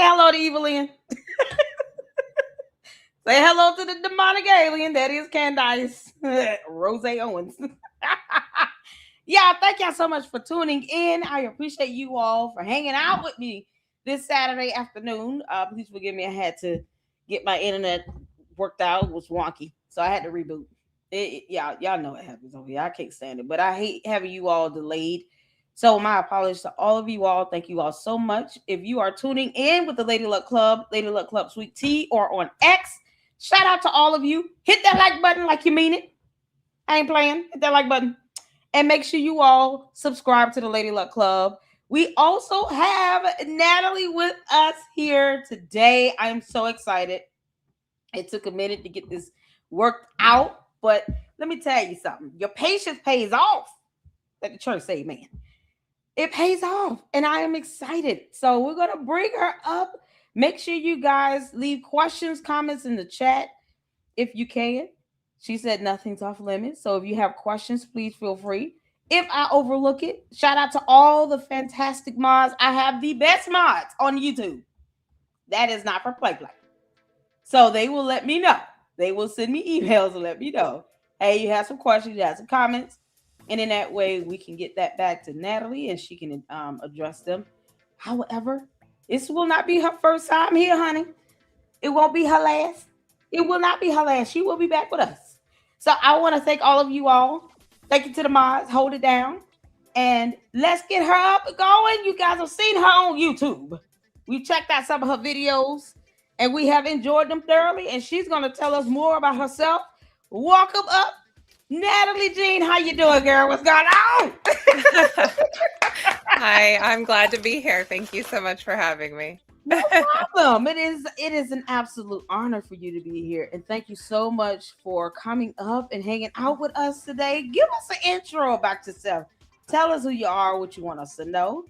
hello to Evelyn. Say hello to the demonic alien. That is Candace. Rose Owens. Yeah, thank y'all so much for tuning in. I appreciate you all for hanging out with me this Saturday afternoon. Please forgive me. I had to get my internet worked out. It was wonky, so I had to reboot. Y'all know what happens over here. I can't stand it, but I hate having you all delayed. So my apologies to all of you all. Thank you all so much. If you are tuning in with the Lady Luck Club, Lady Luck Club Sweet Tea, or on X, shout out to all of you. Hit that like button like you mean it. I ain't playing. Hit that like button. And make sure you all subscribe to the Lady Luck Club. We also have Natalie with us here today. I am so excited. It took a minute to get this worked out, but let me tell you something. Your patience pays off. Let the church say amen. It pays off, and I am excited. So we're going to bring her up. Make sure you guys leave questions, comments in the chat if you can. She said nothing's off limits. So if you have questions, please feel free. If I overlook it, shout out to all the fantastic mods. I have the best mods on YouTube. That is not for play. So they will let me know. They will send me emails and let me know. Hey, you have some questions, you have some comments. And in that way, we can get that back to Natalie and she can address them. However, this will not be her first time here, honey. It won't be her last. It will not be her last. She will be back with us. So I want to thank all of you all. Thank you to the mods. Hold it down. And let's get her up and going. You guys have seen her on YouTube. We've checked out some of her videos and we have enjoyed them thoroughly. And she's going to tell us more about herself. Welcome up, Natalie Jean. How you doing, girl? What's going on? Hi, I'm glad to be here. Thank you so much for having me. No problem. It is an absolute honor for you to be here. And thank you so much for coming up and hanging out with us today. Give us an intro about yourself. Tell us who you are, what you want us to know.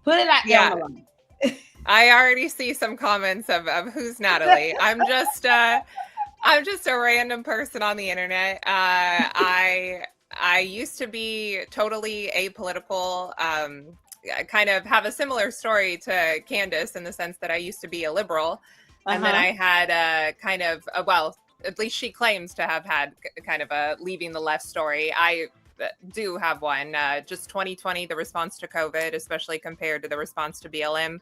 Put it out there on the line. I already see some comments of who's Natalie. I'm just a random person on the internet. I used to be totally apolitical. I kind of have a similar story to Candace in the sense that I used to be a liberal. And then I had a kind of, well, at least she claims to have had kind of a leaving the left story. I do have one. Just 2020, the response to COVID, especially compared to the response to BLM,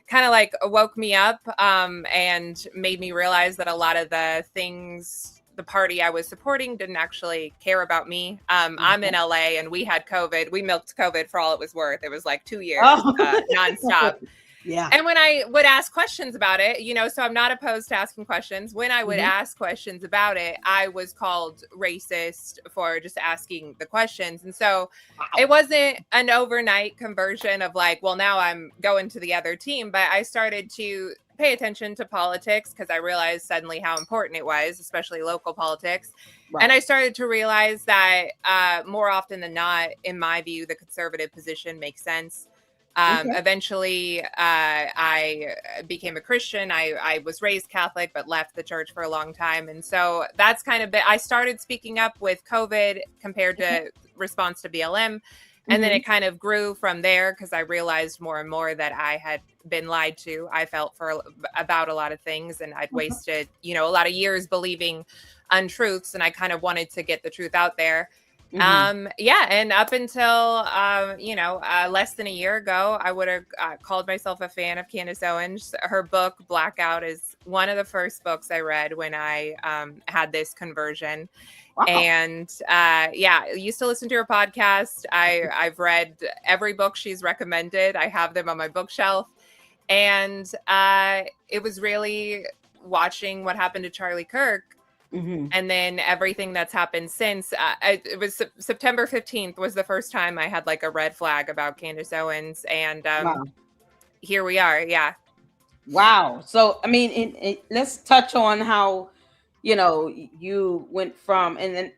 kind of like woke me up and made me realize that a lot of the things the party I was supporting didn't actually care about me. I'm in LA and we had COVID. We milked COVID for all it was worth. It was like 2 years nonstop. Yeah. And when I would ask questions about it, so I'm not opposed to asking questions. When I would ask questions about it, I was called racist for just asking the questions. And so it wasn't an overnight conversion of like, well, now I'm going to the other team, but I started to pay attention to politics because I realized suddenly how important it was, especially local politics. Right. And I started to realize that more often than not, in my view, the conservative position makes sense. Eventually, I became a Christian. I was raised Catholic, but left the church for a long time. And so that's kind of I started speaking up with COVID compared to response to BLM. And then it kind of grew from there because I realized more and more that I had been lied to. I felt about a lot of things and I'd wasted, a lot of years believing untruths. And I kind of wanted to get the truth out there. And up until, less than a year ago, I would have called myself a fan of Candace Owens. Her book, Blackout, is one of the first books I read when I had this conversion. Wow. And I used to listen to her podcast. I've read every book she's recommended. I have them on my bookshelf. And it was really watching what happened to Charlie KIRK. And then everything that's happened since. It was September 15th was the first time I had like a red flag about Candace Owens. And here we are. Yeah. Wow. So, I mean, let's touch on how, you went from, and then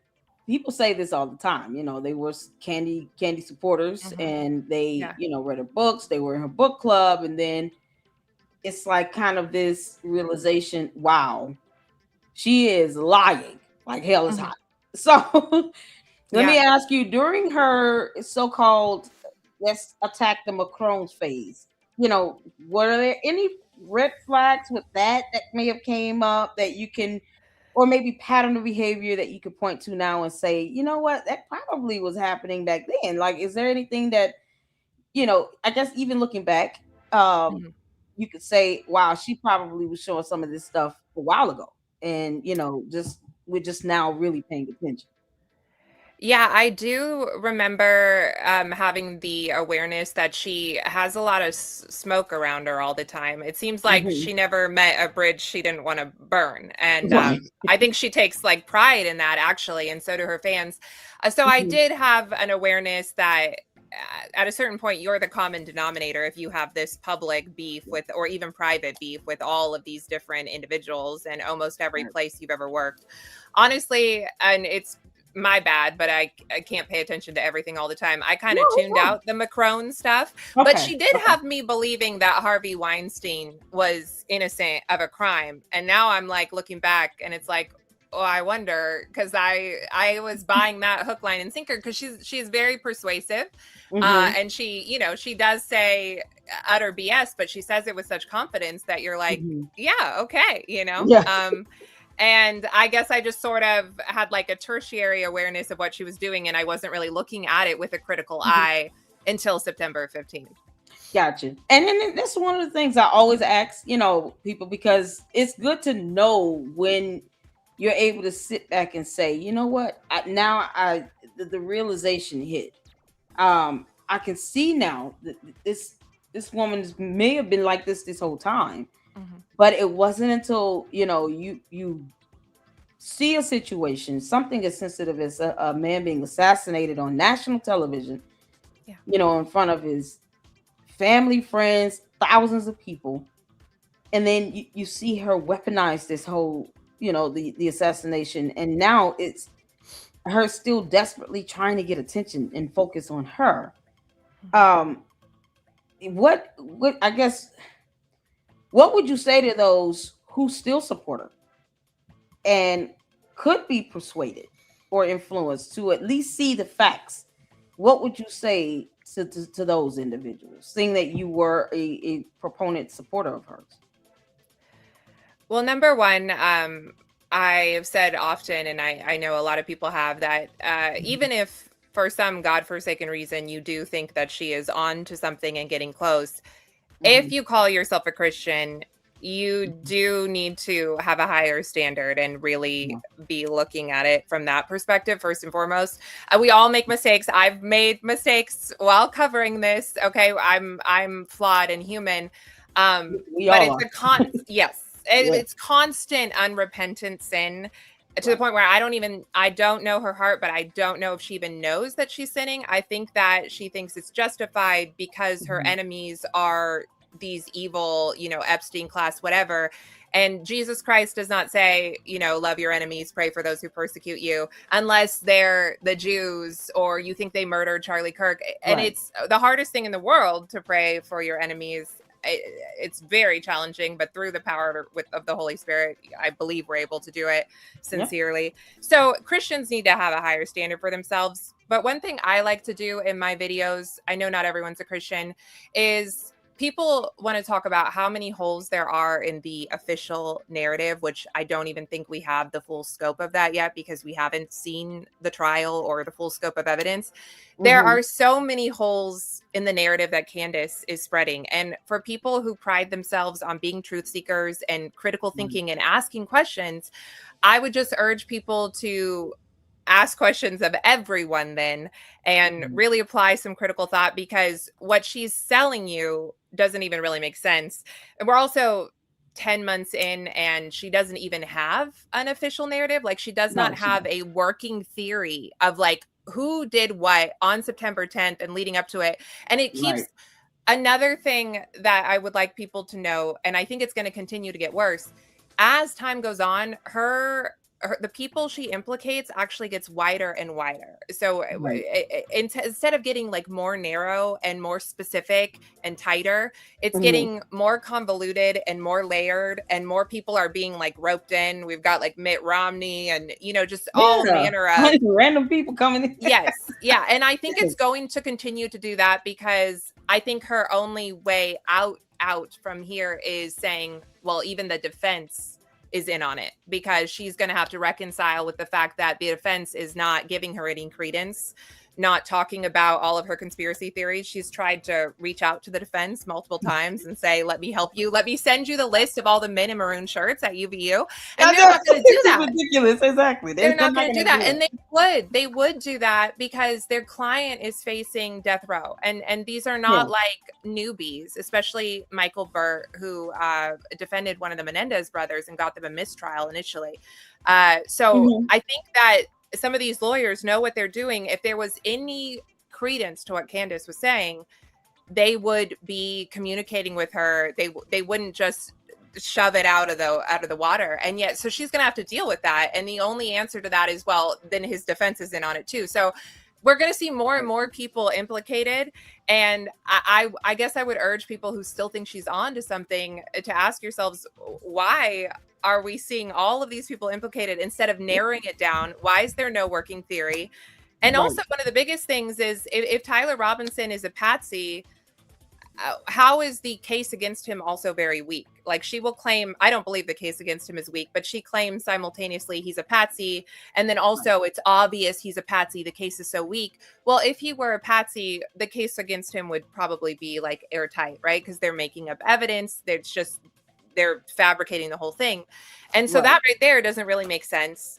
people say this all the time, they were Candy supporters and they, read her books, they were in her book club. And then it's like kind of this realization, wow, she is lying like hell is hot. So let me ask you, during her so-called let's attack the Macron's phase, were there any red flags with that may have came up that you can, or maybe pattern of behavior that you could point to now and say, you know what, that probably was happening back then? Like, is there anything that, I guess even looking back, Mhm. you could say, wow, she probably was showing some of this stuff a while ago. And, just we're just now really paying attention. Yeah, I do remember having the awareness that she has a lot of smoke around her all the time. It seems like Mhm. she never met a bridge she didn't want to burn. And Right. I think she takes like pride in that, actually. And so do her fans. So I Mhm. did have an awareness that at a certain point, you're the common denominator if you have this public beef with, or even private beef with all of these different individuals and almost every Right. place you've ever worked. Honestly, and it's my bad, but I can't pay attention to everything all the time. I kind No, of it's tuned out the Macron stuff, fine. but Okay. she did Okay. have me believing that Harvey Weinstein was innocent of a crime. And now I'm like looking back and it's like, oh, I wonder, because I was buying that hook, line, and sinker because she's very persuasive. Hmm. And she does say utter BS, but she says it with such confidence that you're like, Hmm. yeah, okay, Yeah. and I guess I just sort of had like a tertiary awareness of what she was doing, and I wasn't really looking at it with a critical Mhm. eye until September 15th. Gotcha. And then that's one of the things I always ask, people, because it's good to know when you're able to sit back and say, you know what, the realization hit. I can see now that this woman may have been like this whole time, Mhm. but it wasn't until you see a situation, something as sensitive as a man being assassinated on national television, Yeah. in front of his family, friends, thousands of people, and then you see her weaponize this whole, the assassination, and now it's her still desperately trying to get attention and focus on her. Mhm. Um, what I guess, what would you say to those who still support her and could be persuaded or influenced to at least see the facts? What would you say to those individuals, seeing that you were a proponent supporter of hers? Well, number one, I have said often, and I know a lot of people have, that even if for some godforsaken reason you do think that she is on to something and getting close, if Mhm. you call yourself a Christian, you Mhm. do need to have a higher standard and really Yeah. be looking at it from that perspective, first and foremost. We all make mistakes. I've made mistakes while covering this. Okay, I'm flawed and human. We But all it's are. yes, Yeah. it's constant unrepentant sin to the Right. point where I don't know her heart, but I don't know if she even knows that she's sinning. I think that she thinks it's justified because her Mhm. enemies are these evil, Epstein class, whatever. And Jesus Christ does not say, love your enemies, pray for those who persecute you, unless they're the Jews or you think they murdered Charlie Kirk. And Right. it's the hardest thing in the world to pray for your enemies. It's very challenging, but through the power of the Holy Spirit, I believe we're able to do it Yeah. sincerely. So Christians need to have a higher standard for themselves. But one thing I like to do in my videos, I know not everyone's a Christian, is people want to talk about how many holes there are in the official narrative, which I don't even think we have the full scope of that yet because we haven't seen the trial or the full scope of evidence. There Mhm. are so many holes in the narrative that Candace is spreading. And for people who pride themselves on being truth seekers and critical Right. thinking and asking questions, I would just urge people to ask questions of everyone then and Mhm. really apply some critical thought because what she's selling you doesn't even really make sense. And we're also 10 months in and she doesn't even have an official narrative. Like she does not No, she have doesn't. a working theory of like who did what on September 10th and leading up to it. And it keeps Right. another thing that I would like people to know, and I think it's going to continue to get worse as time goes on. The people she implicates actually gets wider and wider. So Right. instead of getting like more narrow and more specific and tighter, it's Mhm. getting more convoluted and more layered, and more people are being like roped in. We've got like Mitt Romney and just all Yeah. manner of Random people coming in. yes. Yeah. And I think it's going to continue to do that because I think her only way out out from here is saying, well, even the defense is in on it, because she's going to have to reconcile with the fact that the defense is not giving her any credence, not talking about all of her conspiracy theories. She's tried to reach out to the defense multiple times and say, let me help you. Let me send you the list of all the men in maroon shirts at UVU. And they're not going to do that. Ridiculous. Exactly. They're not going to do that. And they would do that because their client is facing death row. And these are not like newbies, especially Michael Burt, who defended one of the Menendez brothers and got them a mistrial initially. I think that some of these lawyers know what they're doing. If there was any credence to what Candace was saying, they would be communicating with her. They wouldn't just shove it out of the water. And yet, so she's going to have to deal with that. And the only answer to that is, well, then his defense is in on it too. So we're going to see more and more people implicated. And I guess I would urge people who still think she's on to something to ask yourselves, why are we seeing all of these people implicated instead of narrowing it down? Why is there no working theory? And also, one of the biggest things is if Tyler Robinson is a patsy, how is the case against him also very weak? Like, she will claim, I don't believe the case against him is weak, but she claims simultaneously he's a patsy. And then also it's obvious he's a patsy. The case is so weak. Well, if he were a patsy, the case against him would probably be like airtight, right? Because they're making up evidence. They're fabricating the whole thing. And so that right there doesn't really make sense.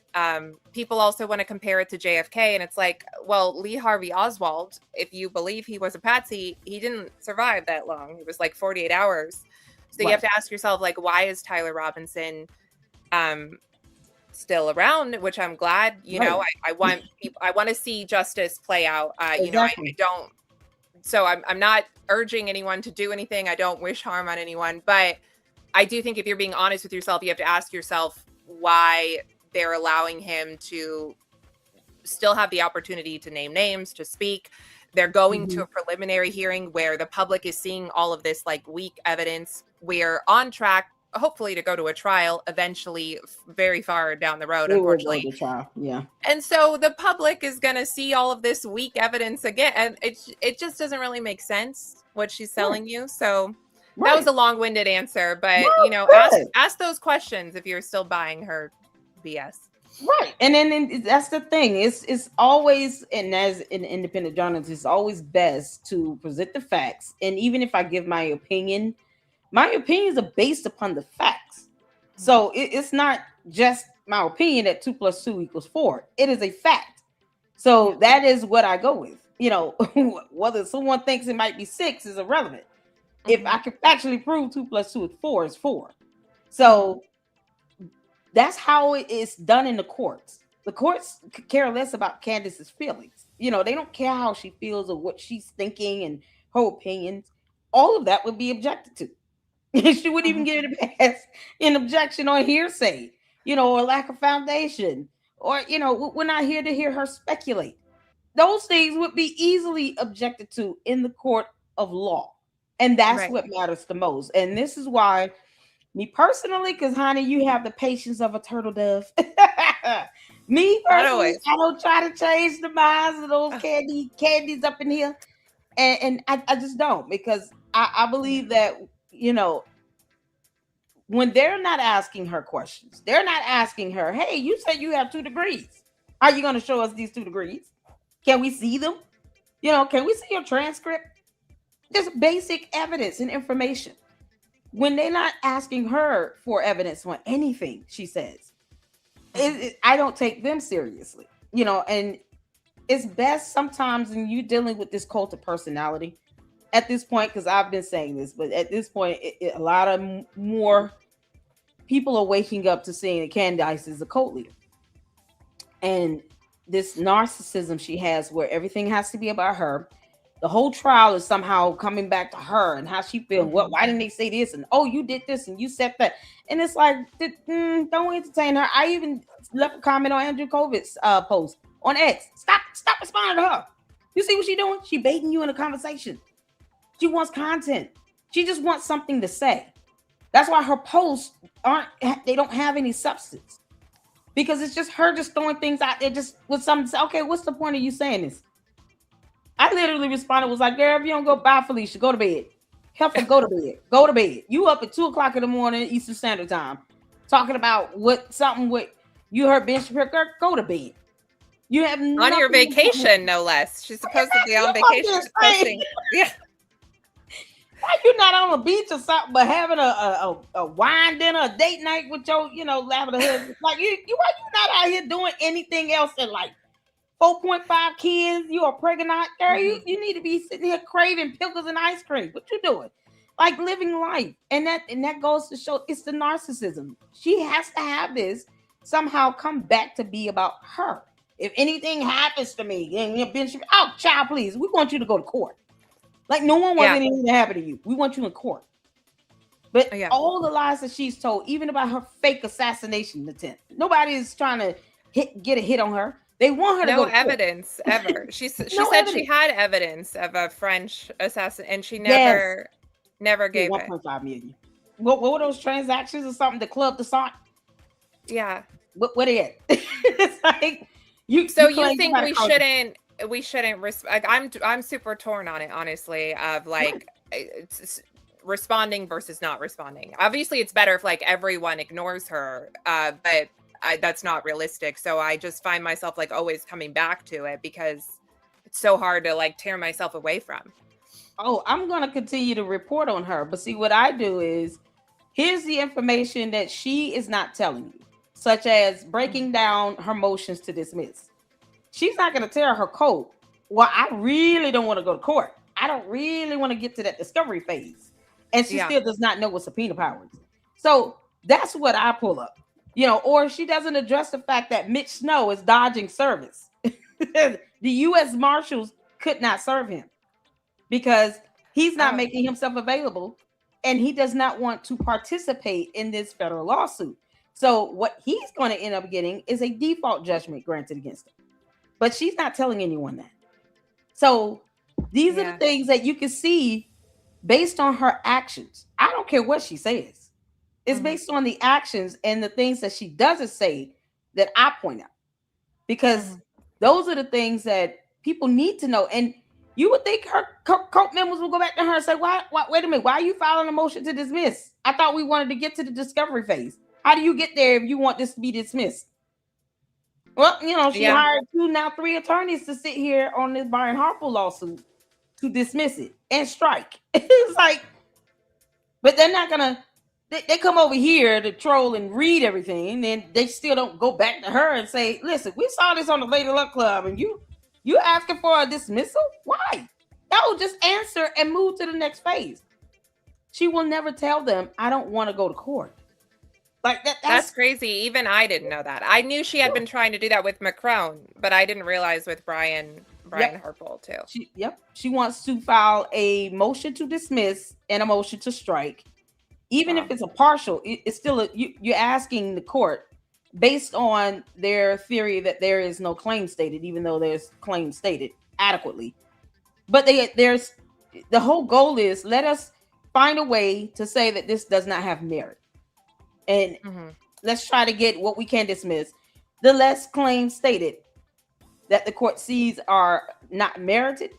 People also want to compare it to JFK, and it's like, well, Lee Harvey Oswald, if you believe he was a patsy, he didn't survive that long. It was like 48 hours. So you have to ask yourself, like, why is Tyler Robinson still around? Which I'm glad, I want to see justice play out. I don't. So I'm not urging anyone to do anything. I don't wish harm on anyone, but I do think if you're being honest with yourself, you have to ask yourself why they're allowing him to still have the opportunity to name names, to speak. They're going to a preliminary hearing where the public is seeing all of this like weak evidence. We're on track, hopefully, to go to a trial eventually, very far down the road, unfortunately. Yeah. And so the public is going to see all of this weak evidence again. And it just doesn't really make sense what she's selling you. So that was a long-winded answer, but ask those questions if you're still buying her BS. Right. And then that's the thing. It's always, and as an independent journalist, it's always best to present the facts. And even if I give my opinions are based upon the facts. So it's not just my opinion that 2 + 2 = 4. It is a fact. So that is what I go with. Whether someone thinks it might be 6 is irrelevant. If I can actually prove 2 + 2 = 4 is 4. So that's how it is done in the courts. The courts care less about Candace's feelings. They don't care how she feels or what she's thinking and her opinions. All of that would be objected to. She wouldn't even get it past an objection on hearsay, or lack of foundation, or, we're not here to hear her speculate. Those things would be easily objected to in the court of law. And that's what matters the most. And this is why, me personally, because honey, you have the patience of a turtle dove. Me personally, I don't try to change the minds of those candies up in here. And I just don't, because I believe that, when they're not asking her questions, they're not asking her, hey, you said you have 2 degrees. Are you going to show us these 2 degrees? Can we see them? Can we see your transcript? Just basic evidence and information. When they're not asking her for evidence on anything she says, I don't take them seriously, and it's best sometimes when you're dealing with this cult of personality at this point, because I've been saying this, but at this point, a lot of more people are waking up to seeing that Candace is a cult leader. And this narcissism she has where everything has to be about her. The whole trial is somehow coming back to her and how she feels. Why didn't they say this? And you did this and you said that. And it's like, don't entertain her. I even left a comment on Andrew Kovic's post on X. Stop responding to her. You see what she's doing? She baiting you in a conversation. She wants content. She just wants something to say. That's why her posts they don't have any substance. Because it's just her just throwing things out there just with something to say. Okay, what's the point of you saying this? I literally responded, was like, girl, if you don't go, bye, Felicia, go to bed. Heifer, go to bed. Go to bed. You up at 2:00 in the morning Eastern Standard Time, talking about what you heard Ben Shapiro. Go to bed. You have on your vacation, no less. She's supposed to be on vacation. Posting. Yeah. Why you not on the beach or something, but having a wine dinner, a date night with your, laughing the husband? Like why you not out here doing anything else in life? 4.5 kids, you are pregnant, girl. You need to be sitting here craving pickles and ice cream. What you doing? Like living life. And that goes to show it's the narcissism. She has to have this somehow come back to be about her. If anything happens to me, and child, please, we want you to go to court. Like no one wants anything to happen to you. We want you in court. But all the lies that she's told, even about her fake assassination attempt, nobody is trying to get a hit on her. They want her to go to evidence ever. She said she had evidence of a French assassin, and she never gave 1.5 million. What were those transactions or something? The club, the song. Yeah. What is it? It's like you. So you think we shouldn't like, I'm super torn on it, honestly, of like responding versus not responding. Obviously, it's better if like everyone ignores her, but that's not realistic. So I just find myself like always coming back to it because it's so hard to like tear myself away from. Oh, I'm going to continue to report on her. But see, what I do is here's the information that she is not telling you, such as breaking down her motions to dismiss. She's not going to tear her code. Well, I really don't want to go to court. I don't really want to get to that discovery phase. And she still does not know what subpoena power is. So that's what I pull up. Or she doesn't address the fact that Mitch Snow is dodging service. The U.S. Marshals could not serve him because he's not making himself available and he does not want to participate in this federal lawsuit. So what he's going to end up getting is a default judgment granted against him. But she's not telling anyone that. So these are the things that you can see based on her actions. I don't care what she says. It's based on the actions and the things that she doesn't say that I point out. Because those are the things that people need to know. And you would think her cult members will go back to her and say, wait a minute, why are you filing a motion to dismiss? I thought we wanted to get to the discovery phase. How do you get there if you want this to be dismissed? Well, she hired 3 attorneys to sit here on this Brian Harper lawsuit to dismiss it and strike. It's like, but they're not going to, they come over here to troll and read everything, and then they still don't go back to her and say, listen, we saw this on the Lady Luck Club, and you asking for a dismissal? Why? No, just answer and move to the next phase. She will never tell them, I don't want to go to court. Like that's crazy. Even I didn't know that. I knew she had been trying to do that with Macron, but I didn't realize with Brian Harpole too. She wants to file a motion to dismiss and a motion to strike. Even if it's a partial, it's still you're asking the court based on their theory that there is no claim stated, even though there's claim stated adequately. But there's the whole goal is let us find a way to say that this does not have merit. And let's try to get what we can dismiss. The less claims stated that the court sees are not merited,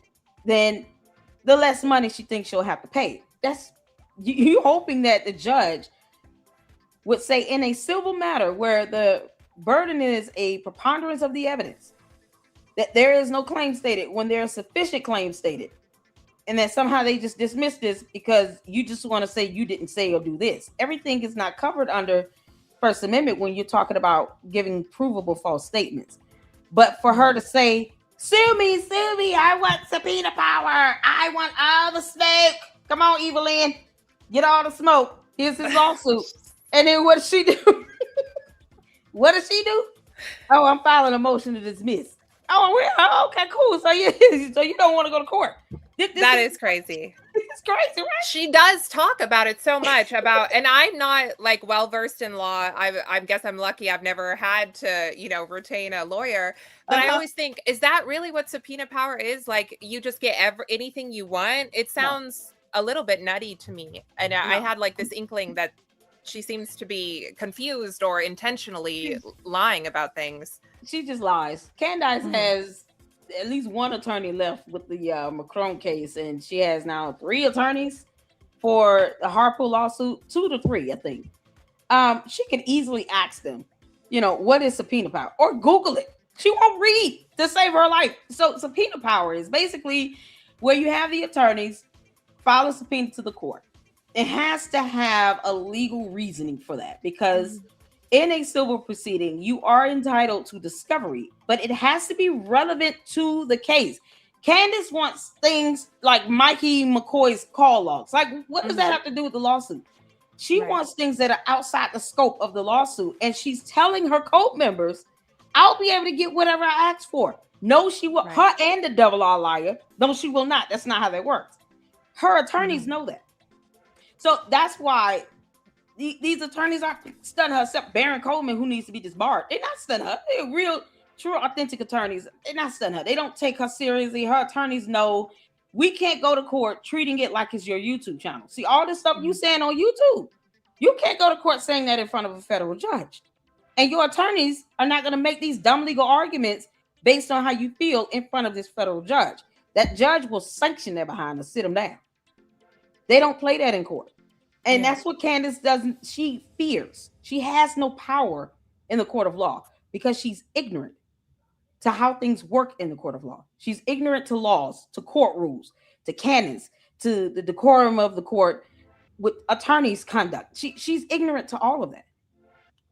then the less money she thinks she'll have to pay. That's you hoping that the judge would say in a civil matter where the burden is a preponderance of the evidence that there is no claim stated when there are sufficient claims stated, and that somehow they just dismiss this because you just want to say you didn't say or do this. Everything is not covered under First Amendment when you're talking about giving provable false statements. But for her to say, sue me, I want subpoena power. I want all the smoke. Come on, Evelyn, get all the smoke. Here's his lawsuit. And then what does she do? What does she do? Oh, I'm filing a motion to dismiss. Oh, okay, cool. So you don't want to go to court. That is crazy. It's crazy, right? She does talk about it so much and I'm not like well versed in law. I guess I'm lucky. I've never had to, retain a lawyer. But I always think, is that really what subpoena power is? Like you just get anything you want? It sounds a little bit nutty to me. And I had like this inkling that she seems to be confused or intentionally lying about things. She just lies. Candace has at least one attorney left with the Macron case, and she has now 3 attorneys for the Harpool lawsuit, 2 to 3, I think. She can easily ask them, what is subpoena power, or Google it. She won't read to save her life. So subpoena power is basically where you have the attorneys file a subpoena to the court. It has to have a legal reasoning for that, because in a civil proceeding, you are entitled to discovery, but it has to be relevant to the case. Candace wants things like Mikey McCoy's call logs. Like, what does that have to do with the lawsuit? She wants things that are outside the scope of the lawsuit, and she's telling her code members, I'll be able to get whatever I ask for. No, she will. Her and the devil are a liar. No, she will not. That's not how that works. Her attorneys know that. So that's why these attorneys aren't stunning her, except Baron Coleman, who needs to be disbarred. They're not stunning her. They're real, true, authentic attorneys. They're not stunning her. They don't take her seriously. Her attorneys know we can't go to court treating it like it's your YouTube channel. See, all this stuff you saying on YouTube, you can't go to court saying that in front of a federal judge. And your attorneys are not going to make these dumb legal arguments based on how you feel in front of this federal judge. That judge will sanction their behind and sit them down. They don't play that in court. And that's what Candace doesn't. She fears. She has no power in the court of law because she's ignorant to how things work in the court of law. She's ignorant to laws, to court rules, to canons, to the decorum of the court with attorneys' conduct. She's ignorant to all of that.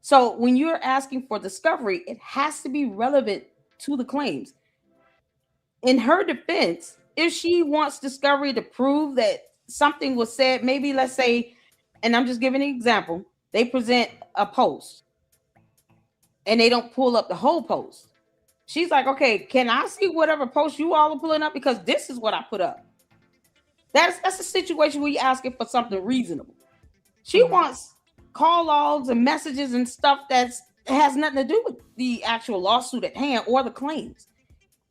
So when you're asking for discovery, it has to be relevant to the claims. In her defense, if she wants discovery to prove that something was said, maybe let's say, and I'm just giving an example, they present a post and they don't pull up the whole post. She's like, okay, can I see whatever post you all are pulling up? Because this is what I put up. That's a situation where you're asking for something reasonable. She wants call logs and messages and stuff that has nothing to do with the actual lawsuit at hand or the claims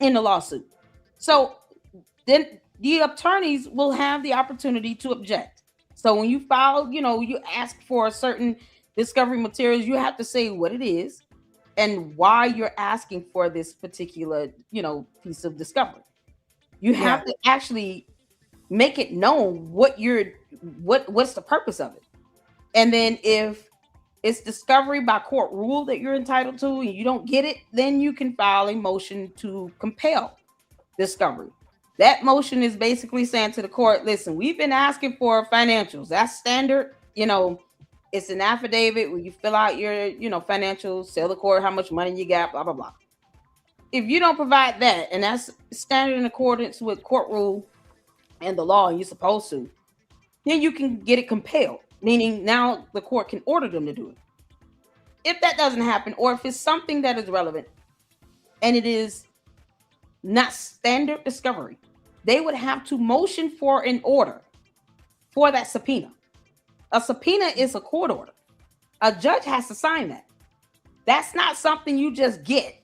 in the lawsuit. So then the attorneys will have the opportunity to object. So when you file, you ask for a certain discovery materials, you have to say what it is and why you're asking for this particular, piece of discovery. You have to actually make it known what's the purpose of it. And then if it's discovery by court rule that you're entitled to and you don't get it, then you can file a motion to compel discovery. That motion is basically saying to the court, listen, we've been asking for financials. That's standard. It's an affidavit where you fill out your, financials, tell the court how much money you got, blah, blah, blah. If you don't provide that, and that's standard in accordance with court rule and the law, and you're supposed to, then you can get it compelled, meaning now the court can order them to do it. If that doesn't happen, or if it's something that is relevant and it is not standard discovery, they would have to motion for an order for that subpoena. A subpoena is a court order. A judge has to sign that. That's not something you just get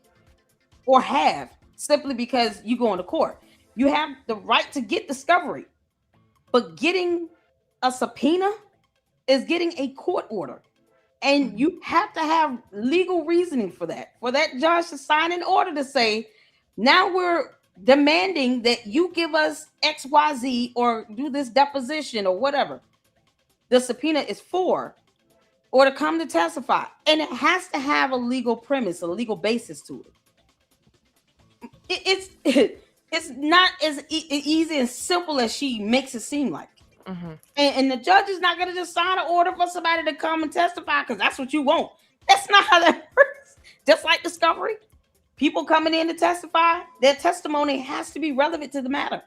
or have simply because you go into court. You have the right to get discovery, but getting a subpoena is getting a court order. And you have to have legal reasoning for that judge to sign an order to say, now we're demanding that you give us XYZ or do this deposition or whatever the subpoena is for, or to come to testify. And it has to have a legal premise, a legal basis to it. It's not as easy and simple as she makes it seem like. And the judge is not going to just sign an order for somebody to come and testify because that's what you want. That's not how that works. Just like discovery, people coming in to testify, their testimony has to be relevant to the matter.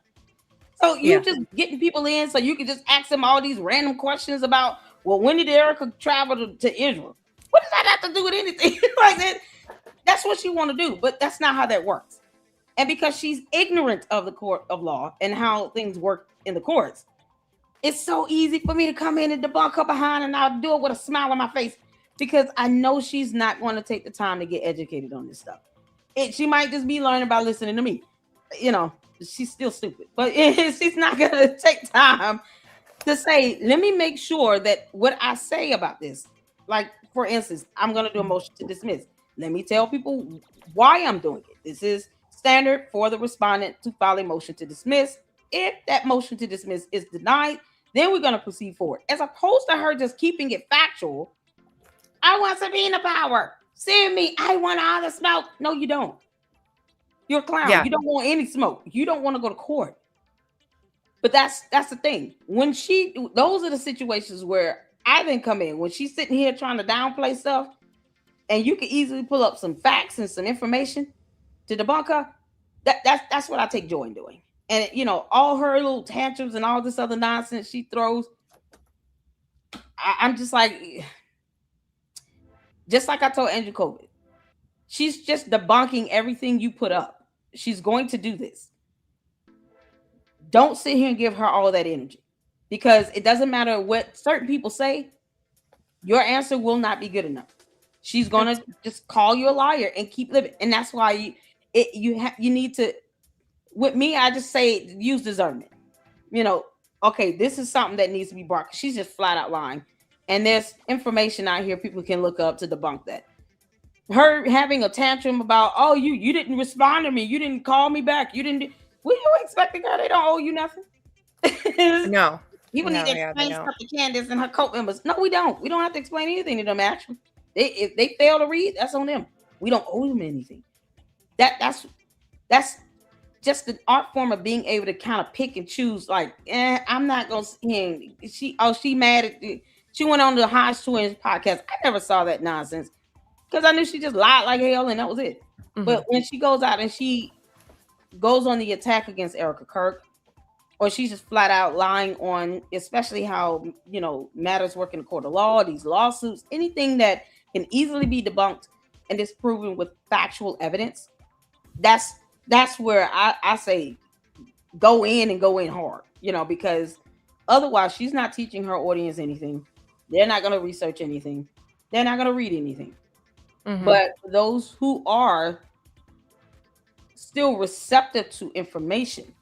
So you're just getting people in so you can just ask them all these random questions about, well, when did ERIKA travel to Israel? What does that have to do with anything? Like that? That's what you want to do, but that's not how that works. And because she's ignorant of the court of law and how things work in the courts, it's so easy for me to come in and debunk her behind, and I'll do it with a smile on my face because I know she's not going to take the time to get educated on this stuff. She might just be learning by listening to me. She's still stupid, but she's not going to take time to say, let me make sure that what I say about this, like, for instance, I'm going to do a motion to dismiss. Let me tell people why I'm doing it. This is standard for the respondent to file a motion to dismiss. If that motion to dismiss is denied, Then we're going to proceed forward. As opposed to her just keeping it factual. I want subpoena power. Send me. I want all the smoke. No, you don't. You're a clown. Yeah. You don't want any smoke. You don't want to go to court. But that's the thing. When those are the situations where I then come in. When she's sitting here trying to downplay stuff, and you can easily pull up some facts and some information to debunk her, that's what I take joy in doing. And all her little tantrums and all this other nonsense she throws, I'm just like I told Andrew COVID, she's just debunking everything you put up. She's going to do this. Don't sit here and give her all that energy, because it doesn't matter what certain people say. Your answer will not be good enough. She's going to just call you a liar and keep living. And that's why you need to, with me, I just say use discernment. Okay, this is something that needs to be brought. She's just flat out lying. And there's information out here people can look up to debunk that. Her having a tantrum about, oh, you didn't respond to me. You didn't call me back. You didn't. What are you expecting, girl? They don't owe you nothing. No. People need to explain stuff to Candace and her cult members. No, we don't. We don't have to explain anything to them, actually. If they fail to read, that's on them. We don't owe them anything. That's just an art form of being able to kind of pick and choose. Like, I'm not gonna. She mad at. She went on the Hodge Twins podcast. I never saw that nonsense because I knew she just lied like hell and that was it. Mm-hmm. But when she goes out and she goes on the attack against ERIKA KIRK, or she's just flat out lying on, especially how matters work in the court of law, these lawsuits, anything that can easily be debunked and disproven with factual evidence. That's where I say go in hard, because otherwise she's not teaching her audience anything. They're not going to research anything. They're not going to read anything. Mm-hmm. But those who are still receptive to information,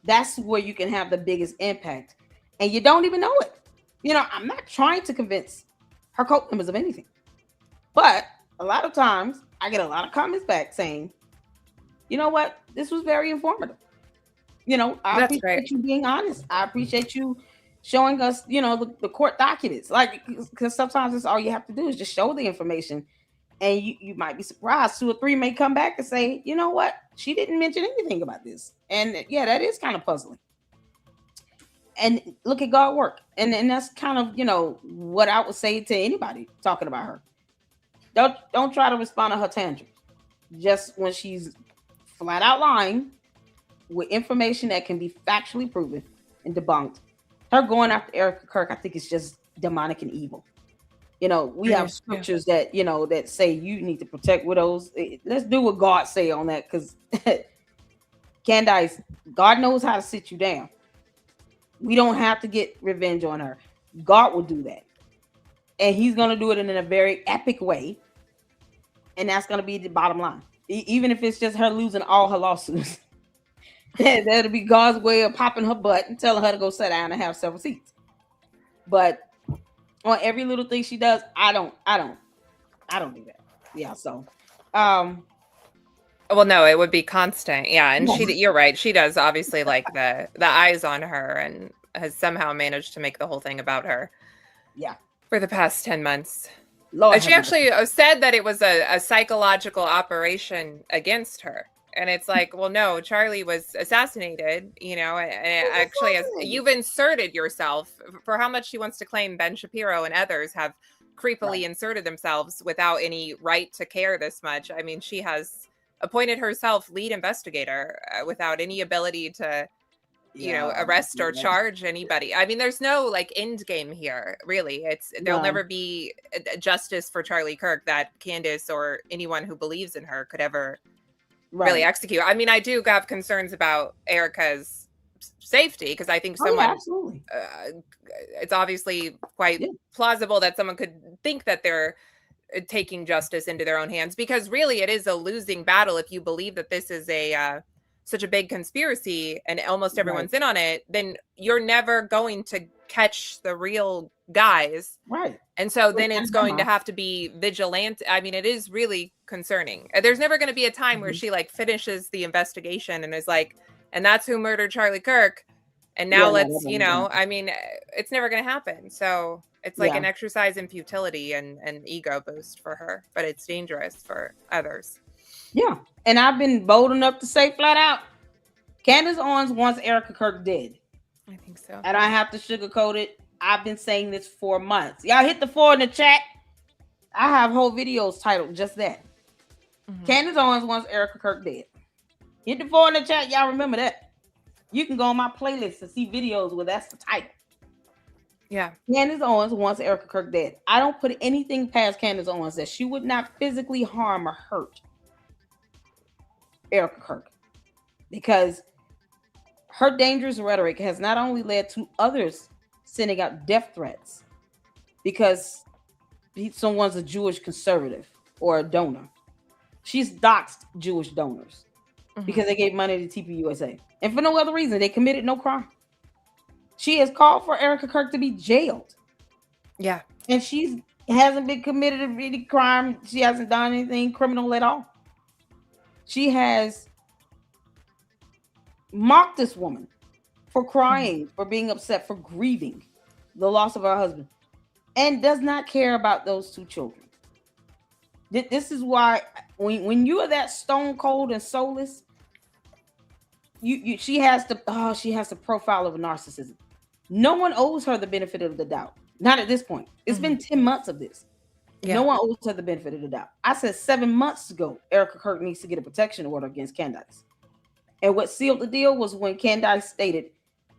that's where you can have the biggest impact. And you don't even know it. I'm not trying to convince her cult members of anything. But a lot of times I get a lot of comments back saying, you know what? This was very informative. I appreciate you being honest. I appreciate you showing us, the court documents. Like, because sometimes that's all you have to do is just show the information. And you might be surprised. 2 or 3 may come back and say, you know what? She didn't mention anything about this. And yeah, that is kind of puzzling. And look at God work. And that's kind of, what I would say to anybody talking about her. Don't try to respond to her tangent. Just when she's flat out lying with information that can be factually proven and debunked. Her going after ERIKA KIRK, I think it's just demonic and evil. We have scriptures that, that say you need to protect widows. Let's do what God say on that, because Candace, God knows how to sit you down. We don't have to get revenge on her. God will do that. And he's going to do it in a very epic way. And that's going to be the bottom line. Even if it's just her losing all her lawsuits. That'll be God's way of popping her butt and telling her to go sit down and have several seats. But on every little thing she does, I don't do that. Yeah. So, well, no, it would be constant. Yeah. And you're right. She does obviously like the eyes on her and has somehow managed to make the whole thing about her. Yeah. For the past 10 months. Lord, she actually said that it was a psychological operation against her. And it's like, well, no, Charlie was assassinated, and actually, you've inserted yourself for how much she wants to claim Ben Shapiro and others have creepily inserted themselves without any right to care this much. I mean, she has appointed herself lead investigator without any ability to, arrest or charge anybody. I mean, there's no end game here, really. There'll never be justice for Charlie KIRK that Candace or anyone who believes in her could ever really execute. I mean, I do have concerns about ERIKA's safety, because I think someone, it's obviously quite plausible that someone could think that they're taking justice into their own hands, because really it is a losing battle. If you believe that this is such a big conspiracy and almost everyone's in on it, then you're never going to catch the real guys. Right. And so then it's going to have to be vigilante. I mean, it is really concerning. There's never going to be a time where she finishes the investigation and is like, and that's who murdered Charlie KIRK. And now Yeah, no, let's, that you doesn't know, happen. I mean, it's never going to happen. So it's like Yeah. an exercise in futility and ego boost for her, but it's dangerous for others. Yeah. And I've been bold enough to say flat out, Candace Owens wants ERIKA KIRK dead. I think so. I don't have to sugarcoat it. I've been saying this for months. Y'all hit the 4 in the chat. I have whole videos titled just that. Candace Owens wants ERIKA KIRK dead. Hit the 4 in the chat. Y'all remember that. You can go on my playlist to see videos where that's the title. Yeah. Candace Owens wants ERIKA KIRK dead. I don't put anything past Candace Owens that she would not physically harm or hurt ERIKA KIRK, because her dangerous rhetoric has not only led to others sending out death threats because someone's a Jewish conservative or a donor. She's doxed Jewish donors because they gave money to TPUSA. And for no other reason. They committed no crime. She has called for ERIKA KIRK to be jailed. Yeah. And she hasn't been committed of any crime. She hasn't done anything criminal at all. She has mocked this woman for crying, for being upset, for grieving the loss of her husband, and does not care about those 2 children. This is why when you are that stone cold and soulless, she has the profile of a narcissism. No one owes her the benefit of the doubt. Not at this point. It's been 10 months of this. Yeah. No one owes her the benefit of the doubt. I said 7 months ago, ERIKA KIRK needs to get a protection order against Candace. And what sealed the deal was when Candace stated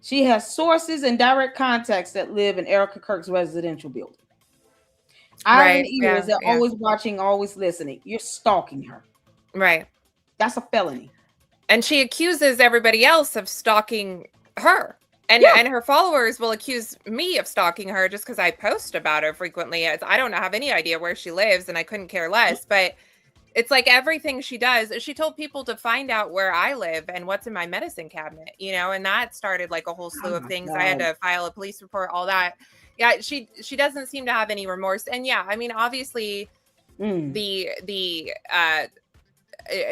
she has sources and direct contacts that live in ERIKA KIRK's residential building. Eyes and ears, they're always watching, always listening. You're stalking her. Right. That's a felony. And she accuses everybody else of stalking her. And her followers will accuse me of stalking her just because I post about her frequently. I don't have any idea where she lives, and I couldn't care less. But it's like everything she does. She told people to find out where I live and what's in my medicine cabinet, you know, and that started like a whole slew of things. God. I had to file a police report, all that. Yeah, she doesn't seem to have any remorse. And yeah, I mean, obviously, the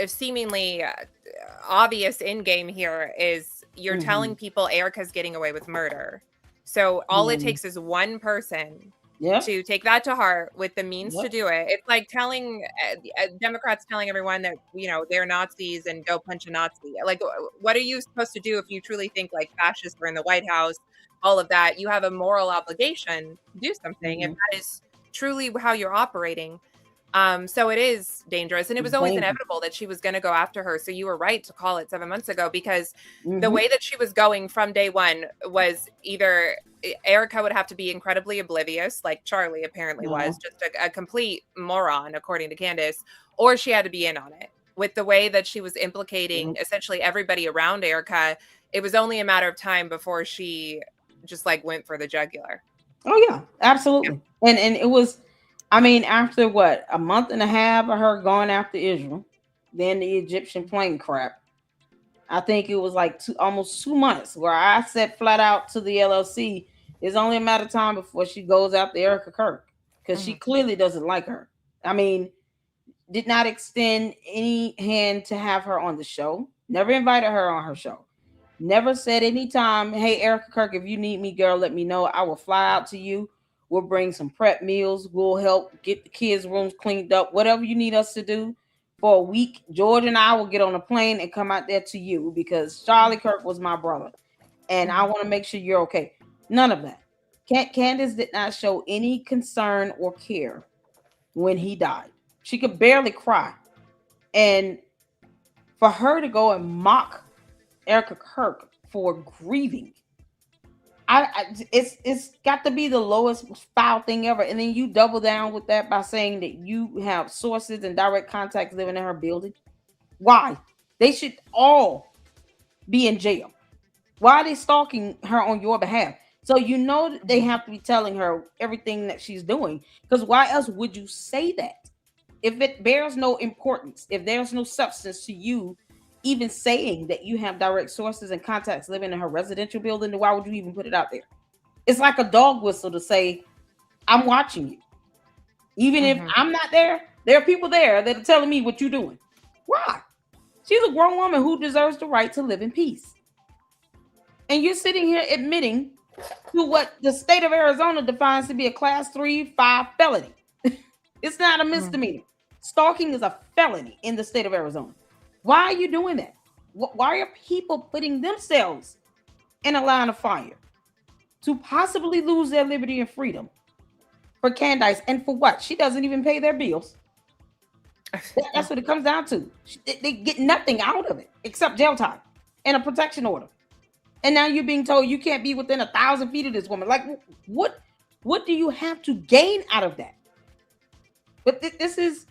seemingly obvious end game here is you're telling people ERIKA's getting away with murder. So all it takes is one person to take that to heart with the means to do it. It's like telling Democrats telling everyone that, you know, they're Nazis and go punch a Nazi. Like, what are you supposed to do if you truly think like fascists are in the White House, all of that? You have a moral obligation to do something if that is truly how you're operating. So it is dangerous, and it was always inevitable that she was going to go after her. So you were right to call it 7 months ago, because the way that she was going from day one was either ERIKA would have to be incredibly oblivious, like Charlie apparently was, just a complete moron, according to Candace, or she had to be in on it. With the way that she was implicating essentially everybody around ERIKA, it was only a matter of time before she just like went for the jugular. Oh yeah, absolutely. Yeah. And it was, I mean, after what, a month and a half of her going after Israel, then the Egyptian plane crap, I think it was like almost 2 months where I said flat out to the LLC, it's only a matter of time before she goes after ERIKA KIRK, because she clearly doesn't like her. I mean, did not extend any hand to have her on the show. Never invited her on her show. Never said anytime, hey, ERIKA KIRK, if you need me, girl, let me know. I will fly out to you. We'll bring some prep meals. We'll help get the kids' rooms cleaned up. Whatever you need us to do for a week, George and I will get on a plane and come out there to you, because Charlie KIRK was my brother. And I want to make sure you're okay. None of that. Candace did not show any concern or care when he died. She could barely cry. And for her to go and mock ERIKA KIRK for grieving, it's got to be the lowest foul thing ever. And then you double down with that by saying that you have sources and direct contacts living in her building. Why? They should all be in jail. Why are they stalking her on your behalf? So you know that they have to be telling her everything that she's doing, because why else would you say that? If it bears no importance, if there's no substance to you even saying that you have direct sources and contacts living in her residential building, then why would you even put it out there? It's like a dog whistle to say, I'm watching you. Even if I'm not there, there are people there that are telling me what you're doing. Why? She's a grown woman who deserves the right to live in peace. And you're sitting here admitting to what the state of Arizona defines to be a class 3-5 felony. It's not a misdemeanor. Stalking is a felony in the state of Arizona. Why are you doing that? Why are people putting themselves in a line of fire to possibly lose their liberty and freedom for Candace? And for what? She doesn't even pay their bills. That's what it comes down to. They get nothing out of it except jail time and a protection order. And now you're being told you can't be within 1,000 feet of this woman. Like, what do you have to gain out of that? But this is,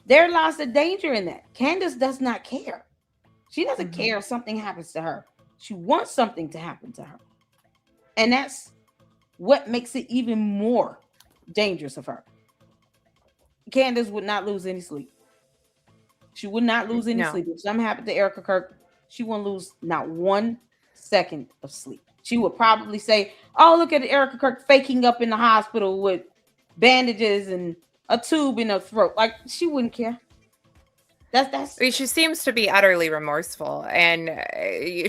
there lies the danger in that. Candace does not care. She doesn't care if something happens to her. She wants something to happen to her. And that's what makes it even more dangerous of her. Candace would not lose any sleep. She would not lose any sleep. If something happened to ERIKA KIRK, she wouldn't lose not 1 second of sleep. She would probably say, oh, look at ERIKA KIRK faking up in the hospital with bandages and a tube in her throat. Like, she wouldn't care. That's she seems to be utterly remorseful, and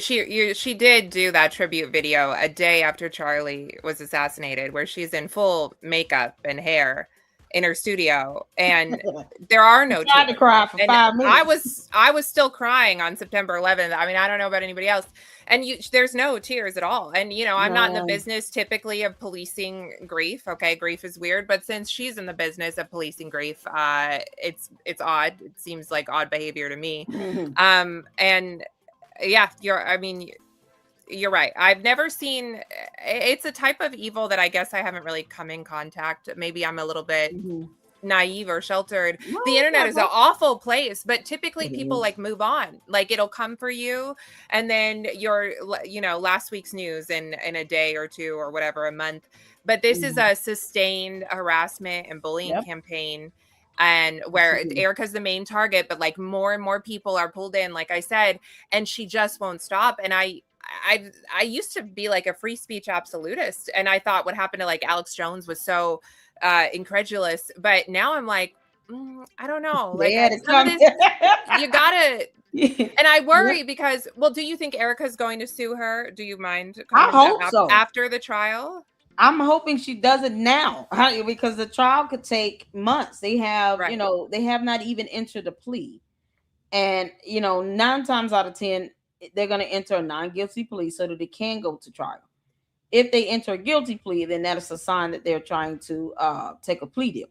she did do that tribute video a day after Charlie was assassinated, where she's in full makeup and hair in her studio, and there are no tears. I tried to cry for 5 minutes. I was still crying on September 11th. I mean, I don't know about anybody else. And there's no tears at all. And, I'm not in the business typically of policing grief. Okay. Grief is weird, but since she's in the business of policing grief, it's odd. It seems like odd behavior to me. And yeah, you're right. I've never seen, it's a type of evil that I guess I haven't really come in contact. Maybe I'm a little bit naive or sheltered. The internet is an awful place, but typically people like move on. Like, it'll come for you, and then your last week's news in a day or two or whatever, a month. But this is a sustained harassment and bullying campaign, and where ERIKA's the main target, but like more and more people are pulled in, like I said, and she just won't stop. And I used to be like a free speech absolutist, and I thought what happened to like Alex Jones was so incredulous, but now I'm like, I don't know. Like, some of this, you gotta. And I worry because, well, do you think ERIKA's going to sue her? Do you mind? I hope so. After the trial, I'm hoping she does it now, because the trial could take months. They have, they have not even entered a plea, and 9 times out of 10. They're going to enter a non-guilty plea so that they can go to trial. If they enter a guilty plea, then that is a sign that they're trying to take a plea deal.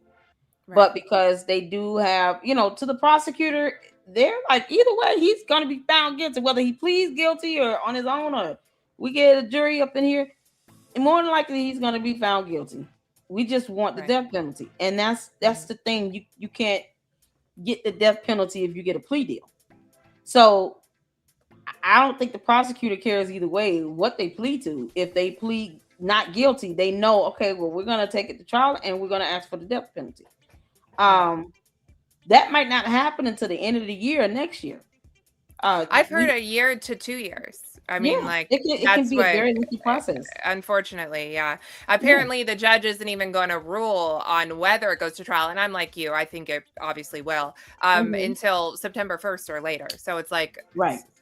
Right. But because they do have, to the prosecutor, they're like, either way, he's going to be found guilty, whether he pleads guilty or on his own, or we get a jury up in here. And more than likely, he's going to be found guilty. We just want the death penalty. And that's the thing. You can't get the death penalty if you get a plea deal. So I don't think the prosecutor cares either way what they plead to. If they plead not guilty, they know, okay, well, we're going to take it to trial and we're going to ask for the death penalty. That might not happen until the end of the year or next year. I've heard a year to 2 years. I mean, it can be a very lengthy process. Unfortunately, yeah. Apparently, the judge isn't even going to rule on whether it goes to trial. And I'm like you, I think it obviously will, until September 1st or later. So it's like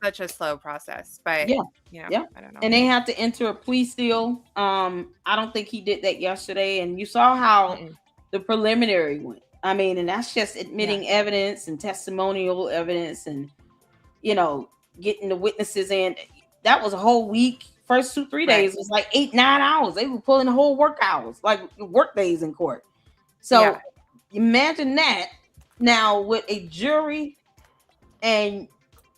such a slow process. But I don't know. And they have to enter a plea still. I don't think he did that yesterday. And you saw how the preliminary went. I mean, and that's just admitting evidence and testimonial evidence and, getting the witnesses in. That was a whole week. First 2-3 days was like 8-9 hours. They were pulling the whole work hours, like work days in court. So imagine that now with a jury, and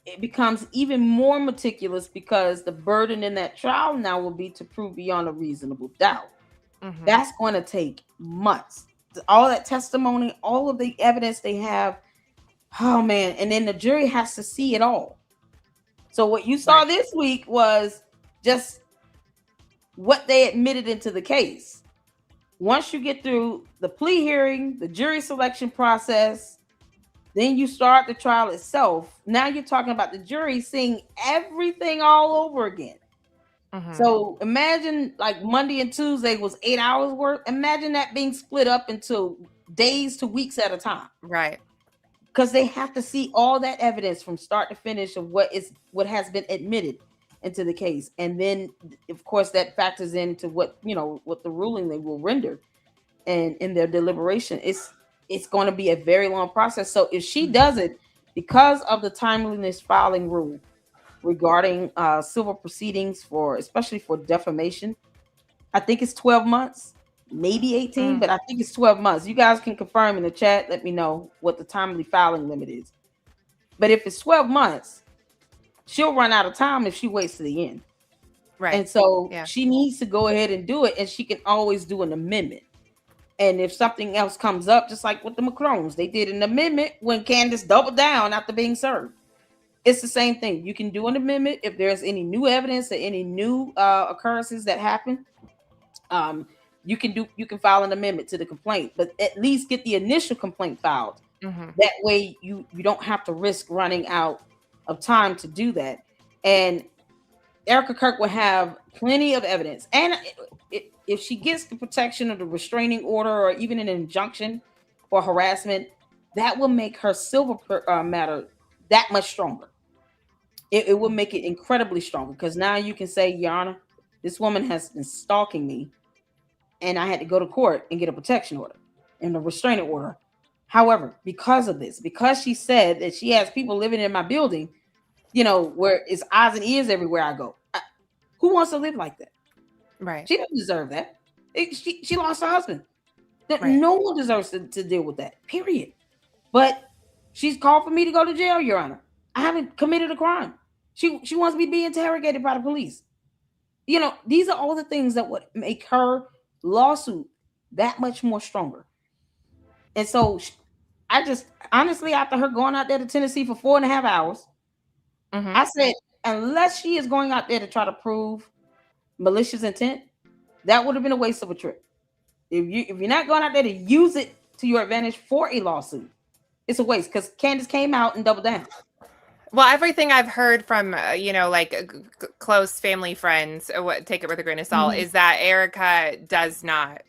it becomes even more meticulous because the burden in that trial now will be to prove beyond a reasonable doubt. That's going to take months. All that testimony, all of the evidence they have. Oh man. And then the jury has to see it all. So what you saw this week was just what they admitted into the case. Once you get through the plea hearing, the jury selection process, then you start the trial itself. Now you're talking about the jury seeing everything all over again. So imagine like Monday and Tuesday was 8 hours worth. Imagine that being split up into days to weeks at a time. Right. Because they have to see all that evidence from start to finish of what has been admitted. into the case. And then, of course, that factors into what the ruling they will render, and in their deliberation. It's going to be a very long process. So if she does it, because of the timeliness filing rule regarding civil proceedings, especially for defamation, I think it's 12 months, maybe 18, but I think it's 12 months. You guys can confirm in the chat. Let me know what the timely filing limit is. But if it's 12 months, she'll run out of time if she waits to the end. Right. And so she needs to go ahead and do it, and she can always do an amendment. And if something else comes up, just like with the Macrones, they did an amendment when Candace doubled down after being served. It's the same thing. You can do an amendment if there's any new evidence or any new occurrences that happen. You can file an amendment to the complaint, but at least get the initial complaint filed. That way you don't have to risk running out of time to do that. And ERIKA KIRK will have plenty of evidence. And if she gets the protection of the restraining order or even an injunction for harassment, that will make her civil matter that much stronger. It will make it incredibly stronger, because now you can say, Your Honor, this woman has been stalking me, and I had to go to court and get a protection order and a restraining order. However, because of this, because she said that she has people living in my building, where it's eyes and ears everywhere I go. Who wants to live like that? Right. She doesn't deserve that. She lost her husband. Right. No one deserves to deal with that, period. But she's called for me to go to jail, Your Honor. I haven't committed a crime. She wants me to be interrogated by the police. These are all the things that would make her lawsuit that much more stronger. And so I just, honestly, after her going out there to Tennessee for 4.5 hours, I said, unless she is going out there to try to prove malicious intent, that would have been a waste of a trip. If you're not going out there to use it to your advantage for a lawsuit, it's a waste, because Candace came out and doubled down. Well, everything I've heard from, close family friends, take it with a grain of salt, is that ERIKA does not,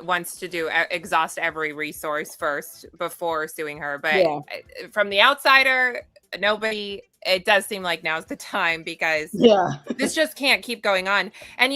wants to exhaust every resource first before suing her. But from the outsider, it does seem like now's the time, because this just can't keep going on. And,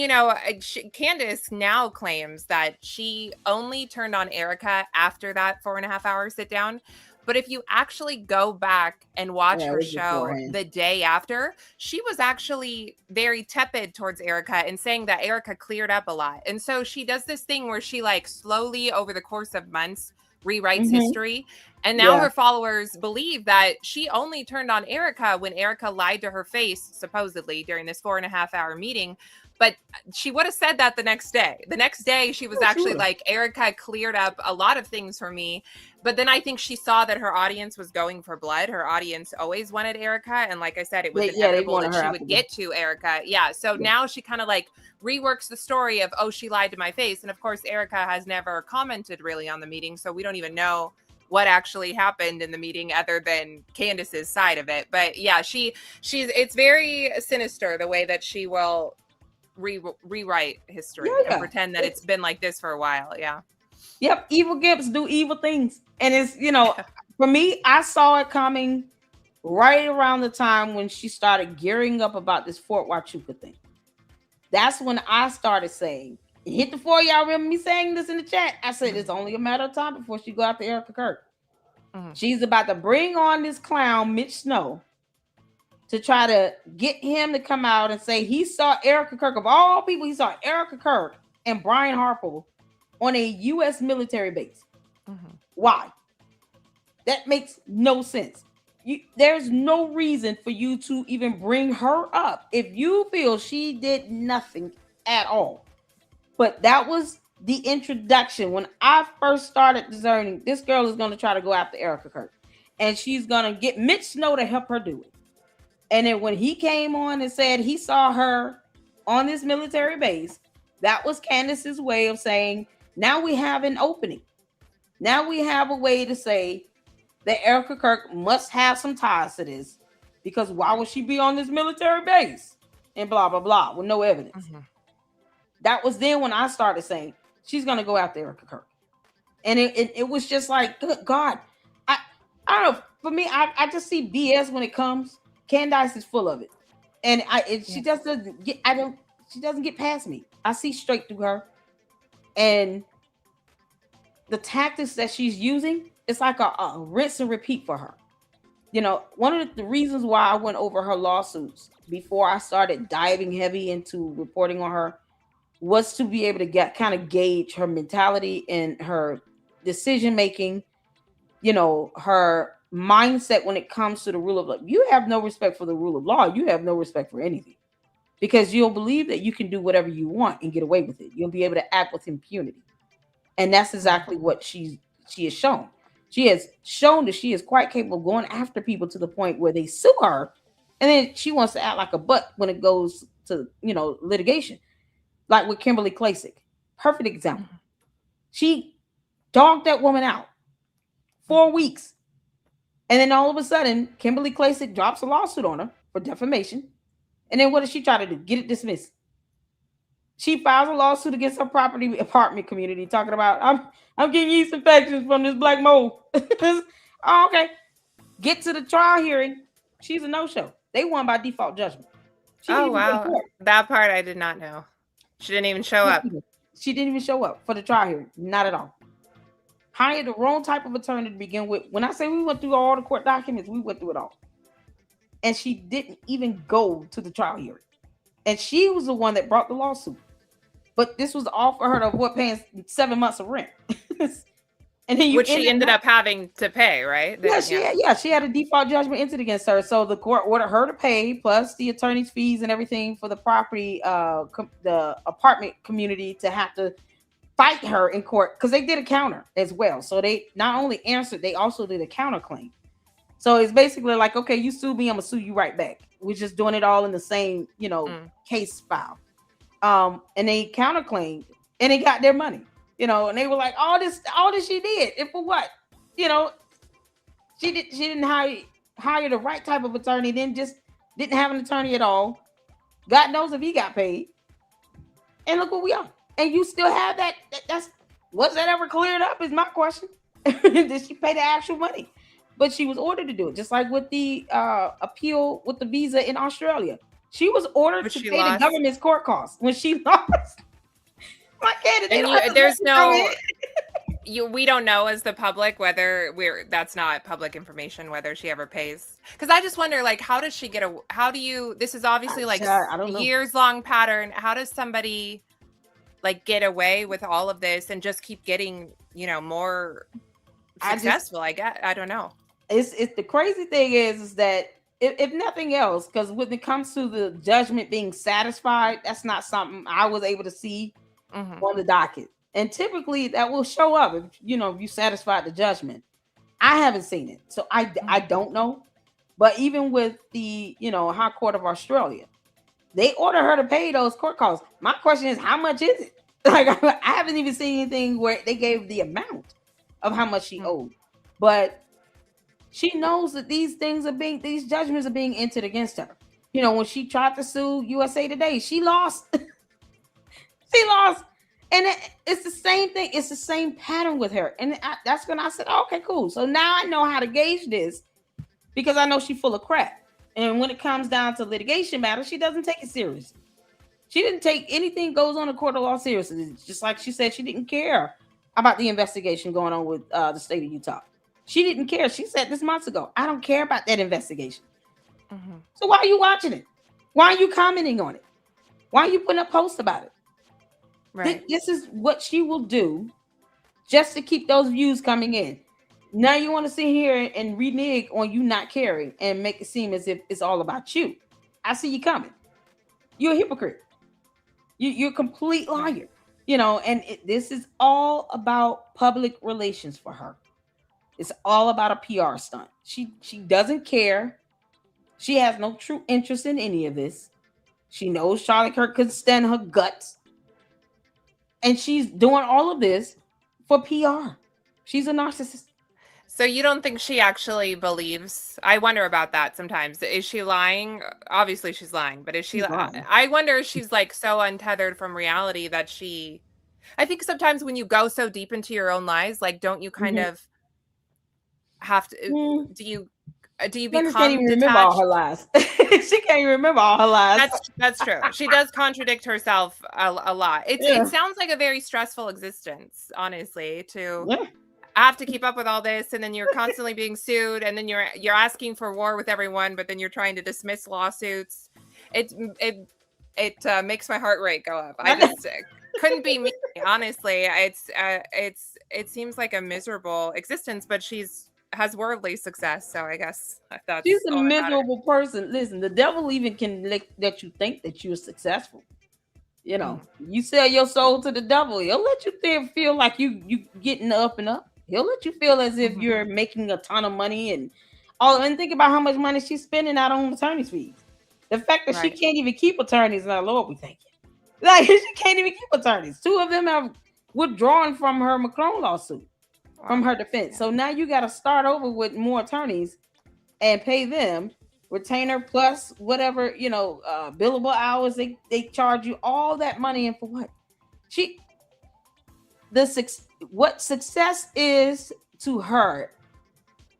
Candace now claims that she only turned on ERIKA after that 4.5 hour sit down. But if you actually go back and watch her show the day after, she was actually very tepid towards ERIKA and saying that ERIKA cleared up a lot. And so she does this thing where she slowly over the course of months rewrites history. And now her followers believe that she only turned on ERIKA when ERIKA lied to her face, supposedly, during this 4.5 hour meeting. But she would have said that the next day. The next day, she was actually like, ERIKA cleared up a lot of things for me. But then I think she saw that her audience was going for blood. Her audience always wanted ERIKA. And like I said, it was inevitable that she would get to ERIKA. Yeah. So now she kind of reworks the story of, she lied to my face. And of course, ERIKA has never commented really on the meeting. So we don't even know what actually happened in the meeting other than Candace's side of it. But yeah, it's very sinister the way that she will rewrite history and pretend that it's been like this for a while. Yep. Evil gimps do evil things. And it's, for me, I saw it coming right around the time when she started gearing up about this Fort Huachuca thing. That's when I started saying, hit the floor. Y'all remember me saying this in the chat? I said, it's only a matter of time before she go after ERIKA KIRK. She's about to bring on this clown, Mitch Snow, to try to get him to come out and say he saw ERIKA KIRK, of all people, he saw ERIKA KIRK and Brian Harper on a U.S. military base. Why? That makes no sense. There's no reason for you to even bring her up if you feel she did nothing at all. But that was the introduction. When I first started discerning, this girl is going to try to go after ERIKA KIRK, and she's going to get Mitch Snow to help her do it. And then when he came on and said he saw her on this military base, that was Candace's way of saying, now we have an opening. Now we have a way to say that ERIKA KIRK must have some ties to this, because why would she be on this military base? And blah, blah, blah, with no evidence. That was then when I started saying, she's going to go after ERIKA KIRK. And it was just like, good God. I don't know. For me, I just see BS when it comes. Candace is full of it. And she just doesn't get. She doesn't get past me. I see straight through her, and the tactics that she's using, it's like a rinse and repeat for her. You know, one of the reasons why I went over her lawsuits before I started diving heavy into reporting on her was to be able to kind of gauge her mentality and her decision making, you know, her mindset when it comes to the rule of law. You have no respect for the rule of law. You have no respect for anything, because you'll believe that you can do whatever you want and get away with it. You'll be able to act with impunity. And that's exactly what she has shown. She has shown that she is quite capable of going after people to the point where they sue her, and then she wants to act like a butt when it goes to, you know, litigation. Like with Kimberly Klasick. Perfect example. She dogged that woman out 4 weeks. And then all of a sudden, Kimberly Klasick drops a lawsuit on her for defamation. And then what does she try to do? Get it dismissed. She files a lawsuit against her apartment community, talking about, I'm getting yeast infections from this black mold. Oh, okay. Get to the trial hearing. She's a no-show. They won by default judgment. Oh, wow. That part I did not know. She didn't even show up. She didn't even show up for the trial hearing. Not at all. Hired the wrong type of attorney to begin with. When I say we went through all the court documents, we went through it all. And she didn't even go to the trial hearing. And she was the one that brought the lawsuit. But this was all for her to paying 7 months of rent. And then which she ended up having to pay, right? She had a default judgment entered against her. So the court ordered her to pay plus the attorney's fees and everything for the property, the apartment community to have to fight her in court, because they did a counter as well. So they not only answered, they also did a counterclaim. So it's basically like, okay, you sued me, I'm gonna sue you right back. We're just doing it all in the same, you know, case file. And they counterclaimed and they got their money. You know, and they were like, all this she did, and for what? You know, she didn't hire the right type of attorney, didn't have an attorney at all. God knows if he got paid. And look what we are. And you still have that. Was that ever cleared up? Is my question. Did she pay the actual money? But she was ordered to do it, just like with the appeal with the visa in Australia. She was ordered to pay the government's court costs when she lost. There's no, we don't know as the public whether that's not public information, whether she ever pays. Because I just wonder, like, how does she this is obviously like years long pattern. How does somebody like get away with all of this and just keep getting, you know, more successful? I don't know. It's the crazy thing is that if nothing else, because when it comes to the judgment being satisfied, that's not something I was able to see on the docket. And typically that will show up if you satisfied the judgment. I haven't seen it, so I don't know. But even with the High Court of Australia, they order her to pay those court costs. My question is, how much is it? Like, I haven't even seen anything where they gave the amount of how much she owed. But she knows that these judgments are being entered against her. You know, when she tried to sue USA Today, she lost. She lost. And it's the same thing. It's the same pattern with her. And that's when I said, okay, cool. So now I know how to gauge this, because I know she's full of crap. And when it comes down to litigation matters, she doesn't take it seriously. She didn't take anything goes on in court of law seriously. It's just like she said, she didn't care about the investigation going on with the state of Utah. She didn't care. She said this months ago, I don't care about that investigation. So why are you watching it? Why are you commenting on it? Why are you putting up posts about it? Right. This is what she will do just to keep those views coming in. Now you want to sit here and renege on you not caring and make it seem as if it's all about you. I see you coming. You're a hypocrite. You're a complete liar. And this is all about public relations for her. It's all about a PR stunt. She doesn't care. She has no true interest in any of this. She knows Charlie Kirk couldn't stand her guts. And she's doing all of this for PR. She's a narcissist. So you don't think she actually believes? I wonder about that sometimes. Is she lying? Obviously she's lying, but is she lying? I wonder if she's like so untethered from reality that I think sometimes when you go so deep into your own lies, like, don't you kind of have to, do you become can't even remember all her lies. She can't even remember all her lies. That's true. She does contradict herself a lot. It sounds like a very stressful existence, honestly, to have to keep up with all this, and then you're constantly being sued, and then you're asking for war with everyone, but then you're trying to dismiss lawsuits. It makes my heart rate go up. I just couldn't be me, honestly. It seems like a miserable existence, but has worldly success, so I guess that's she's a miserable person. Listen, the devil even can let you think that you're successful. You know, you sell your soul to the devil, he'll let you feel like you getting up and up. He'll let you feel as if you're making a ton of money and think about how much money she's spending out on attorney's fees. The fact that she can't even keep attorneys, now Lord, we thank you. Like, she can't even keep attorneys. 2 of them have withdrawn from her Macron lawsuit. From her defense. So now you got to start over with more attorneys and pay them retainer plus whatever, billable hours they charge you, all that money. And for what? What success is to her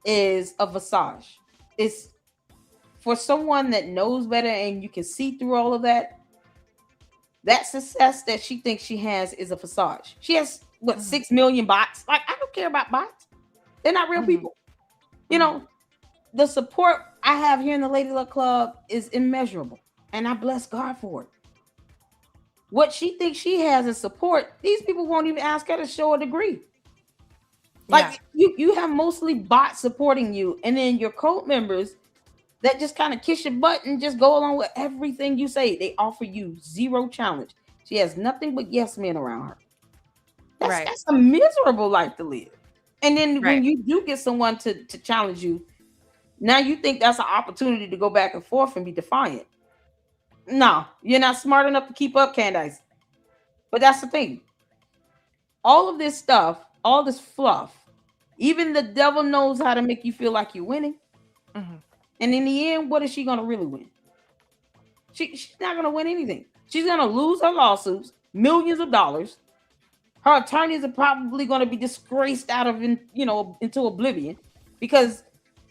is a visage. It's for someone that knows better and you can see through all of that. That success that she thinks she has is a visage. She has 6 million bots. Like, I don't care about bots. They're not real people. The support I have here in the Lady Luck Club is immeasurable, and I bless God for it. What she thinks she has as support, these people won't even ask her to show a degree. Like, you have mostly bots supporting you, and then your cult members that just kind of kiss your butt and just go along with everything you say. They offer you zero challenge. She has nothing but yes men around her. That's a miserable life to live. And then when you do get someone to challenge you, now you think that's an opportunity to go back and forth and be defiant. No, you're not smart enough to keep up, Candace. But that's the thing. All of this stuff, all this fluff, even the devil knows how to make you feel like you're winning. And in the end, what is she going to really win? She's not going to win anything. She's going to lose her lawsuits, millions of dollars. Her attorneys are probably going to be disgraced out of, into oblivion because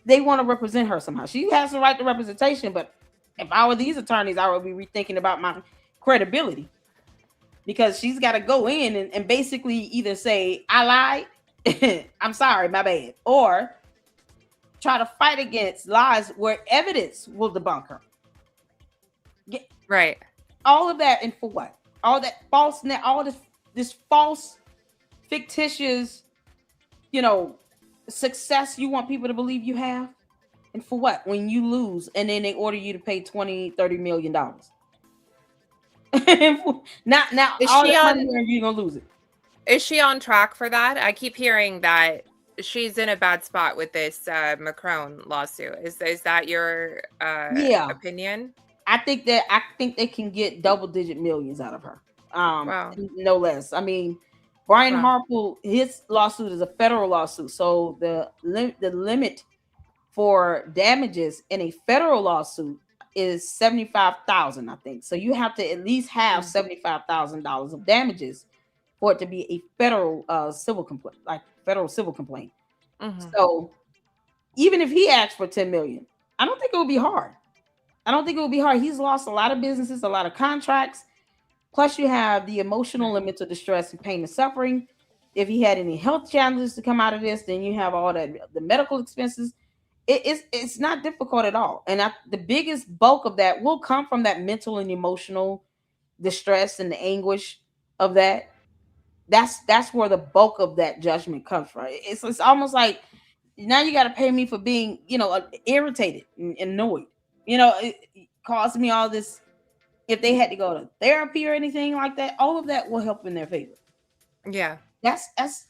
they want to represent her somehow. She has the right to representation, but if I were these attorneys, I would be rethinking about my credibility because she's got to go in and basically either say, I lied, I'm sorry, my bad, or try to fight against lies where evidence will debunk her. All of that, and for what? All that false, all this false, fictitious, success you want people to believe you have, and for what? When you lose, and then they order you to pay $20-30 million. Now, all that money, you're gonna lose it. Is she on track for that? I keep hearing that she's in a bad spot with this Macron lawsuit. Is that your opinion? I think they can get double-digit millions out of her. No less. I mean, Brian Harple, his lawsuit is a federal lawsuit, so the limit for damages in a federal lawsuit is $75,000, I think. So you have to at least have $75,000 of damages for it to be a federal civil complaint, like federal civil complaint. So even if he asked for $10 million, I don't think it would be hard. He's lost a lot of businesses, a lot of contracts. Plus, you have the emotional and mental distress and pain and suffering. If he had any health challenges to come out of this, then you have all that, the medical expenses. It's not difficult at all. And the biggest bulk of that will come from that mental and emotional distress and the anguish of that. That's where the bulk of that judgment comes from. It's almost like now you got to pay me for being, irritated and annoyed. It caused me all this. If they had to go to therapy or anything like that, all of that will help in their favor. Yeah. That's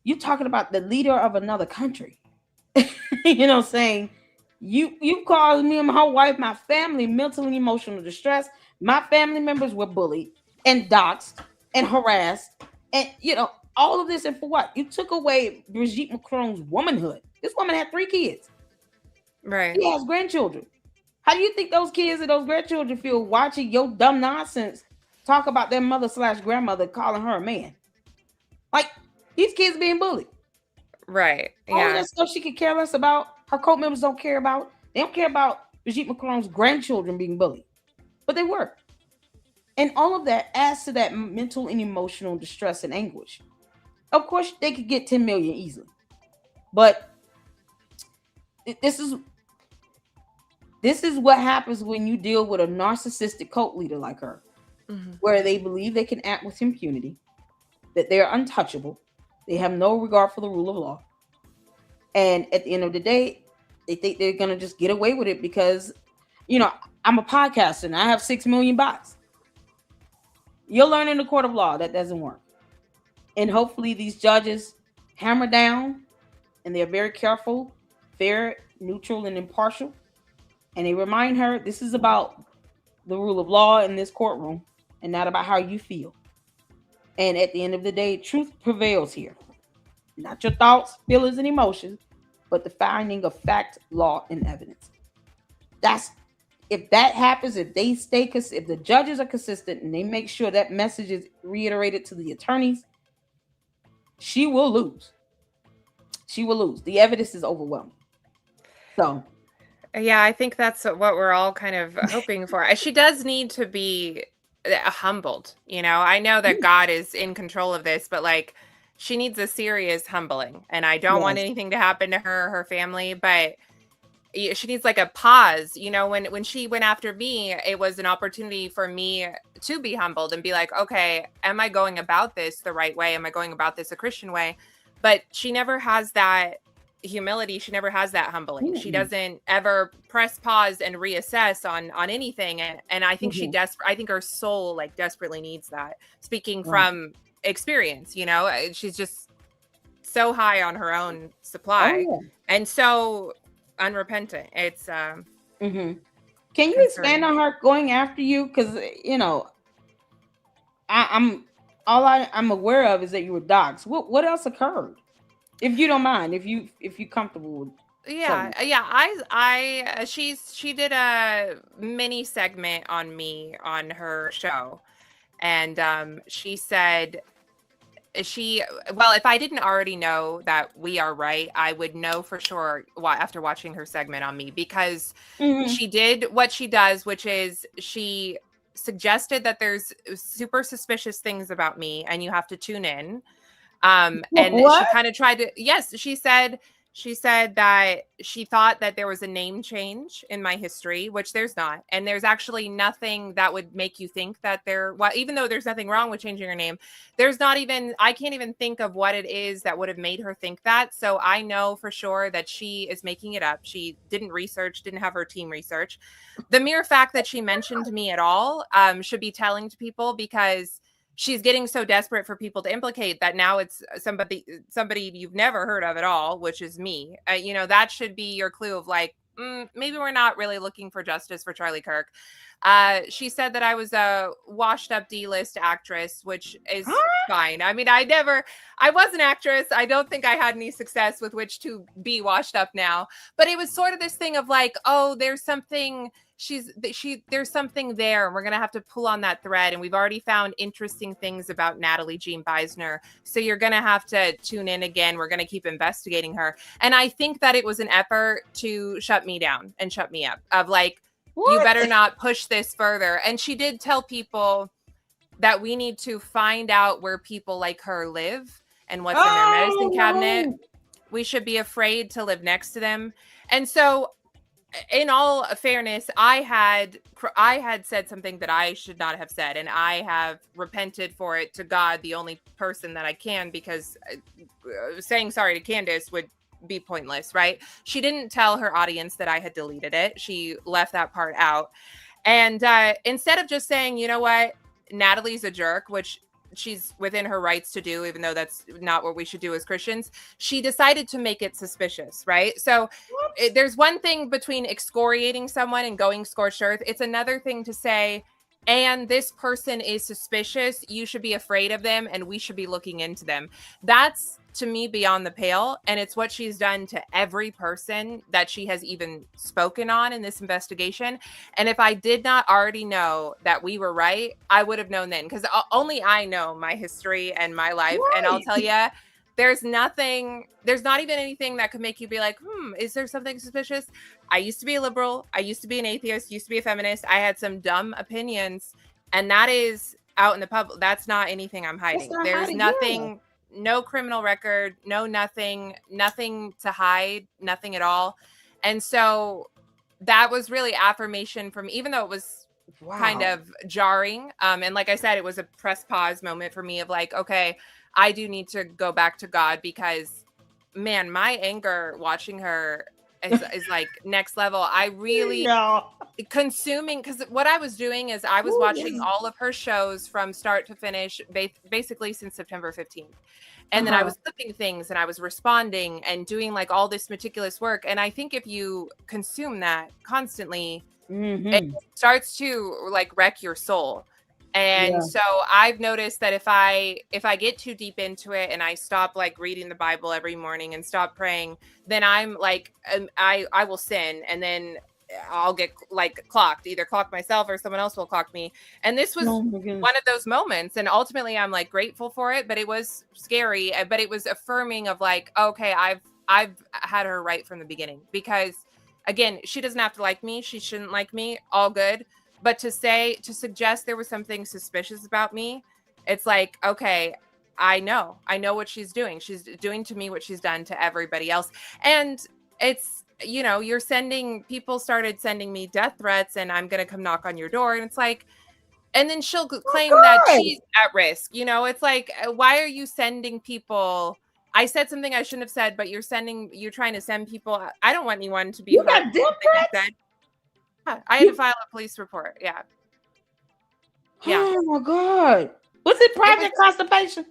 you talking about the leader of another country. Saying you caused me and my wife, my family, mental and emotional distress. My family members were bullied and doxxed and harassed. And all of this, and for what? You took away Brigitte Macron's womanhood. This woman had 3 kids. Right. She has grandchildren. How do you think those kids and those grandchildren feel watching your dumb nonsense talk about their mother/grandmother calling her a man? Like, these kids being bullied. Right. All of that stuff she could care less about. Her cult members don't care about. They don't care about Brigitte Macron's grandchildren being bullied, but they were. And all of that adds to that mental and emotional distress and anguish. Of course, they could get 10 million easily, but this is what happens when you deal with a narcissistic cult leader like her, where they believe they can act with impunity, that they're untouchable, they have no regard for the rule of law, and at the end of the day, they think they're gonna just get away with it because, I'm a podcaster and I have 6 million bots. You'll learn in the court of law that doesn't work. And hopefully these judges hammer down and they're very careful, fair, neutral, and impartial. And they remind her this is about the rule of law in this courtroom and not about how you feel. And at the end of the day, truth prevails here. Not your thoughts, feelings, and emotions, but the finding of fact, law, and evidence. If that happens, if the judges are consistent and they make sure that message is reiterated to the attorneys, she will lose. She will lose. The evidence is overwhelming. So, yeah, I think that's what we're all kind of hoping for. She does need to be humbled. I know that God is in control of this, but like, she needs a serious humbling. And I don't want anything to happen to her family, but she needs like a pause. When she went after me, it was an opportunity for me to be humbled and be like, okay, am I going about this the right way? Am I going about this a Christian way? But she never has that humility. She never has that humbling. She doesn't ever press pause and reassess on anything. And I think I think her soul like desperately needs that. Speaking from experience, she's just so high on her own supply and so unrepentant. It's Can you expand on her going after you? Because I'm aware of is that you were doxxed. What else occurred? If you don't mind, if you comfortable with she did a mini segment on me on her show, and she said if I didn't already know that we are right, I would know for sure after watching her segment on me, because she did what she does, which is she suggested that there's super suspicious things about me and you have to tune in. And she kind of tried to, she said that she thought that there was a name change in my history, which there's not. And there's actually nothing that would make you think that even though there's nothing wrong with changing her name, I can't even think of what it is that would have made her think that. So I know for sure that she is making it up. She didn't have her team research. The mere fact that she mentioned me at all should be telling to people, because she's getting so desperate for people to implicate that now it's somebody you've never heard of at all, which is me. That should be your clue of like, maybe we're not really looking for justice for Charlie Kirk. She said that I was a washed up D-list actress, which is fine. I mean, I was an actress. I don't think I had any success with which to be washed up now, but it was sort of this thing of like, oh, there's something there's something there, and we're gonna have to pull on that thread, and we've already found interesting things about Natalie Jean Beisner, so you're gonna have to tune in again. We're gonna keep investigating her. And I think that it was an effort to shut me down and shut me up, of like, you better not push this further. And she did tell people that we need to find out where people like her live and what's in their medicine cabinet. We should be afraid to live next to them. And so, in all fairness, I had said something that I should not have said, and I have repented for it to God, the only person that I can, because saying sorry to Candace would be pointless, right? She didn't tell her audience that I had deleted it. She left that part out. And instead of just saying, you know what, Natalie's a jerk, which she's within her rights to do, even though that's not what we should do as Christians, she decided to make it suspicious, right? So there's one thing between excoriating someone and going scorched earth. It's another thing to say, and this person is suspicious, you should be afraid of them, and we should be looking into them. That's, to me, beyond the pale. And it's what she's done to every person that she has even spoken on in this investigation. And if I did not already know that we were right, I would have known then, because only I know my history and my life. Right. And I'll tell you, There's not even anything that could make you be like, is there something suspicious? I used to be a liberal. I used to be an atheist, used to be a feminist. I had some dumb opinions, and that is out in the public. That's not anything I'm hiding. There's nothing, no criminal record, nothing to hide, nothing at all. And so that was really affirmation from, even though it was kind of jarring. And like I said, it was a press pause moment for me of like, okay, I do need to go back to God, because man, my anger watching her is like next level. I really consuming, because what I was doing is I was watching all of her shows from start to finish, basically since September 15th. And then I was clipping things and I was responding and doing like all this meticulous work. And I think if you consume that constantly, it starts to like wreck your soul. And so I've noticed that if I get too deep into it and I stop like reading the Bible every morning and stop praying, then I'm like, I will sin, and then I'll get like clocked, either clock myself or someone else will clock me. And this was one of those moments. And ultimately I'm like grateful for it, but it was scary, but it was affirming of like, okay, I've had her right from the beginning, because again, she doesn't have to like me. She shouldn't like me. All good. But to suggest there was something suspicious about me, it's like, okay, I know what she's doing. She's doing to me what she's done to everybody else. And it's, people started sending me death threats and I'm going to come knock on your door. And it's like, and then she'll claim that she's at risk. It's like, why are you sending people? I said something I shouldn't have said, but you're trying to send people. I don't want anyone to be hurt. You got death threats? I had to file a police report. Yeah. Oh my God. Was it Project Constipation?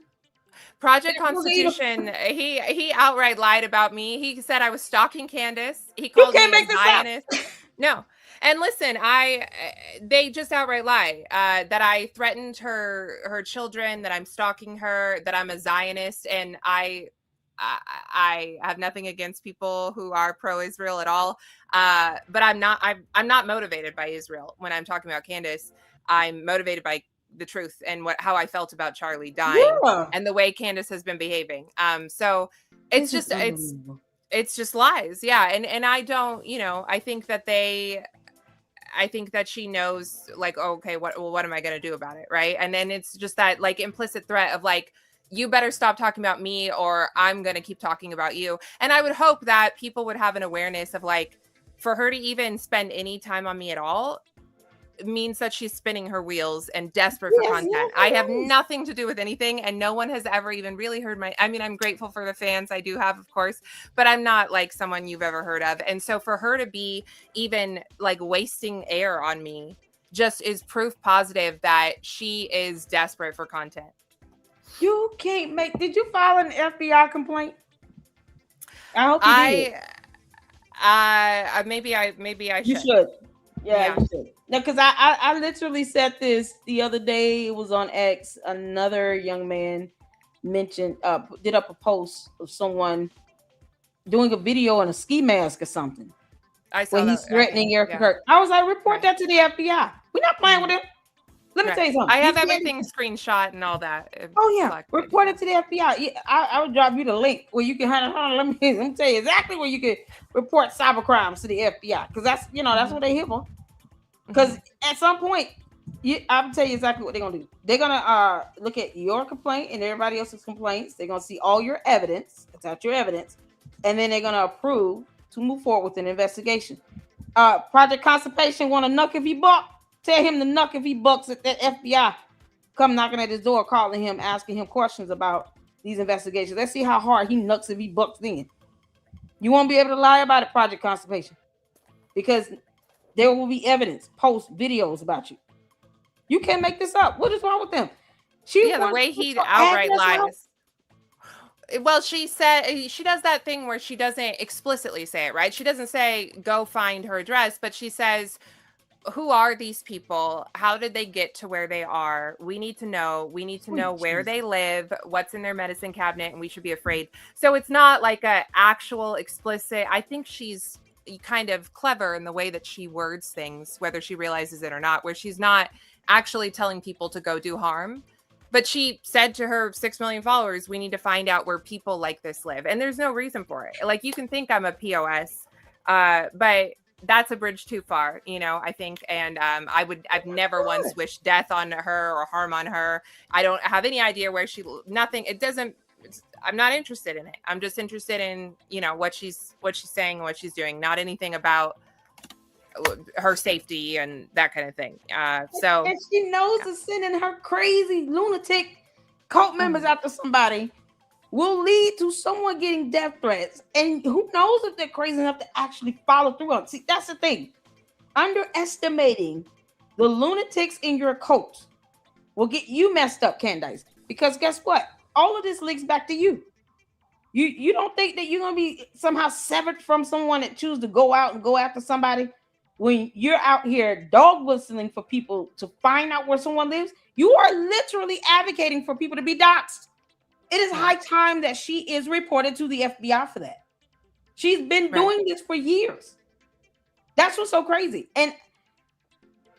Project Constitution. He outright lied about me. He said I was stalking Candace. He called me a Zionist. No. And listen, they just outright lie that I threatened her children, that I'm stalking her, that I'm a Zionist, and I have nothing against people who are pro-Israel at all. But I'm not motivated by Israel when I'm talking about Candace. I'm motivated by the truth and how I felt about Charlie dying and the way Candace has been behaving. So it's just lies. Yeah. And I don't, I think that she knows like, okay, what am I going to do about it? Right. And then it's just that like implicit threat of like, you better stop talking about me or I'm going to keep talking about you. And I would hope that people would have an awareness of like, for her to even spend any time on me at all means that she's spinning her wheels and desperate for content. I have nothing to do with anything, and no one has ever even really heard I'm grateful for the fans I do have, of course, but I'm not like someone you've ever heard of. And so for her to be even like wasting air on me just is proof positive that she is desperate for content. You can't did you file an FBI complaint? I hope you did. Maybe I should. You should. Yeah. You should. No, because I literally said this the other day. It was on X. Another young man did up a post of someone doing a video in a ski mask or something. I saw he's threatening ERIKA KIRK. I was like, report that to the FBI. We're not playing with him. Let me tell you something. I have everything screenshot and all that. Oh yeah, report it to the FBI. Yeah, I would drop you the link where you can. Let me tell you exactly where you can report cyber crimes to the FBI, because that's that's what they here for. Because at some point, I'll tell you exactly what they're gonna do. They're gonna look at your complaint and everybody else's complaints. They're gonna see all your evidence, attach your evidence, and then they're gonna approve to move forward with an investigation. Project Constipation want to nuck if he buck. Tell him to nuck if he bucks at that FBI. Come knocking at his door, calling him, asking him questions about these investigations. Let's see how hard he nucks if he bucks then. You won't be able to lie about it, Project Constipation, because there will be evidence, post videos about you. You can't make this up. What is wrong with them? The way he outright lies. Well, she said she does that thing where she doesn't explicitly say it, right? She doesn't say, go find her address, but she says, who are these people? How did they get to where they are? We need to know. We need to know where they live, what's in their medicine cabinet, and we should be afraid. So it's not like an actual explicit. I think she's kind of clever in the way that she words things, whether she realizes it or not, where she's not actually telling people to go do harm, But she said to her 6 million followers, we need to find out where people like this live. And there's no reason for it. Like, you can think I'm a POS, but that's a bridge too far, you know, I think. And I've never once wished death on her or harm on her. I don't have any idea where nothing. I'm not interested in it. I'm just interested in, you know, what she's saying, what she's doing, not anything about her safety and that kind of thing. So, and she knows that sending her crazy lunatic cult members after somebody will lead to someone getting death threats. And who knows if they're crazy enough to actually follow through on. See, that's the thing. Underestimating the lunatics in your cult will get you messed up, Candace. Because guess what? All of this links back to you. You don't think that you're gonna be somehow severed from someone that chooses to go out and go after somebody when you're out here dog whistling for people to find out where someone lives? You are literally advocating for people to be doxxed. It is high time that she is reported to the FBI for that. She's been doing this for years. That's what's so crazy. And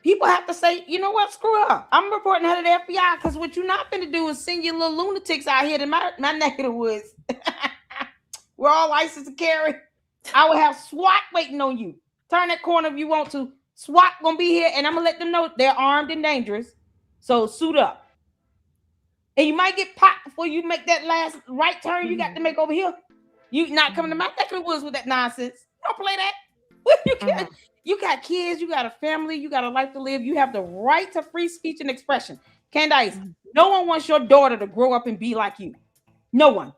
people have to say, you know what, screw her. I'm reporting her to the FBI, because what you're not going to do is send your little lunatics out here to my neck of the woods. We're all licensed to carry. I will have SWAT waiting on you. Turn that corner if you want to. SWAT gonna be here, and I'm gonna let them know they're armed and dangerous. So suit up. And you might get popped before you make that last right turn you got to make over here. You not coming to my neck of the woods with that nonsense. Don't play that. You got kids, you got a family, you got a life to live. You have the right to free speech and expression. Candace, no one wants your daughter to grow up and be like you. No one.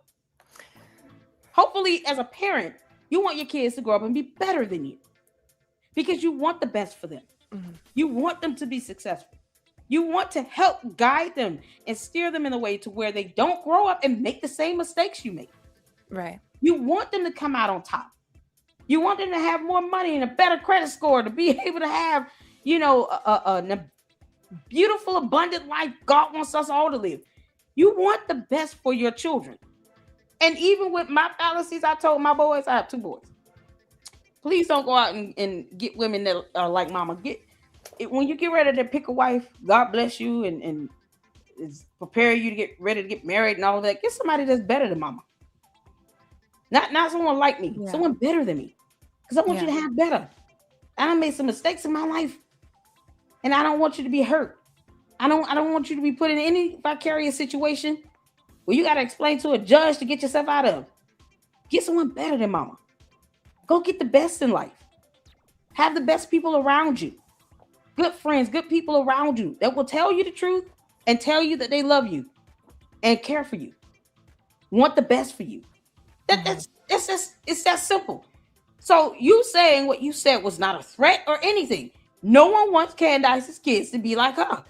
Hopefully, as a parent, you want your kids to grow up and be better than you, because you want the best for them. You want them to be successful. You want to help guide them and steer them in a way to where they don't grow up and make the same mistakes you make. Right. You want them to come out on top. You want them to have more money and a better credit score, to be able to have, you know, a beautiful, abundant life God wants us all to live. You want the best for your children. And even with my fallacies, I told my boys, I have 2 boys, please don't go out and get women that are like mama. When you get ready to pick a wife, God bless you and is preparing you to get ready to get married and all of that. Get somebody that's better than mama. Not someone like me, someone better than me. Because I want you to have better. I done made some mistakes in my life, and I don't want you to be hurt. I don't want you to be put in any vicarious situation where you got to explain to a judge to get yourself out of. Get someone better than mama. Go get the best in life. Have the best people around you. Good friends, good people around you that will tell you the truth and tell you that they love you and care for you. Want the best for you. It's that simple. So you saying what you said was not a threat or anything. No one wants Candace's kids to be like her.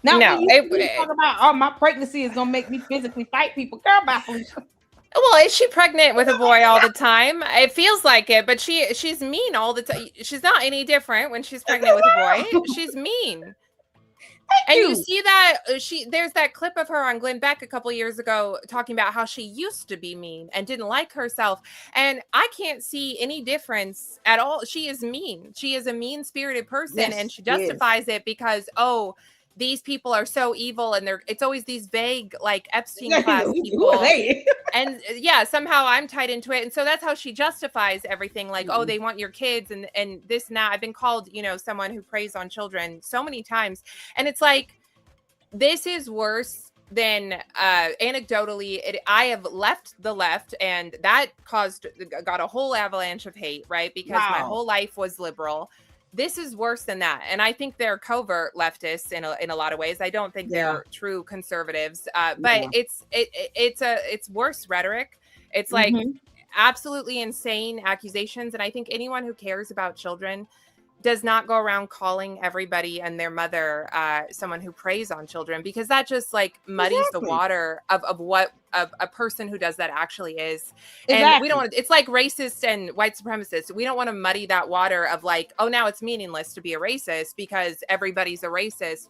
Now, when you talk about, oh, my pregnancy is gonna make me physically fight people, girl, bye, Felicia. Well, is she pregnant with a boy all the time? It feels like it, but she's mean all the time. She's not any different when she's pregnant with a boy. She's mean. And you see that there's that clip of her on Glenn Beck a couple of years ago talking about how she used to be mean and didn't like herself. And I can't see any difference at all. She is mean. She is a mean-spirited person, and she justifies it because, oh, these people are so evil, and it's always these vague, like Epstein class people. And somehow I'm tied into it. And so that's how she justifies everything. Like, oh, they want your kids and this and that. I've been called, you know, someone who preys on children so many times. And it's like, this is worse than anecdotally. I have left the left, and that got a whole avalanche of hate, right? Because my whole life was liberal. This is worse than that. And I think they're covert leftists in a lot of ways. I don't think they're true conservatives, but it's worse rhetoric. It's like absolutely insane accusations. And I think anyone who cares about children does not go around calling everybody and their mother someone who preys on children, because that just like muddies the water of what a person who does that actually is. And we don't want it's like racist and white supremacists. We don't want to muddy that water of like, oh, now it's meaningless to be a racist because everybody's a racist.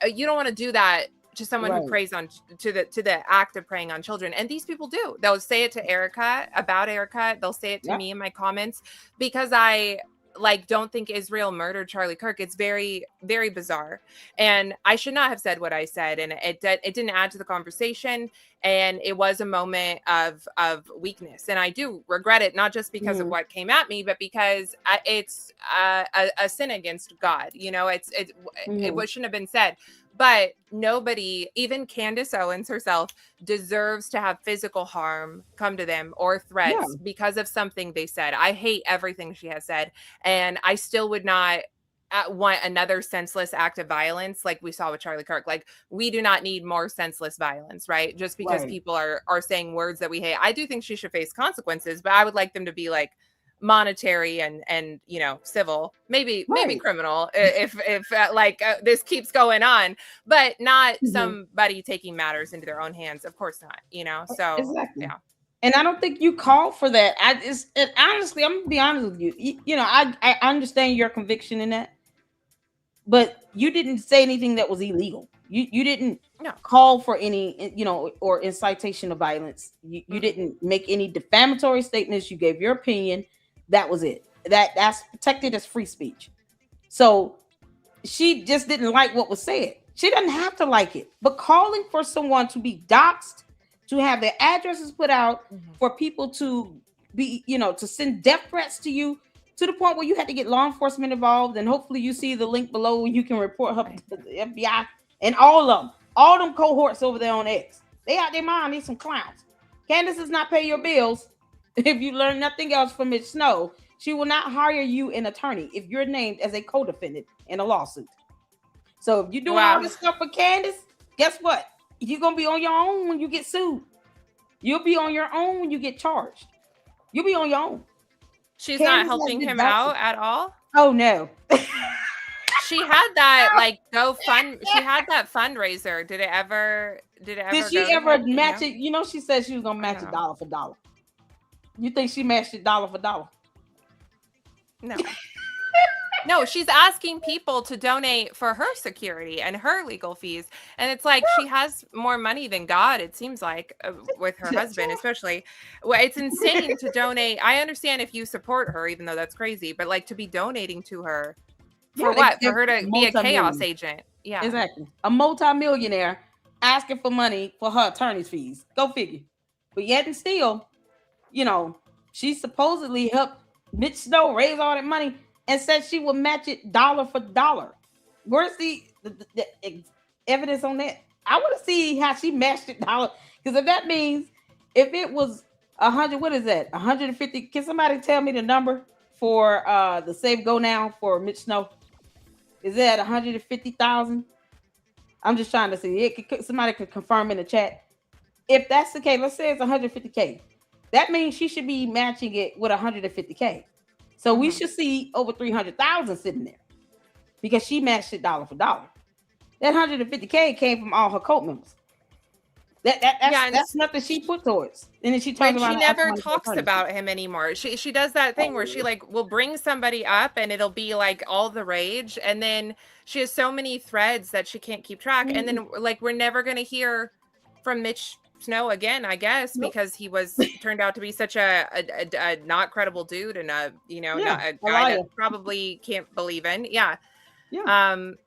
You don't want to do that to someone who preys on to the act of preying on children. And these people do. They'll say it to ERIKA about ERIKA. They'll say it to me in my comments because I like don't think Israel murdered Charlie Kirk. It's very, very bizarre. And I should not have said what I said. And it didn't add to the conversation. And it was a moment of weakness. And I do regret it, not just because of what came at me, but because it's a sin against God. You know, it shouldn't have been said. But nobody, even Candace Owens herself, deserves to have physical harm come to them or threats because of something they said. I hate everything she has said. And I still would not want another senseless act of violence like we saw with Charlie Kirk. Like, we do not need more senseless violence, right? Just because people are saying words that we hate. I do think she should face consequences, but I would like them to be like monetary and you know, civil, maybe criminal if this keeps going on, but not somebody taking matters into their own hands. Of course not, you know. So yeah. And I don't think you called for that. Honestly, I'm gonna be honest with you. You know, I understand your conviction in that, but you didn't say anything that was illegal. You didn't call for any, you know, or incitation of violence. You didn't make any defamatory statements. You gave your opinion. That was it. That's protected as free speech. So she just didn't like what was said. She doesn't have to like it, but calling for someone to be doxxed, to have their addresses put out, for people to be, you know, to send death threats to you, to the point where you had to get law enforcement involved. And hopefully you see the link below where you can report her to the FBI and all them cohorts over there on X. They out their mind. Need some clowns. Candace does not pay your bills. If you learn nothing else from Ms. Snow, she will not hire you an attorney if you're named as a co-defendant in a lawsuit. So if you're doing all this stuff for Candace, guess what? You're going to be on your own when you get sued. You'll be on your own when you get charged. You'll be on your own. She's Candace not helping him out at all? Oh, no. She had that she had that fundraiser. Did she ever match it? You know, she said she was going to match it dollar for dollar. You think she matched it dollar for dollar? No. No, she's asking people to donate for her security and her legal fees. And it's like she has more money than God, it seems like, with her husband, especially. Well, it's insane to donate. I understand if you support her, even though that's crazy, but like to be donating to her for what? For her to be a chaos agent. Yeah. Exactly. A multimillionaire asking for money for her attorney's fees. Go figure. But yet and still, you know, she supposedly helped Mitch Snow raise all that money and said she would match it dollar for dollar. Where's the evidence on that? I want to see how she matched it dollar. Because if that means, if it was 100, what is that? 150? Can somebody tell me the number for the Save Go Now for Mitch Snow? Is that 150,000? I'm just trying to see. Somebody could confirm in the chat. If that's the case, let's say it's 150K. That means she should be matching it with 150K. So we should see over 300,000 sitting there because she matched it dollar for dollar. That 150K came from all her cult members. That's nothing she put towards. And then she turns around. She never talks about him anymore. She does that thing where she like will bring somebody up and it'll be like all the rage, and then she has so many threads that she can't keep track. And then like we're never gonna hear from Mitch Snow again, I guess, because he turned out to be such a not credible dude and a guy that probably can't believe in. And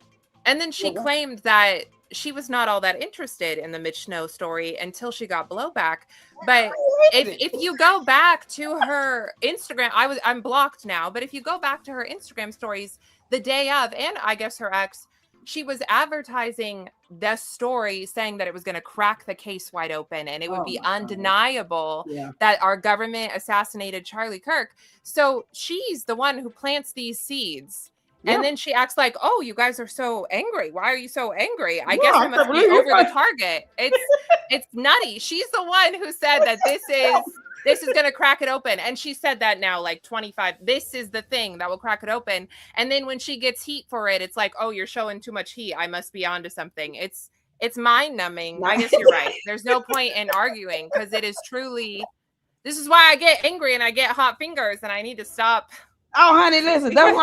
then she claimed that she was not all that interested in the Mitch Snow story until she got blowback. But if you go back to her Instagram, I'm blocked now, but if you go back to her Instagram stories the day of, and I guess her ex, she was advertising this story saying that it was going to crack the case wide open and it would be undeniable that our government assassinated Charlie Kirk. So she's the one who plants these seeds. And then she acts like, oh, you guys are so angry. Why are you so angry? I guess I must be over the target. It's nutty. She's the one who said that this is going to crack it open. And she said that now like 25. This is the thing that will crack it open. And then when she gets heat for it, it's like, oh, you're showing too much heat. I must be onto something. It's mind numbing. I guess you're right. There's no point in arguing because it is truly, this is why I get angry and I get hot fingers and I need to stop. Oh, honey, listen. That's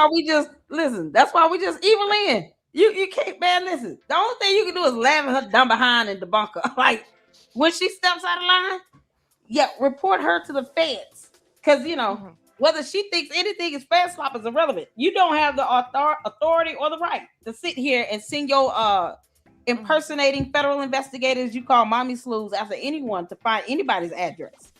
why we just evil in. You can't, man. Listen. The only thing you can do is laugh at her dumb behind and debunk her. Like when she steps out of line, report her to the feds. Because Whether she thinks anything is fair slop is irrelevant. You don't have the authority or the right to sit here and send your impersonating federal investigators you call mommy slews after anyone to find anybody's address.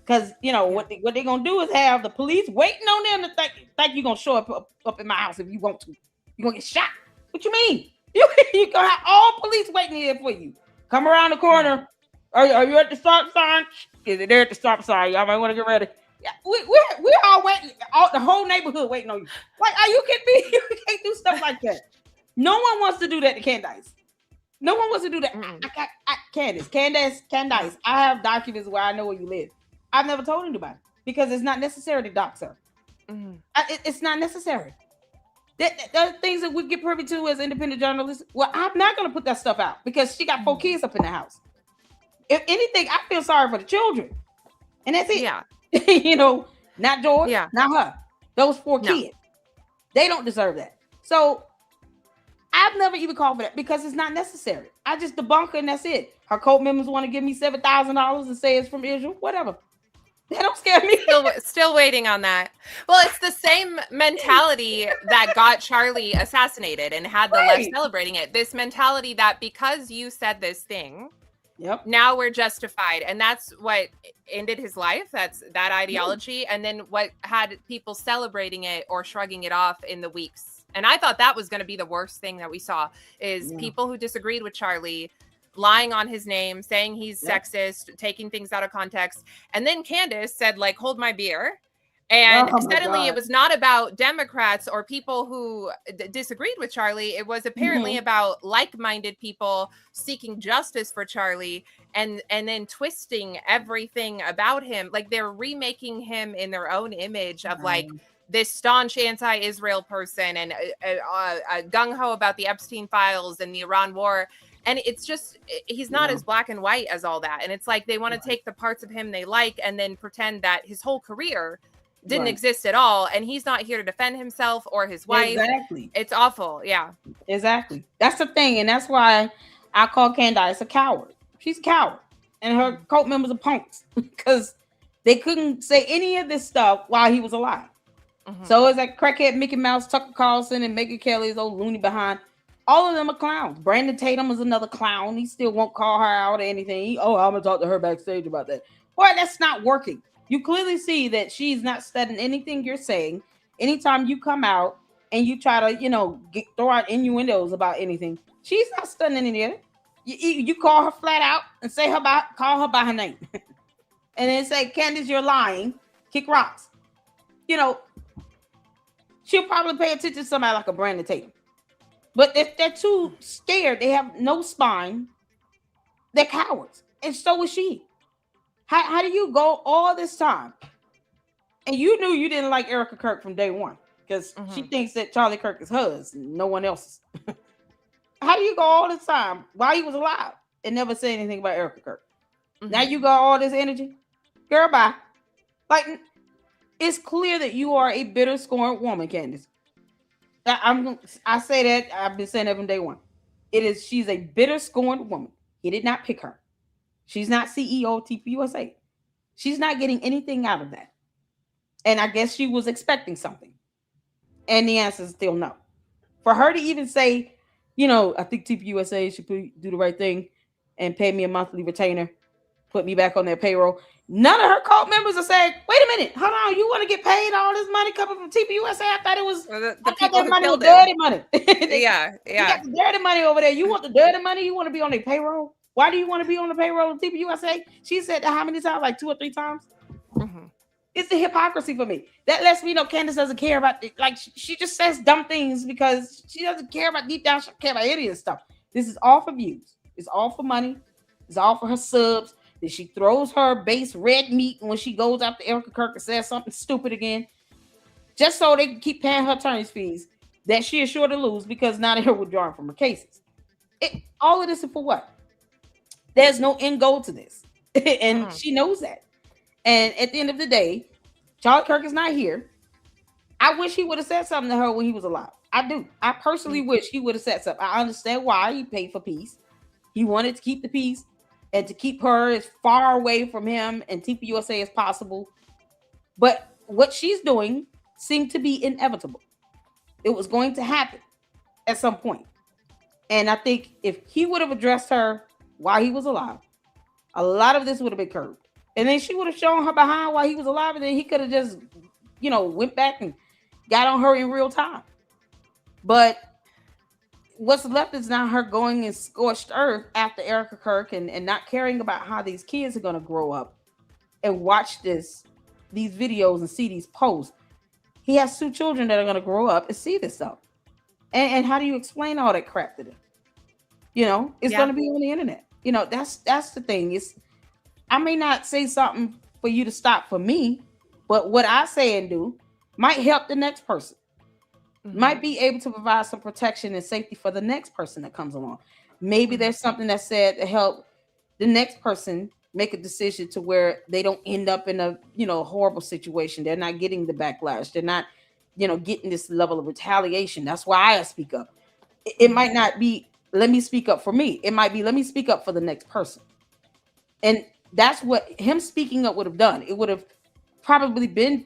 Because what they're gonna do is have the police waiting on them to think you're gonna show up in my house if you want to. You're gonna get shot. What you mean? You gonna have all police waiting here for you. Come around the corner. Are you at the stop sign? Is it there at the stop sign? Y'all might want to get ready. Yeah, we're all waiting. The whole neighborhood waiting on you. Like, are you kidding me? You can't do stuff like that. No one wants to do that to Candace. No one wants to do that. Candace. I have documents where I know where you live. I've never told anybody because it's not necessary to dox her. It's not necessary. There are things that we get privy to as independent journalists. Well, I'm not going to put that stuff out because she got 4 kids up in the house. If anything, I feel sorry for the children. And that's it. Yeah. Not George, not her. Those 4 kids. They don't deserve that. So I've never even called for that because it's not necessary. I just debunk her and that's it. Her cult members want to give me $7,000 and say it's from Israel. Whatever. That don't scare me. Still waiting on that. Well, it's the same mentality that got Charlie assassinated and had the left celebrating it. This mentality that because you said this thing, now we're justified. And that's what ended his life. That's that ideology. And then what had people celebrating it or shrugging it off in the weeks. And I thought that was going to be the worst thing that we saw is people who disagreed with Charlie lying on his name, saying he's sexist, taking things out of context. And then Candace said, like, hold my beer. And suddenly it was not about Democrats or people who disagreed with Charlie. It was apparently about like-minded people seeking justice for Charlie and then twisting everything about him. Like they're remaking him in their own image of like this staunch anti-Israel person and gung-ho about the Epstein files and the Iran war. And it's just, he's not as black and white as all that. And it's like they want to take the parts of him they like and then pretend that his whole career didn't exist at all. And he's not here to defend himself or his wife. Exactly. It's awful. Yeah. Exactly. That's the thing. And that's why I call Candace a coward. She's a coward. And her cult members are punks because they couldn't say any of this stuff while he was alive. So it's like crackhead Mickey Mouse, Tucker Carlson, and Megyn Kelly's old loony behind. All of them are clowns. Brandon Tatum is another clown. He still won't call her out or anything. I'm going to talk to her backstage about that. Boy, that's not working. You clearly see that she's not studying anything you're saying. Anytime you come out and you try to, throw out innuendos about anything, she's not studying any of it. You call her flat out and call her by her name. And then say, Candace, you're lying. Kick rocks. She'll probably pay attention to somebody like a Brandon Tatum. But if they're too scared, they have no spine, they're cowards. And so is she. How do you go all this time? And you knew you didn't like ERIKA KIRK from day one because she thinks that Charlie Kirk is hers and no one else's. How do you go all this time while he was alive and never say anything about ERIKA KIRK? Now you got all this energy? Girl, bye. Like, it's clear that you are a bitter, scorned woman, Candace. I say that. I've been saying that from day one. She's a bitter, scorned woman. He did not pick her. She's not CEO of TPUSA. She's not getting anything out of that. And I guess she was expecting something. And the answer is still no. For her to even say, I think TPUSA should do the right thing and pay me a monthly retainer, put me back on their payroll. None of her cult members are saying, wait a minute, hold on, you want to get paid all this money coming from TPUSA? I thought it was the that money was dirty money. Yeah. You got the dirty money over there. You want the dirty money? You want to be on their payroll? Why do you want to be on the payroll of TPUSA? She said that how many times? Like 2 or 3 times? It's the hypocrisy for me. That lets me know Candace doesn't care about it. Like she just says dumb things because she doesn't care about deep down. She doesn't care about any of this stuff. This is all for views. It's all for money. It's all for her subs. That she throws her base red meat when she goes after ERIKA KIRK and says something stupid again, just so they can keep paying her attorney's fees that she is sure to lose because now they're withdrawing from her cases. All of this is for what? There's no end goal to this, and she knows that. And at the end of the day, Charlie Kirk is not here. I wish he would have said something to her when he was alive. I do. I personally wish he would have said something. I understand why he paid for peace. He wanted to keep the peace and to keep her as far away from him and TPUSA as possible. But what she's doing seemed to be inevitable. It was going to happen at some point. And I think if he would have addressed her while he was alive, a lot of this would have been curbed. And then she would have shown her behind while he was alive, and then he could have just, went back and got on her in real time. But what's left is now her going in scorched earth after ERIKA KIRK and not caring about how these kids are going to grow up and watch these videos and see these posts. He has 2 children that are going to grow up and see this stuff. And how do you explain all that crap to them? It's going to be on the internet. That's the thing. I may not say something for you to stop for me, but what I say and do might help the next person. Mm-hmm. Might be able to provide some protection and safety for the next person that comes along. Maybe there's something that's said to help the next person make a decision to where they don't end up in a horrible situation. They're not getting the backlash. They're not getting this level of retaliation. That's why I speak up. It might not be let me speak up for me. It might be let me speak up for the next person. And that's what him speaking up would have done. It would have probably been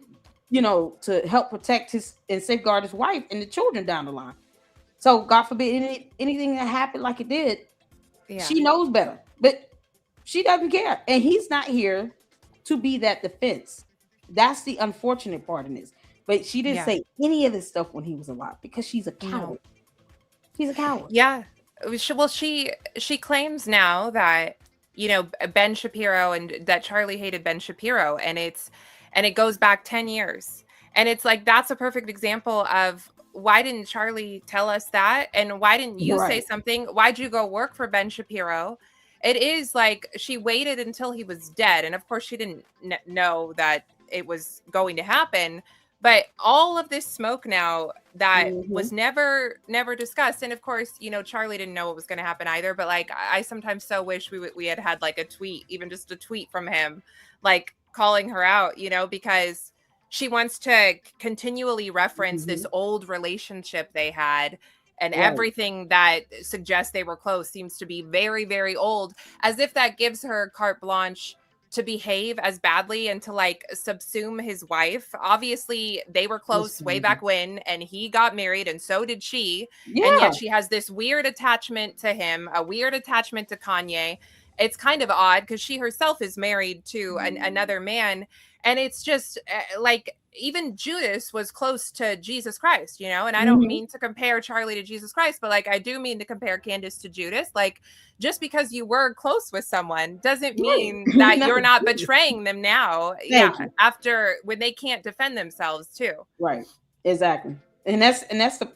to help protect and safeguard his wife and the children down the line. So God forbid anything that happened like it did, she knows better, but she doesn't care. And he's not here to be that defense. That's the unfortunate part in this. But she didn't say any of this stuff when he was alive because she's a coward. No. She's a coward. Yeah. Well, she claims now that, Ben Shapiro and that Charlie hated Ben Shapiro, and it goes back 10 years. And it's like, that's a perfect example of why didn't Charlie tell us that? And why didn't you say something? Why'd you go work for Ben Shapiro? It is like she waited until he was dead. And of course she didn't know that it was going to happen. But all of this smoke now that was never discussed. And of course, Charlie didn't know what was going to happen either. But like, I sometimes so wish we had like a tweet, even just a tweet from him, like calling her out, because she wants to continually reference this old relationship they had. And everything that suggests they were close seems to be very, very old, as if that gives her carte blanche to behave as badly and to like subsume his wife. Obviously they were close way back when, and he got married and so did she. And yet she has this weird attachment to him, a weird attachment to Kanye. It's kind of odd because she herself is married to another man. And it's just like, even Judas was close to Jesus Christ, and I don't mean to compare Charlie to Jesus Christ, but like, I do mean to compare Candace to Judas. Like, just because you were close with someone doesn't mean that you're not betraying them now. After when they can't defend themselves too. Right. Exactly. And that's a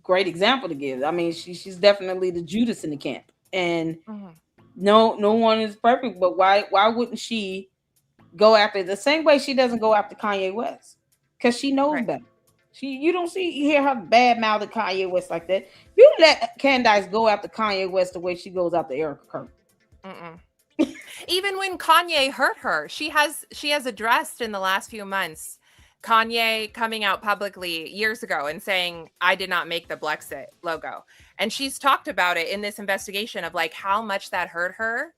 great example to give. I mean, she's definitely the Judas in the camp. And no one is perfect, but why wouldn't she go after the same way she doesn't go after Kanye West? Because she knows better. You don't hear her bad mouth at Kanye West like that. You let Candace go after Kanye West the way she goes after ERIKA KIRK. Even when Kanye hurt her, she has addressed in the last few months Kanye coming out publicly years ago and saying, I did not make the Blexit logo. And she's talked about it in this investigation of like how much that hurt her.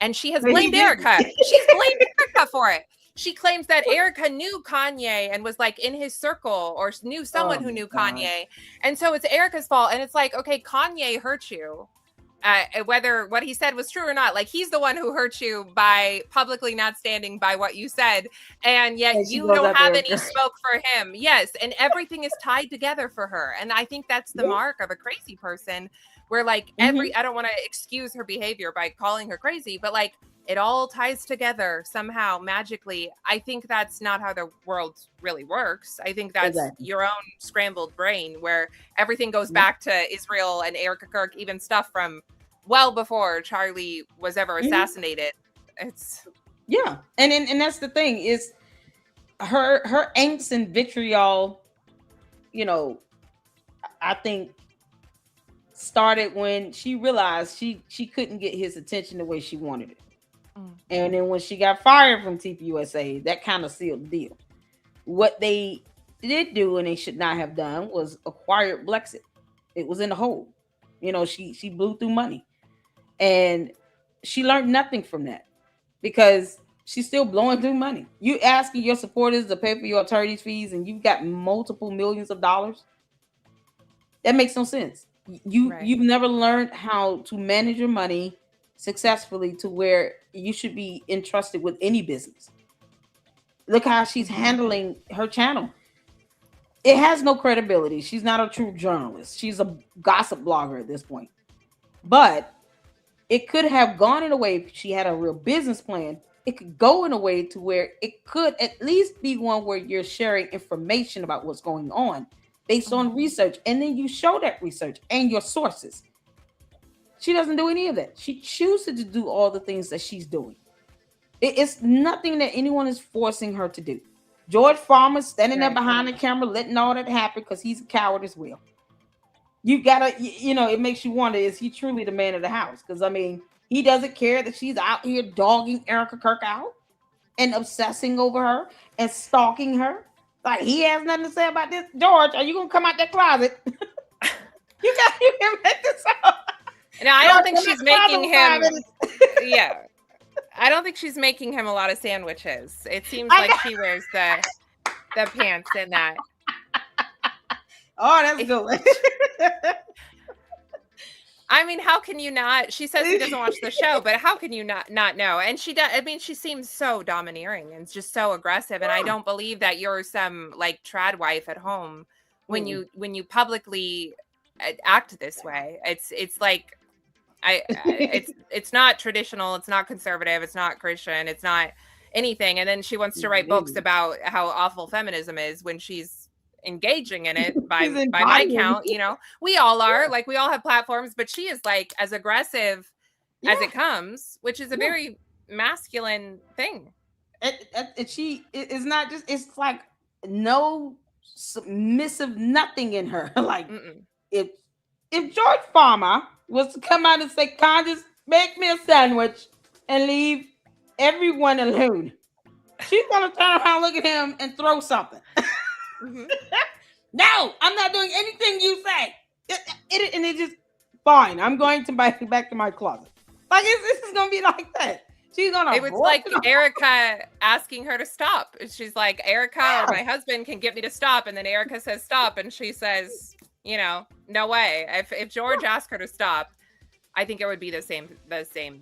And she has blamed ERIKA. She's blamed ERIKA for it. She claims that ERIKA knew Kanye and was like in his circle or knew someone who knew Kanye. And so it's ERIKA's fault. And it's like, okay, Kanye hurt you. Whether what he said was true or not, like he's the one who hurt you by publicly not standing by what you said. And yet you don't have any smoke for him. Yes. And everything is tied together for her. And I think that's the mark of a crazy person. Where like I don't want to excuse her behavior by calling her crazy, but like it all ties together somehow magically. I think that's not how the world really works. I think that's your own scrambled brain where everything goes back to Israel and ERIKA KIRK, even stuff from well before Charlie was ever assassinated. It's and that's the thing is her angst and vitriol, I think started when she realized she couldn't get his attention the way she wanted it. And then when she got fired from TPUSA, that kind of sealed the deal. What they did do and they should not have done was acquired Blexit. It was in the hole. She blew through money. And she learned nothing from that because she's still blowing through money. You asking your supporters to pay for your attorney's fees, and you've got multiple millions of dollars. That makes no sense. You've never learned how to manage your money successfully to where you should be entrusted with any business. Look how she's handling her channel. It has no credibility. She's not a true journalist. She's a gossip blogger at this point. But it could have gone in a way, if she had a real business plan, it could go in a way to where it could at least be one where you're sharing information about what's going on based on research, and then you show that research and your sources. She doesn't do any of that. She chooses to do all the things that she's doing. It's nothing that anyone is forcing her to do. George Farmer standing there behind the camera, letting all that happen because he's a coward as well. You gotta, it makes you wonder, is he truly the man of the house? Because, I mean, he doesn't care that she's out here dogging ERIKA KIRK out and obsessing over her and stalking her. Like, he has nothing to say about this. George, are you going to come out that closet? you can make this up. No, I don't think she's making him. Yeah. I don't think she's making him a lot of sandwiches. It seems like she wears the pants in that. Oh, that's good. I mean, how can you not? She says he doesn't watch the show, but how can you not know? And she does. I mean, she seems so domineering and just so aggressive. And I don't believe that you're some like trad wife at home when you publicly act this way. It's like it's not traditional. It's not conservative. It's not Christian. It's not anything. And then she wants to write books about how awful feminism is when she's engaging in it by my count. We all are, like, we all have platforms, but she is like as aggressive as it comes, which is a very masculine thing. And she is not just, it's like no submissive nothing in her. Like, if George Farmer was to come out and say, Candace, make me a sandwich and leave everyone alone, she's gonna turn around, look at him, and throw something. No, I'm not doing anything you say. And it just fine. I'm going to back to my closet. Like, this is gonna be like that. She's gonna. It was like ERIKA asking her to stop. She's like, ERIKA or my husband can get me to stop, and then ERIKA says stop, and she says, no way. If George asked her to stop, I think it would be the same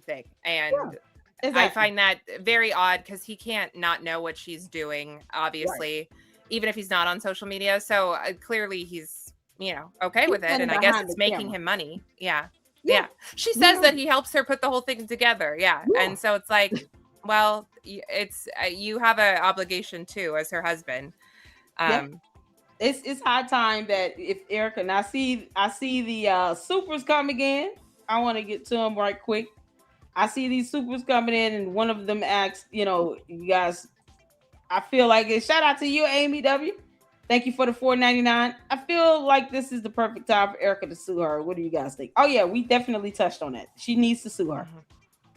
thing. And exactly. I find that very odd because he can't not know what she's doing, obviously, even if he's not on social media. So clearly he's, okay with it. And I guess it's making him money. Yeah. She says that he helps her put the whole thing together. Yeah. And so it's like, well, it's you have an obligation too as her husband. It's high time that if ERIKA, and I see the supers come again. I want to get to them right quick. I see these supers coming in, and one of them asks, you guys, I feel like it. Shout out to you, Amy W. Thank you for the $4.99. I feel like this is the perfect time for ERIKA to sue her. What do you guys think? Oh yeah, we definitely touched on that. She needs to sue her.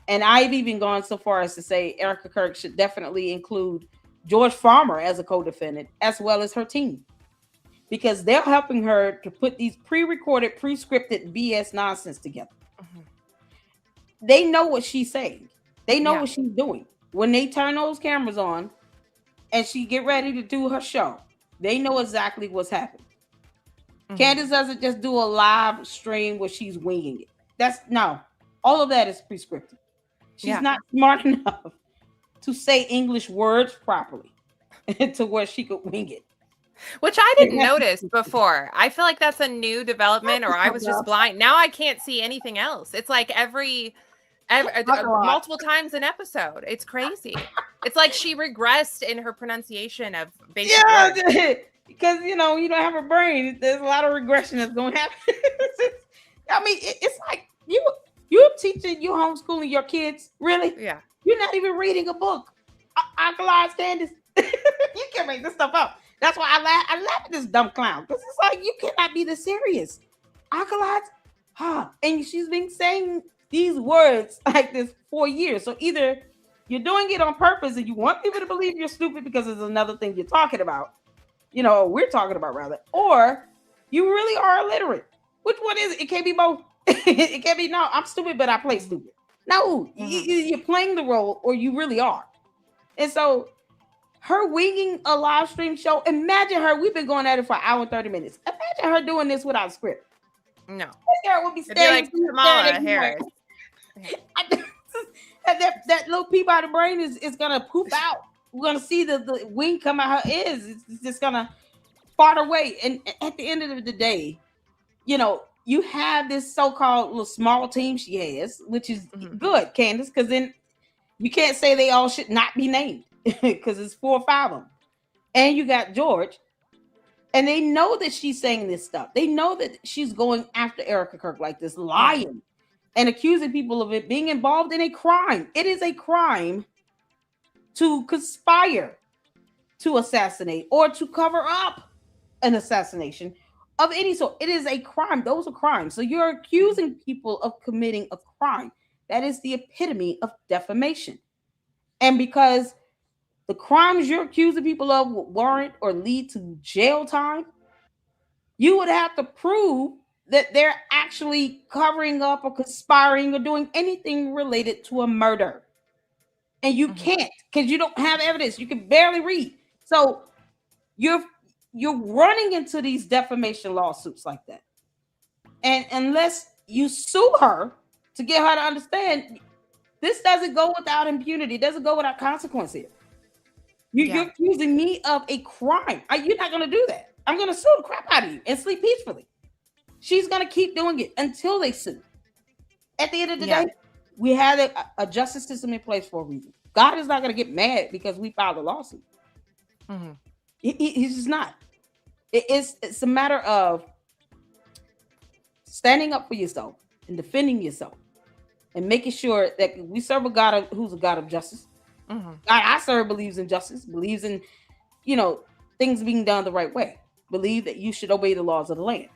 And I've even gone so far as to say ERIKA KIRK should definitely include George Farmer as a co-defendant, as well as her team, because they're helping her to put these pre-recorded, pre-scripted BS nonsense together. They know what she's saying. They know what she's doing. When they turn those cameras on and she get ready to do her show, they know exactly what's happening. Candace doesn't just do a live stream where she's winging it. All of that is prescriptive. She's not smart enough to say English words properly to where she could wing it. Which I didn't notice before. I feel like that's a new development, or I was just blind. Now I can't see anything else. It's like every multiple times an episode. It's crazy. It's like she regressed in her pronunciation of basic words. Because you don't have a brain. There's a lot of regression that's going to happen. I mean, it's like you're teaching, you homeschooling your kids. Really? Yeah. You're not even reading a book. Alkalize, Candace. You can't make this stuff up. That's why I laugh at this dumb clown, because it's like, you cannot be this serious. Alkalize, and she's been saying these words like this for years. So either you're doing it on purpose and you want people to believe you're stupid because it's another thing you're talking about, we're talking about rather, or you really are illiterate. Which one is it? It can't be both. It can't be, no, I'm stupid, but I play stupid. No, you're playing the role, or you really are. And so her winging a live stream show, imagine her, we've been going at it for an hour and 30 minutes. Imagine her doing this without a script. No. Sarah would be It'd be like Kamala Harris. that little peep out of the brain is gonna poof out. We're gonna see the wing come out her ears. It's just gonna fart away. And at the end of the day, you know, you have this so-called little small team she has, which is good, Candace, because then you can't say they all should not be named because it's 4 or 5 of them. And you got George, and they know that she's saying this stuff. They know that she's going after ERIKA KIRK like this, lying and accusing people of it being involved in a crime. It is a crime to conspire to assassinate or to cover up an assassination of any sort. It is a crime. Those are crimes. So you're accusing people of committing a crime. That is the epitome of defamation. And because the crimes you're accusing people of would warrant or lead to jail time, you would have to prove that they're actually covering up or conspiring or doing anything related to a murder. And you can't, because you don't have evidence. You can barely read. So you're running into these defamation lawsuits like that. And unless you sue her to get her to understand, this doesn't go without impunity. It doesn't go without consequence here. You're accusing me of a crime. You're not going to do that. I'm going to sue the crap out of you and sleep peacefully. She's going to keep doing it until they sue. At the end of the day, we have a justice system in place for a reason. God is not going to get mad because we filed a lawsuit. He's just not. It's a matter of standing up for yourself and defending yourself and making sure that we serve a God who's a God of justice. God I serve believes in justice, believes in, things being done the right way, believe that you should obey the laws of the land.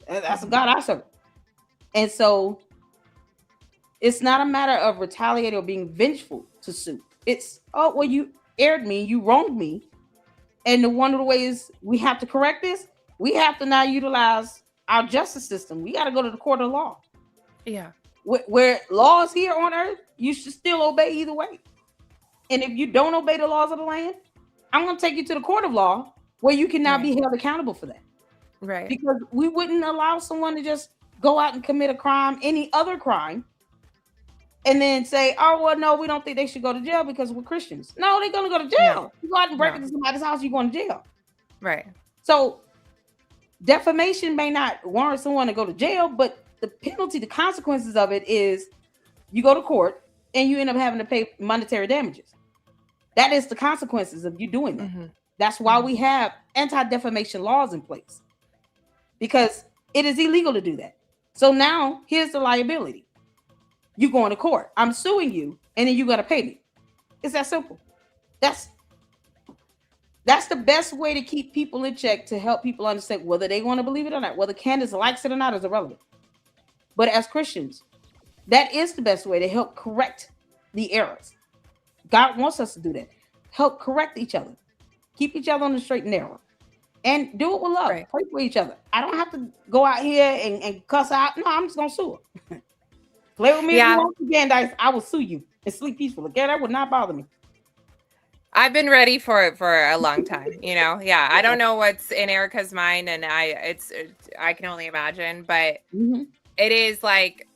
That's a God I serve. And so it's not a matter of retaliating or being vengeful to sue. It's, you aired me, you wronged me. And one of the ways we have to correct this, we have to now utilize our justice system. We got to go to the court of law. Yeah. Where laws here on earth, you should still obey either way. And if you don't obey the laws of the land, I'm going to take you to the court of law where you can now be held accountable for that. Right. Because we wouldn't allow someone to just go out and commit a crime, any other crime, and then say, no, we don't think they should go to jail because we're Christians. No, they're going to go to jail. No. You go out and break into somebody's house, you're going to jail. Right. So defamation may not warrant someone to go to jail, but the penalty, the consequences of it is you go to court and you end up having to pay monetary damages. That is the consequences of you doing that. That's why we have anti-defamation laws in place, because it is illegal to do that. So now here's the liability. You going to court. I'm suing you, and then you got to pay me. It's that simple. That's the best way to keep people in check, to help people understand whether they want to believe it or not. Whether Candace likes it or not is irrelevant. But as Christians, that is the best way to help correct the errors. God wants us to do that. Help correct each other. Keep each other on the straight and narrow. And do it with love. Right. Pray for each other. I don't have to go out here and cuss out. No, I'm just going to sue her. Play with me if you want to, Candace. I will sue you and sleep peacefully. Again, that would not bother me. I've been ready for it for a long time, Yeah, I don't know what's in ERIKA's mind, and I can only imagine, but it is like,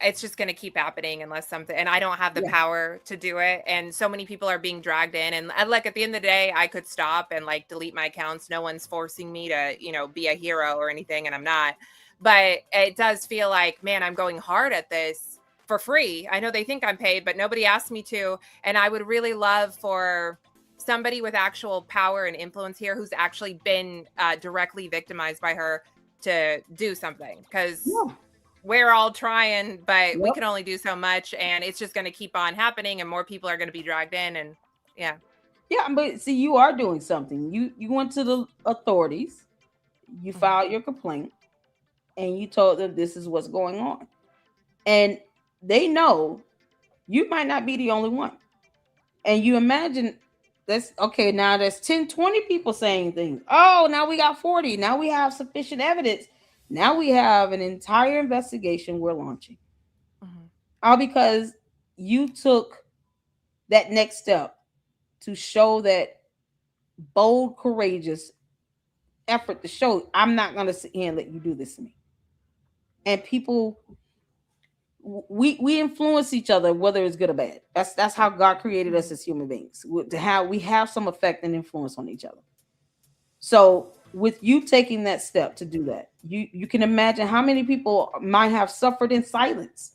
it's just going to keep happening unless something, and I don't have the power to do it. And so many people are being dragged in, and like at the end of the day, I could stop and like delete my accounts. No one's forcing me to, be a hero or anything, and I'm not. But it does feel like, man, I'm going hard at this for free. I know they think I'm paid, but nobody asked me to. And I would really love for somebody with actual power and influence here, who's actually been directly victimized by her, to do something, because we're all trying, but we can only do so much, and it's just going to keep on happening, and more people are going to be dragged in. And but see, you are doing something. You went to the authorities, you filed your complaint, and you told them this is what's going on, and they know you might not be the only one. And you imagine that's okay. Now there's 10, 20 people saying things. Oh, now we got 40. Now we have sufficient evidence. Now we have an entire investigation we're launching. All because you took that next step to show that bold, courageous effort to show I'm not going to sit here and let you do this to me. And people, we influence each other, whether it's good or bad. That's how God created us as human beings, to how we have some effect and influence on each other. So with you taking that step to do that, you can imagine how many people might have suffered in silence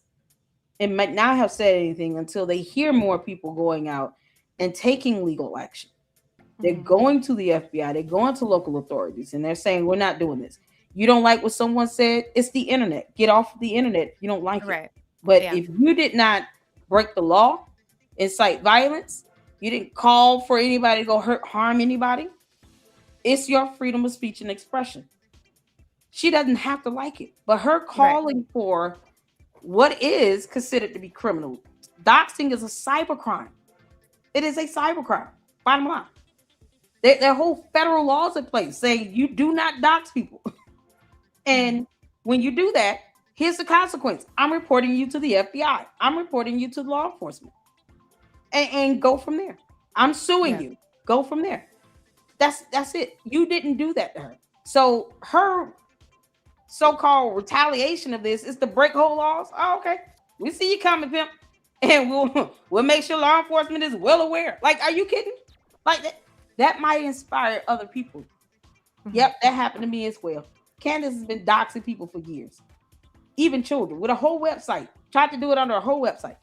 and might not have said anything until they hear more people going out and taking legal action. They're going to the FBI, they're going to local authorities, and they're saying, we're not doing this. You don't like what someone said? It's the internet. Get off the internet if you don't like it. But if you did not break the law, incite violence, you didn't call for anybody to go harm anybody, it's your freedom of speech and expression. She doesn't have to like it, but her calling for what is considered to be criminal. Doxing is a cybercrime. It is a cybercrime. Bottom line. Their whole federal laws in place saying you do not dox people. And when you do that, here's the consequence. I'm reporting you to the FBI. I'm reporting you to law enforcement. And go from there. I'm suing you. Go from there. That's it. You didn't do that to her. So her so-called retaliation of this is to break whole laws. Oh, okay. We see you coming, pimp. And we'll make sure law enforcement is well aware. Like, are you kidding? Like that might inspire other people. Yep, that happened to me as well. Candace has been doxing people for years. Even children, with a whole website. Tried to do it under a whole website.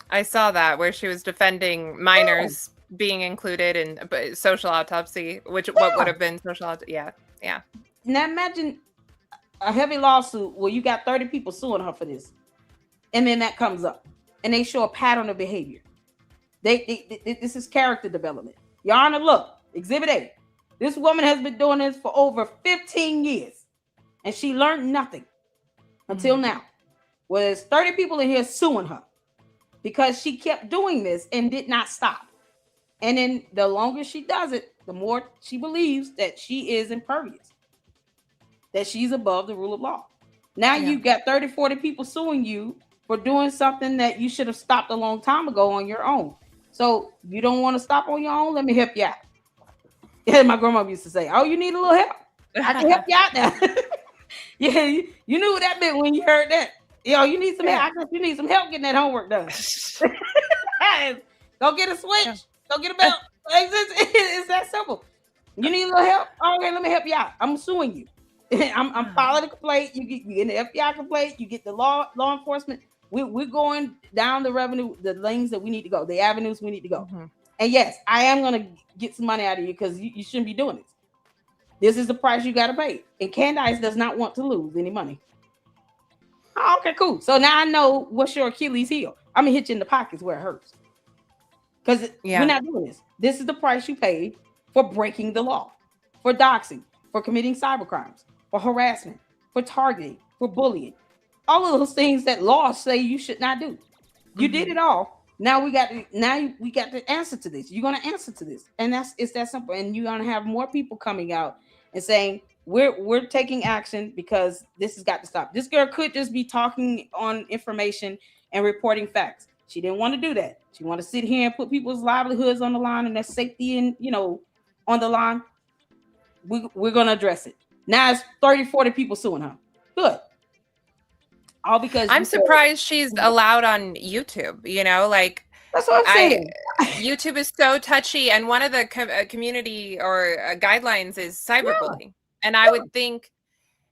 I saw that, where she was defending minors being included in social autopsy, which what would have been social autopsy. Yeah. Now imagine a heavy lawsuit where you got 30 people suing her for this. And then that comes up. And they show a pattern of behavior. This is character development. Your Honor, look, Exhibit A. This woman has been doing this for over 15 years. And she learned nothing until now. Well, there's 30 people in here suing her because she kept doing this and did not stop. And then the longer she does it, the more she believes that she is impervious, that she's above the rule of law. Now you've got 30, 40 people suing you for doing something that you should have stopped a long time ago on your own. So you don't want to stop on your own? Let me help you out. Yeah, my grandma used to say, oh, you need a little help? I can help you out now. Yeah, you knew what that meant when you heard that. Yo, you need some help. I guess you need some help getting that homework done. Go get a switch. Go get a belt. It's that simple. You need a little help? Okay, let me help you out. I'm suing you. I'm filing a complaint. You get the FBI complaint. You get the law enforcement. We're going down the revenue, the lanes that we need to go, the avenues we need to go. And yes, I am going to get some money out of you because you shouldn't be doing this. This is the price you got to pay. And Candace does not want to lose any money. Oh, okay, cool. So now I know what's your Achilles heel. I'm going to hit you in the pockets where it hurts. Because we're not doing this. This is the price you paid for breaking the law, for doxing, for committing cybercrimes, for harassment, for targeting, for bullying. All of those things that laws say you should not do. You did it all. Now we got the answer to this. You're going to answer to this. And it's that simple. And you're going to have more people coming out and saying, we're taking action because this has got to stop. This girl could just be talking on information and reporting facts. She didn't want to do that. She wanted to sit here and put people's livelihoods on the line and their safety and, on the line. We're going to address it. Now it's 30, 40 people suing her. Good. All because I'm surprised she's allowed on YouTube, like that's what I'm saying. YouTube is so touchy. And one of the community or guidelines is cyberbullying. And I would think,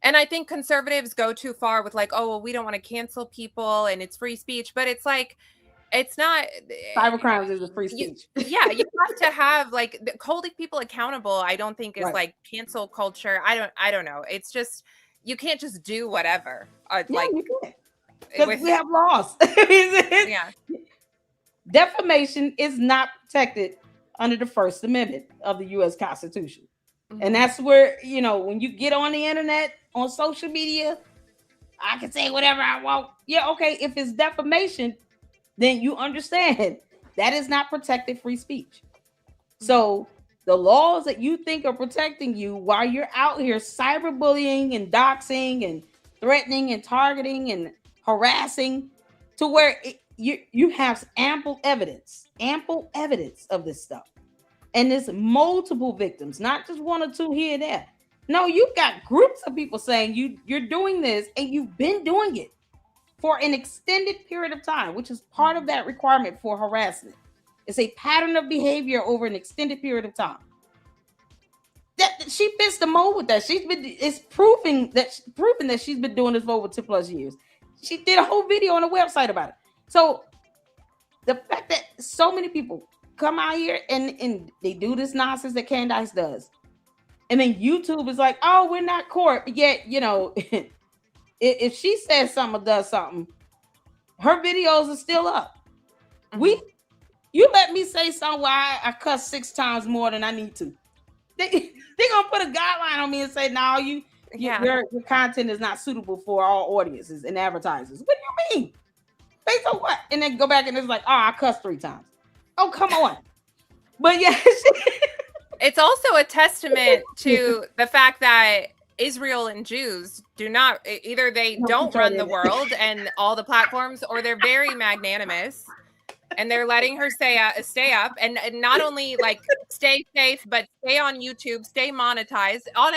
and I think conservatives go too far with like, oh, well, we don't want to cancel people and it's free speech, but it's like, it's not. Cybercrimes is a free speech. You have to have like holding people accountable. I don't think is like cancel culture. I don't know. It's just, you can't just do whatever. You can't. Because we have laws. Defamation is not protected under the First Amendment of the U.S. Constitution. And that's where, when you get on the internet, on social media, I can say whatever I want. Yeah, okay. If it's defamation, then you understand that is not protected free speech. So the laws that you think are protecting you while you're out here cyberbullying and doxing and threatening and targeting and harassing to where you have ample evidence of this stuff. And there's multiple victims, not just one or two here and there. No, you've got groups of people saying you're doing this and you've been doing it for an extended period of time, which is part of that requirement for harassment. It's a pattern of behavior over an extended period of time. That she fits the mold with that. It's proving that she's been doing this for over 2+ years. She did a whole video on the website about it. So the fact that so many people come out here and they do this nonsense that Candace does, and then YouTube is like, oh, we're not court, but yet, if she says something or does something, her videos are still up. Mm-hmm. You let me say something where I cuss 6 times more than I need to. They're gonna put a guideline on me and say, no, your content is not suitable for all audiences and advertisers. What do you mean? Based on what? And then go back and it's like, oh, I cussed 3 times. Oh, come on. But yeah. It's also a testament to the fact that Israel and Jews do not, either they don't run the world and all the platforms, or they're very magnanimous and they're letting her stay up and not only like stay safe, but stay on YouTube, stay monetized on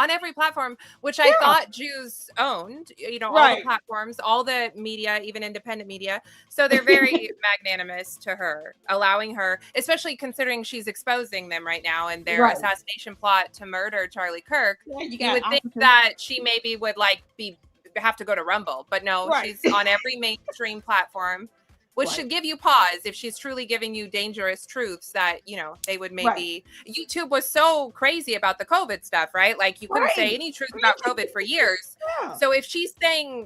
every platform, which I thought Jews owned, all the platforms, all the media, even independent media. So they're very magnanimous to her, allowing her, especially considering she's exposing them right now and their assassination plot to murder Charlie Kirk. You would think that she maybe would have to go to Rumble, but no, she's on every mainstream platform. Which should give you pause if she's truly giving you dangerous truths that, they would maybe... YouTube was so crazy about the COVID stuff, right? Like, you couldn't say any truth about COVID for years. Yeah. So if she's saying,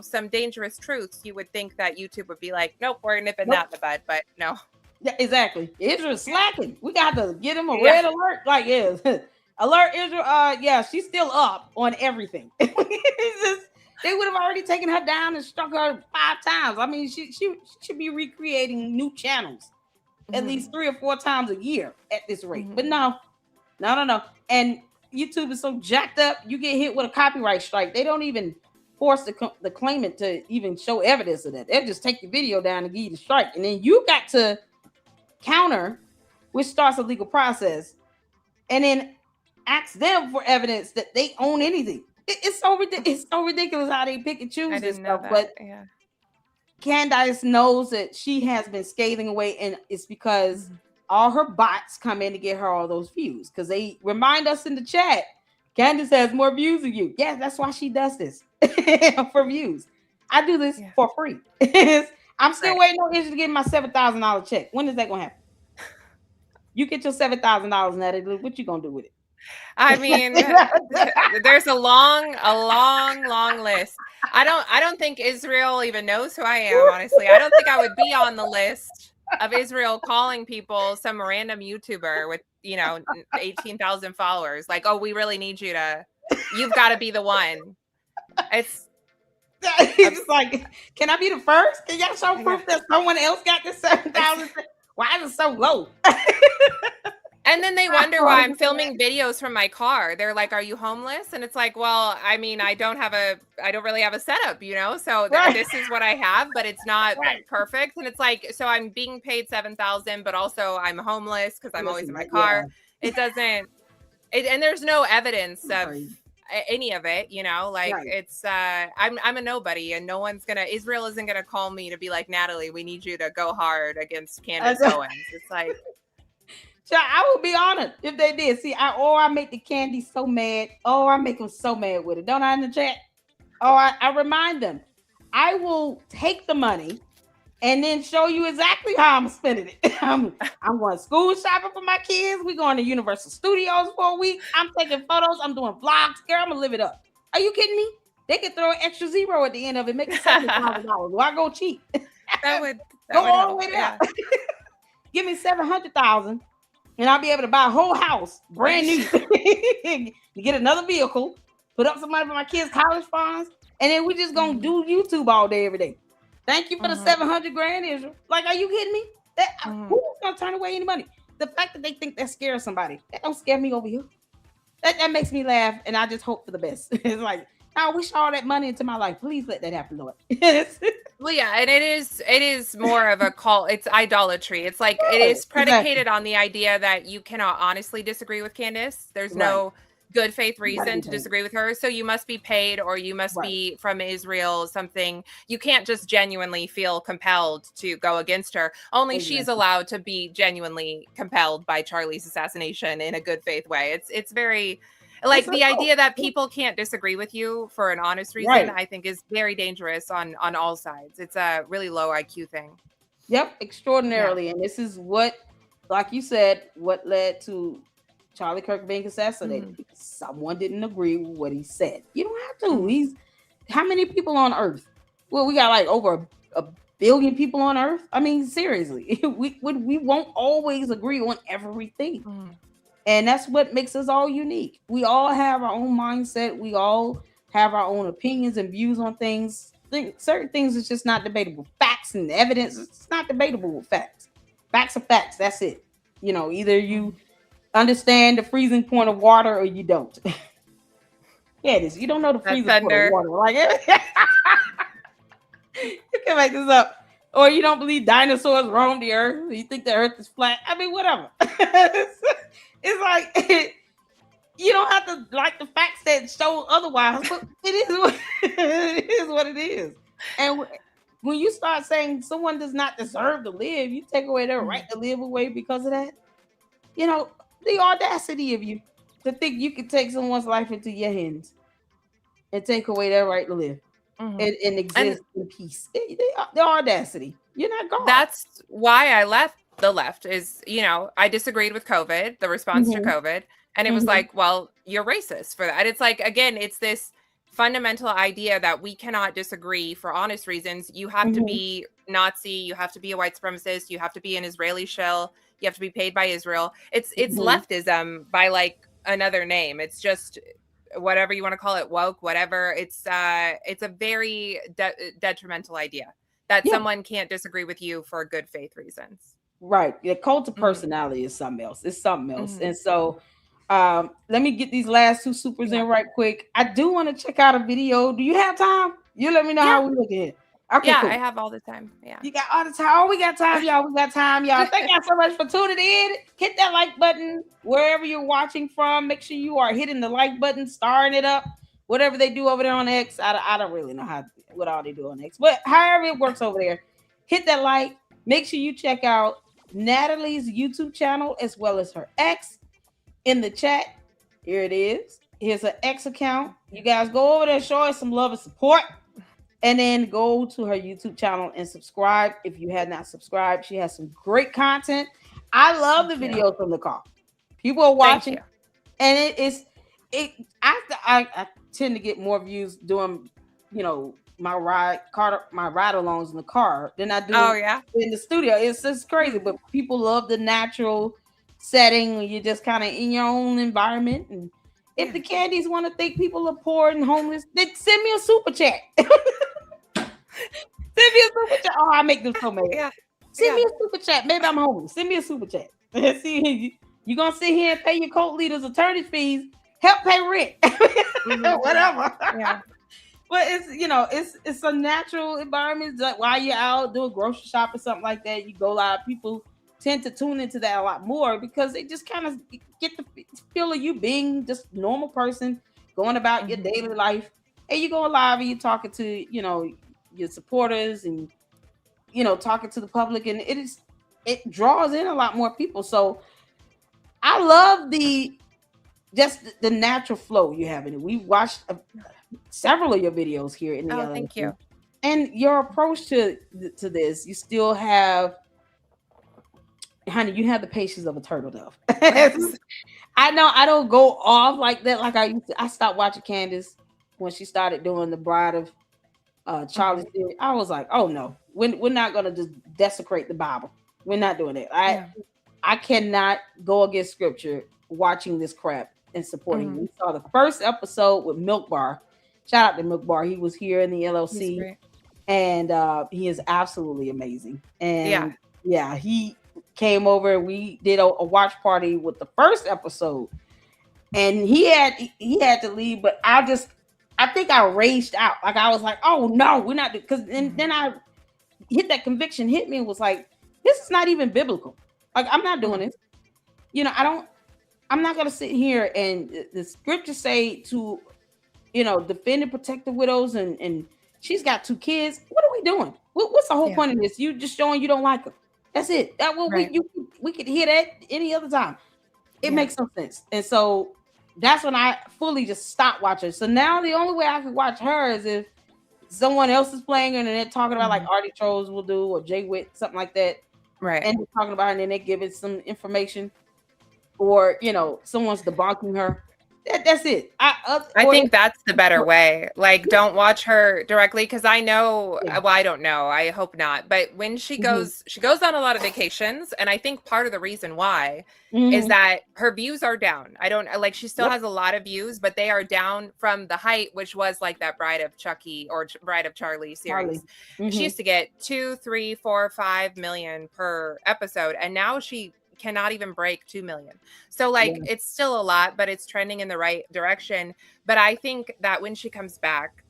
some dangerous truths, you would think that YouTube would be like, nope, we're nipping that in the bud, but no. Yeah, exactly. Israel's slacking. We got to get him a red alert. Like, alert Israel. She's still up on everything. They would have already taken her down and struck her 5 times. I mean, she should be recreating new channels at least 3 or 4 times a year at this rate. But no. And YouTube is so jacked up, you get hit with a copyright strike. They don't even force the claimant to even show evidence of that. They'll just take your video down and give you the strike. And then you got to counter, which starts a legal process, and then ask them for evidence that they own anything. It's so ridiculous how they pick and choose this stuff. But Candace knows that she has been scathing away, and it's because all her bots come in to get her all those views. Because they remind us in the chat, Candace has more views than you. Yeah, that's why she does this for views. I do this for free. I'm still waiting on Israel to get my $7,000 check. When is that gonna happen? You get your $7,000, Natalie. What you gonna do with it? I mean, there's a long list. I don't think Israel even knows who I am, honestly. I don't think I would be on the list of Israel calling people some random YouTuber with, 18,000 followers. Like, oh, we really need you've got to be the one. It's like, can I be the first? Can y'all show proof that someone else got this 7,000? Why is it so low? And then they wonder why I'm filming videos from my car. They're like, are you homeless? And it's like, well, I mean, I don't really have a setup, so this is what I have, but it's not perfect. And it's like, so I'm being paid $7,000, but also I'm homeless because I'm always in my car. It doesn't, and there's no evidence of any of it, it's, I'm a nobody, and no one's Israel isn't going to call me to be like, Natalie, we need you to go hard against Candace Owens. It's like, so I would be honored if they did. See, I make the Candy so mad. Oh, I make them so mad with it. Don't I in the chat? Oh, I remind them. I will take the money and then show you exactly how I'm spending it. I'm going school shopping for my kids. We're going to Universal Studios for a week. I'm taking photos. I'm doing vlogs. Girl, I'm going to live it up. Are you kidding me? They could throw an extra zero at the end of it, make it $70,000. Why go cheap? That would go all the way down. Give me $700,000. And I'll be able to buy a whole house, brand new, get another vehicle, put up some money for my kids' college funds, and then we're just gonna do YouTube all day, every day. Thank you for the $700,000, Israel. Like, are you kidding me? Who's gonna turn away any money? The fact that they think that scares somebody, that don't scare me over here. That makes me laugh, and I just hope for the best. It's like, I wish all that money into my life. Please let that happen, Lord. Well, yeah, and it is more of a call. It's idolatry. It's like it is predicated on the idea that you cannot honestly disagree with Candace. There's no good faith reason to disagree with her. So you must be paid, or you must be from Israel, something. You can't just genuinely feel compelled to go against her. Only she's allowed to be genuinely compelled by Charlie's assassination in a good faith way. It's very... like the idea that people can't disagree with you for an honest reason, I think is very dangerous on all sides. It's a really low IQ thing. Yep, extraordinarily. And this is what, like you said, what led to Charlie Kirk being assassinated, because someone didn't agree with what he said. You don't have to. He's, how many people on Earth? Well, we got like over a billion people on Earth. I mean, seriously, we won't always agree on everything. And that's what makes us all unique. We all have our own mindset. We all have our own opinions and views on things. Certain things is just not debatable. Facts and evidence, it's not debatable with facts. Facts are facts. That's it. You know, either you understand the freezing point of water or you don't. Yeah, it is. You don't know the freezing point of water. Like, you can make this up. Or you don't believe dinosaurs roamed the earth. You think the earth is flat. I mean, whatever. It's like, you don't have to like the facts that show otherwise, but it is what it is. And when you start saying someone does not deserve to live, you take away their right to live away because of that. You know, the audacity of you to think you can take someone's life into your hands and take away their right to live and exist in peace. The audacity. You're not God. That's why I left the left. Is, you know, I disagreed with COVID, the response to COVID, and it was like, well, you're racist for that. And it's like, again, it's this fundamental idea that we cannot disagree for honest reasons. You have to be Nazi, you have to be a white supremacist, you have to be an Israeli shill, you have to be paid by Israel. It's leftism by like another name. It's just whatever you want to call it, woke, whatever. It's a very detrimental idea that someone can't disagree with you for good faith reasons. Right. The cult of personality is something else. It's something else. And so let me get these last two supers in right quick. I do want to check out a video. Do you have time? You let me know how we look at it. Okay, yeah, cool. I have all the time. Yeah. You got all the time. Oh, we got time, y'all. We got time, y'all. Thank y'all so much for tuning in. Hit that like button wherever you're watching from. Make sure you are hitting the like button, starring it up. Whatever they do over there on X. I don't really know what all they do on X. But however it works over there, hit that like. Make sure you check out Natalie's YouTube channel as well as her X. In the chat, here it is. Here's her X account. You guys go over there, show her some love and support, and then go to her YouTube channel and subscribe if you had not subscribed. She has some great content. I love the videos from the car. People are watching, and I tend to get more views doing, you know, my ride alongs in the car than I do in the studio. It's just crazy, but people love the natural setting when you're just kind of in your own environment. And if the Candies want to think people are poor and homeless, then send me a super chat. Send me a super chat. Oh, I make them so mad. Send me a super chat. Maybe I'm homeless. Send me a super chat. See, you're gonna sit here and pay your cult leaders attorney fees, help pay rent, whatever. Yeah. But it's, you know, it's a natural environment. Like while you're out doing grocery shop or something like that, you go live. People tend to tune into that a lot more because they just kind of get the feel of you being just a normal person going about your daily life. And you go live and you're talking to, you know, your supporters and, you know, talking to the public, and it draws in a lot more people. So I love the natural flow you have in it. We watched several of your videos here in the LA. Thank you. And your approach to this, you still have, honey, you have the patience of a turtle dove. I know I don't go off like that like I used to. I stopped watching Candace when she started doing the Bride of Charlie's Theory. I was like, oh no, we're not gonna just desecrate the Bible. We're not doing that. I cannot go against scripture watching this crap and supporting. We saw the first episode with Milk Bar. Shout out to Milk Bar. He was here in the LLC, and he is absolutely amazing. And he came over. We did a watch party with the first episode, and he had to leave. But I think I raged out. Like I was like, oh no, we're not, because then I hit that conviction, hit me and was like, this is not even biblical. Like I'm not doing this. You know, I'm not gonna sit here and the scriptures say to, you know, defend and protect the widows, and she's got 2 kids. What are we doing? What's the whole point of this? You just showing you don't like her. That's it. That what we could hear that any other time. It makes no sense. And so that's when I fully just stopped watching. So now the only way I could watch her is if someone else is playing and they're talking about like Artie Trolls will do, or Jay Witt, something like that. Right. And they're talking about her and then they give it some information, or you know, someone's debunking her. That's it. I think that's the better way. Like, don't watch her directly, because I know. Well, I don't know. I hope not. But when she goes on a lot of vacations, and I think part of the reason why is that her views are down. I don't like. She still has a lot of views, but they are down from the height, which was like that Bride of Chucky or Bride of Charlie series. She used to get 2, 3, 4, 5 million per episode, and now she cannot even break 2 million. So like it's still a lot, but it's trending in the right direction. But I think that when she comes back,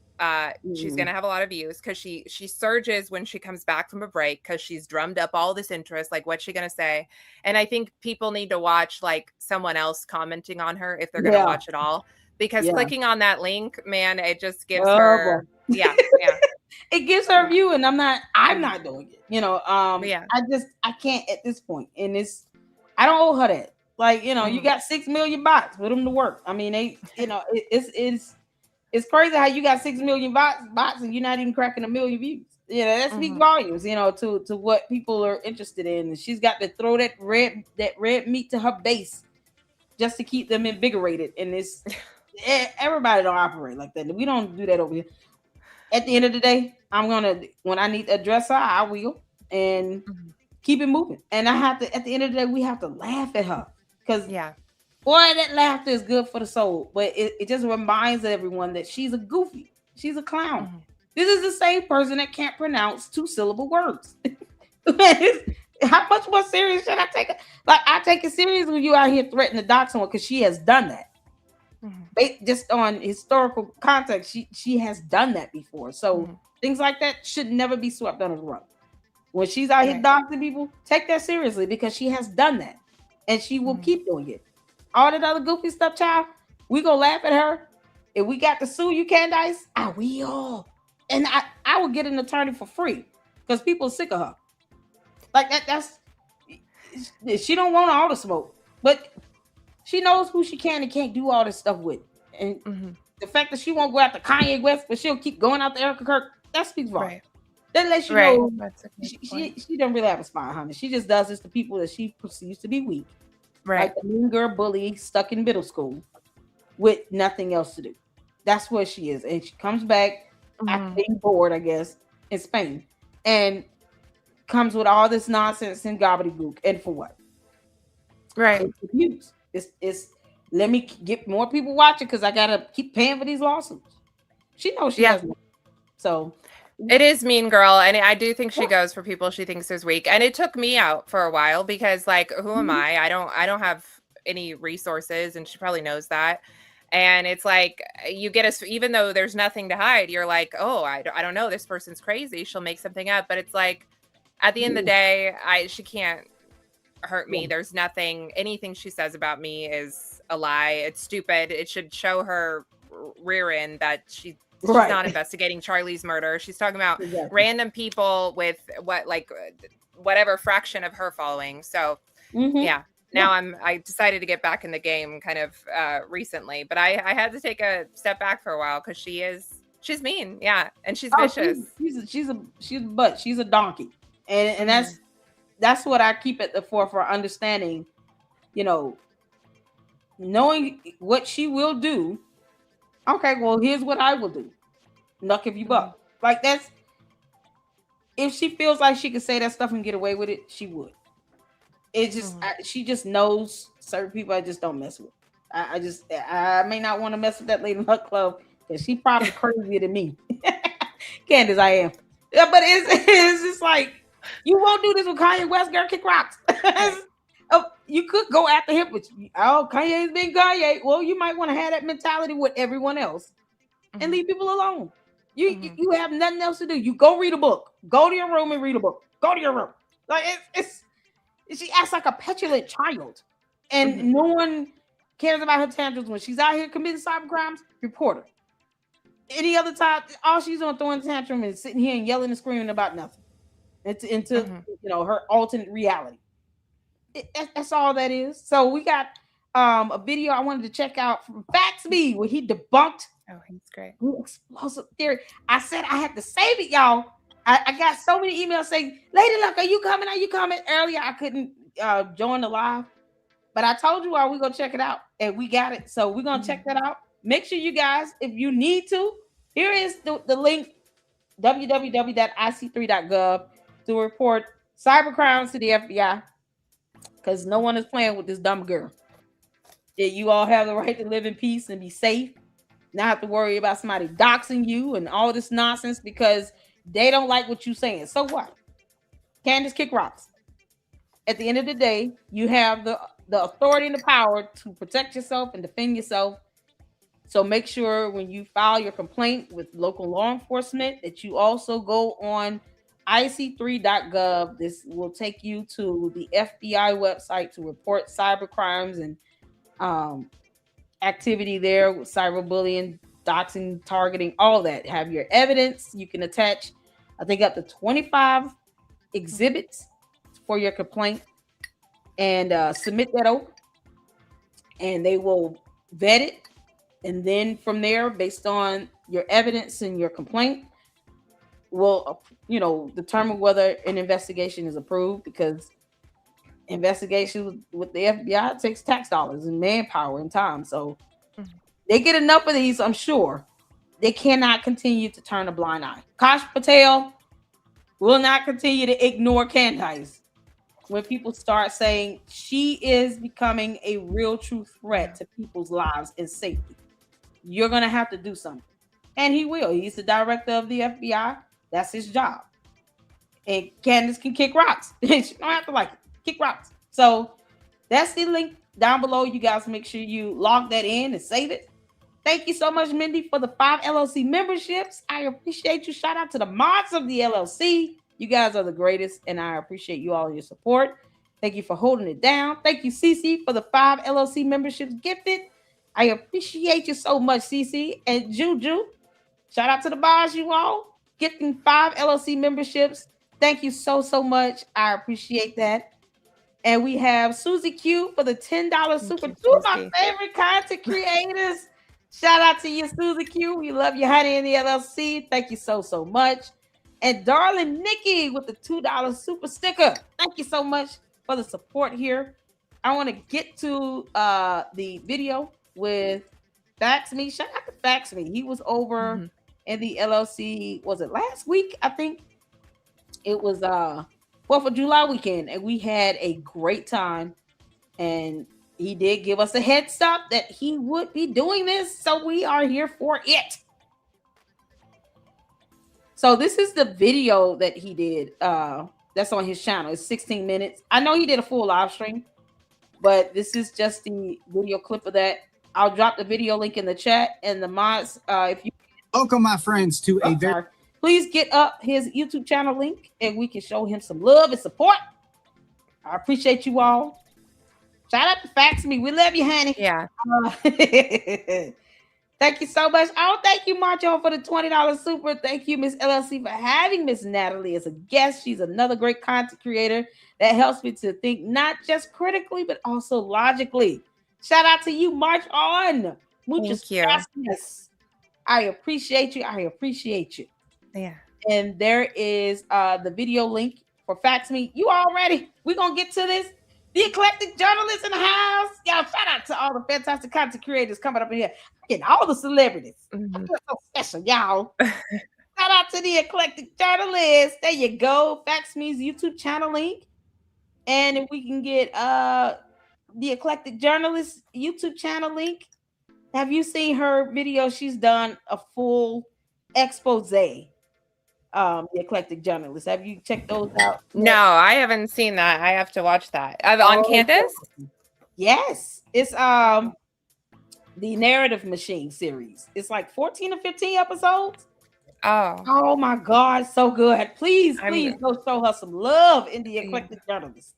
she's gonna have a lot of views, because she surges when she comes back from a break, because she's drummed up all this interest. Like, what's she gonna say? And I think people need to watch like someone else commenting on her if they're gonna watch it all, because clicking on that link, man, it just gives her it gives her a view, and I'm not doing it, you know. I can't at this point, and I don't owe her that. Like, you know, you got 6 million bots, put them to work. I mean, they, you know, it's crazy how you got 6 million bots and you're not even cracking 1 million views. You know, that speaks volumes, you know, to what people are interested in. And she's got to throw that red meat to her base just to keep them invigorated. And everybody don't operate like that. We don't do that over here. At the end of the day, when I need to address her, I will, and keep it moving. And I have to, at the end of the day, we have to laugh at her, because boy, that laughter is good for the soul. But it just reminds everyone that she's a goofy. She's a clown. This is the same person that can't pronounce 2-syllable words. How much more serious should I take it? Like, I take it serious when you out here threatening to dox someone, because she has done that. Just on historical context, she has done that before. So things like that should never be swept under the rug. When she's out here doxing people, take that seriously, because she has done that, and she will keep doing it. All that other goofy stuff, child, we gonna laugh at her. If we got to sue you, Candace, I will, and I will get an attorney for free, because people are sick of her. Like that's she don't want all the smoke, but she knows who she can and can't do all this stuff with. And the fact that she won't go after Kanye West, but she'll keep going after ERIKA KIRK, that speaks volumes. That lets you know she don't really have a spine, honey. She just does this to people that she perceives to be weak. Like the mean girl bully stuck in middle school with nothing else to do. That's where she is. And she comes back after being bored, I guess, in Spain, and comes with all this nonsense and gobbledygook. And for what? It's let me get more people watching, because I gotta keep paying for these lawsuits. She knows she has money. So it is Mean Girl, and I do think she goes for people she thinks is weak. And it took me out for a while, because like, who am I? I don't have any resources, and she probably knows that. And it's like, you get us, even though there's nothing to hide, you're like, oh, I don't know, this person's crazy, she'll make something up. But it's like, at the end of the day, she can't hurt me. There's anything she says about me is a lie. It's stupid. It should show her rear end that she's not investigating Charlie's murder. She's talking about random people with whatever fraction of her following. So now I decided to get back in the game kind of recently, but I had to take a step back for a while, because she's mean. And she's vicious. She's a donkey. And that's what I keep at the forefront, understanding, you know, knowing what she will do. Okay, well, here's what I will do. Knuck if you buck. Like, that's, if she feels like she could say that stuff and get away with it, she would. It just, she just knows certain people I just don't mess with. I may not want to mess with that lady in her club, because she probably crazier than me. Candace, I am. Yeah, but it's just like, you won't do this with Kanye West, girl, kick rocks. You could go after him, but Kanye's been Kanye. Well, you might want to have that mentality with everyone else. and leave people alone. You have nothing else to do. You go read a book. Go to your room and read a book. Go to your room. Like it's she acts like a petulant child, and no one cares about her tantrums when she's out here committing cyber crimes. Report her. Any other time, all she's on throwing a tantrum and sitting here and yelling and screaming about nothing. Into her alternate reality. That's all that is. So we got a video I wanted to check out from FaxMe where he debunked. Oh, he's great. Explosive theory. I said I had to save it, y'all. I got so many emails saying, Lady Luck, are you coming? Are you coming? Earlier, I couldn't join the live, but I told you all we're gonna check it out, and we got it. So we're gonna check that out. Make sure you guys, if you need to, here is the link: www.ic3.gov to report cybercrimes to the FBI, because no one is playing with this dumb girl. You all have the right to live in peace and be safe. Not have to worry about somebody doxing you and all this nonsense because they don't like what you're saying. So what? Candace, kick rocks. At the end of the day, you have the authority and the power to protect yourself and defend yourself. So make sure when you file your complaint with local law enforcement that you also go on ic3.gov. This will take you to the FBI website to report cyber crimes and activity there with cyberbullying, doxing, targeting, all that. Have your evidence. You can attach, I think, up to 25 exhibits for your complaint and submit that over, and they will vet it. And then from there, based on your evidence and your complaint, will determine whether an investigation is approved, because investigation with the FBI takes tax dollars and manpower and time. So they get enough of these, I'm sure. They cannot continue to turn a blind eye. Kash Patel will not continue to ignore Candace when people start saying she is becoming a real true threat to people's lives and safety. You're going to have to do something. And he will. He's the director of the FBI. That's his job. And Candace can kick rocks. She don't have to like it. Kick rocks. So that's the link down below. You guys make sure you log that in and save it. Thank you so much, Mindy, for the 5 LLC memberships. I appreciate you. Shout out to the mods of the LLC. You guys are the greatest, and I appreciate you all your support. Thank you for holding it down. Thank you, Cece, for the 5 LLC memberships gifted. I appreciate you so much, Cece. And Juju, shout out to the boss, you all, gifting 5 LLC memberships. Thank you so much. I appreciate that. And we have Susie Q for the $10 super. Two of my favorite content creators. Shout out to you, Susie Q. We love you, honey, in the LLC. Thank you so much. And darling Nikki with the $2 super sticker. Thank you so much for the support here. I want to get to the video with FaxMe. Shout out to FaxMe. He was over in the LLC. Was it last week? I think it was 4th of July weekend, and we had a great time. And he did give us a heads up that he would be doing this, so we are here for it. So this is the video that he did. That's on his channel. It's 16 minutes. I know he did a full live stream, but this is just the video clip of that. I'll drop the video link in the chat, and the mods, if you welcome my friends to please get up his YouTube channel link, and we can show him some love and support. I appreciate you all. Shout out to FaxMe. We love you, honey. Yeah. Thank you so much. Oh, thank you, Marcho, for the $20 super. Thank you, Miss LLC, for having Miss Natalie as a guest. She's another great content creator that helps me to think not just critically, but also logically. Shout out to you, March on. Muchas gracias. I appreciate you. I appreciate you. Yeah. And there is the video link for FaxMe. You all ready? We're going to get to this. The eclectic journalists in the house. Y'all, shout out to all the fantastic content creators coming up in here. Getting all the celebrities. I feel so special, y'all. Shout out to the eclectic journalists. There you go. FaxMe's YouTube channel link. And if we can get the eclectic journalist YouTube channel link. Have you seen her video? She's done a full expose. The eclectic journalist. Have you checked those out? No, I haven't seen that. I have to watch that. On Candace? Yes. It's the Narrative Machine series. It's like 14 or 15 episodes. Oh my God, so good. Please go show her some love in the Eclectic Journalist.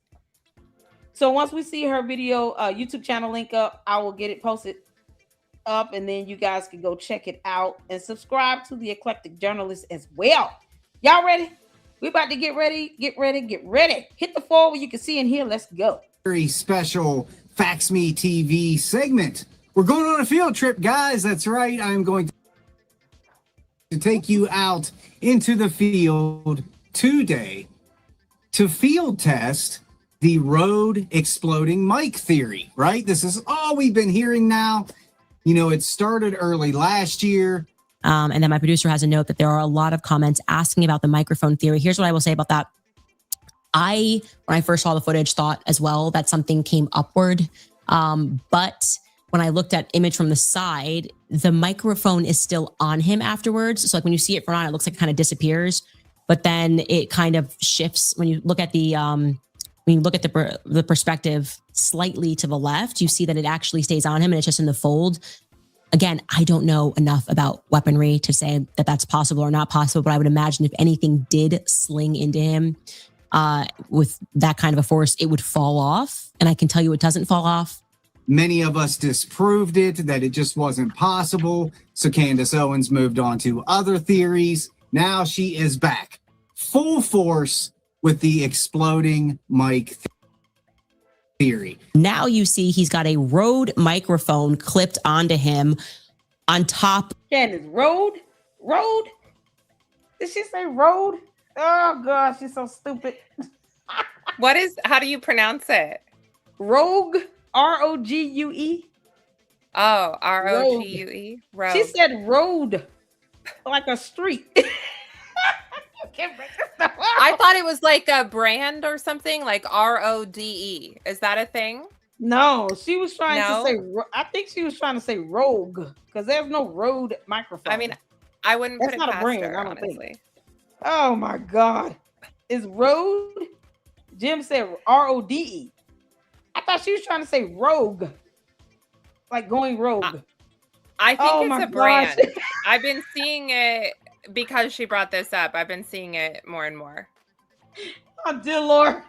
So once we see her video YouTube channel link up, I will get it posted up, and then you guys can go check it out and subscribe to the Eclectic Journalist as well. Y'all ready? We about to get ready. Hit the floor where you can see and hear. Let's go. Very special Fax Me TV segment. We're going on a field trip, guys. That's right. I'm going to take you out into the field today to field test the Rode exploding mic theory, right? This is all we've been hearing now. You know, it started early last year. And then my producer has a note that there are a lot of comments asking about the microphone theory. Here's what I will say about that. When I first saw the footage, thought as well that something came upward. But when I looked at image from the side, the microphone is still on him afterwards. So like when you see it from on, it looks like it kind of disappears, but then it kind of shifts. When you look at the perspective slightly to the left, you see that it actually stays on him and it's just in the fold. Again, I don't know enough about weaponry to say that that's possible or not possible, but I would imagine if anything did sling into him with that kind of a force, it would fall off. And I can tell you it doesn't fall off. Many of us disproved it, that it just wasn't possible. So Candace Owens moved on to other theories. Now she is back full force with the exploding mic theory. Now you see he's got a Rode microphone clipped onto him on top. Candace, Rode? Did she say Rode? Oh gosh, she's so stupid. how do you pronounce it? Rogue, R-O-G-U-E. Oh, R-O-G-U-E. Rogue. She said road, like a street. I thought it was like a brand or something, like R-O-D-E. Is that a thing? No, she was trying to say, I think she was trying to say rogue, because there's no Rode microphone. I mean, I wouldn't put it past her, I don't honestly. think. Oh my God. Is Rode? Jim said R-O-D-E. I thought she was trying to say rogue, like going rogue. I think it's a brand. I've been seeing it because she brought this up. I've been seeing it more and more. Oh dear Lord.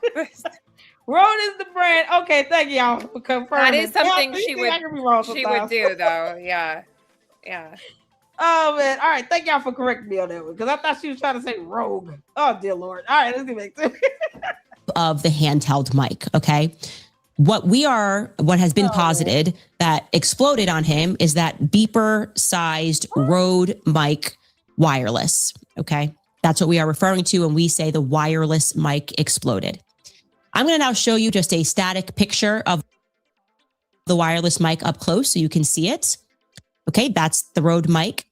Rode is the brand. Okay, thank y'all for confirming. That is something she would do though. Yeah. Oh man. All right, thank y'all for correcting me on that one, because I thought she was trying to say rogue. Oh dear Lord. All right, let's get back to it. Of the handheld mic. Okay. What has been posited that exploded on him is that beeper sized Rode mic wireless. Okay. That's what we are referring to when we say the wireless mic exploded. I'm going to now show you just a static picture of the wireless mic up close so you can see it. Okay. That's the Rode mic.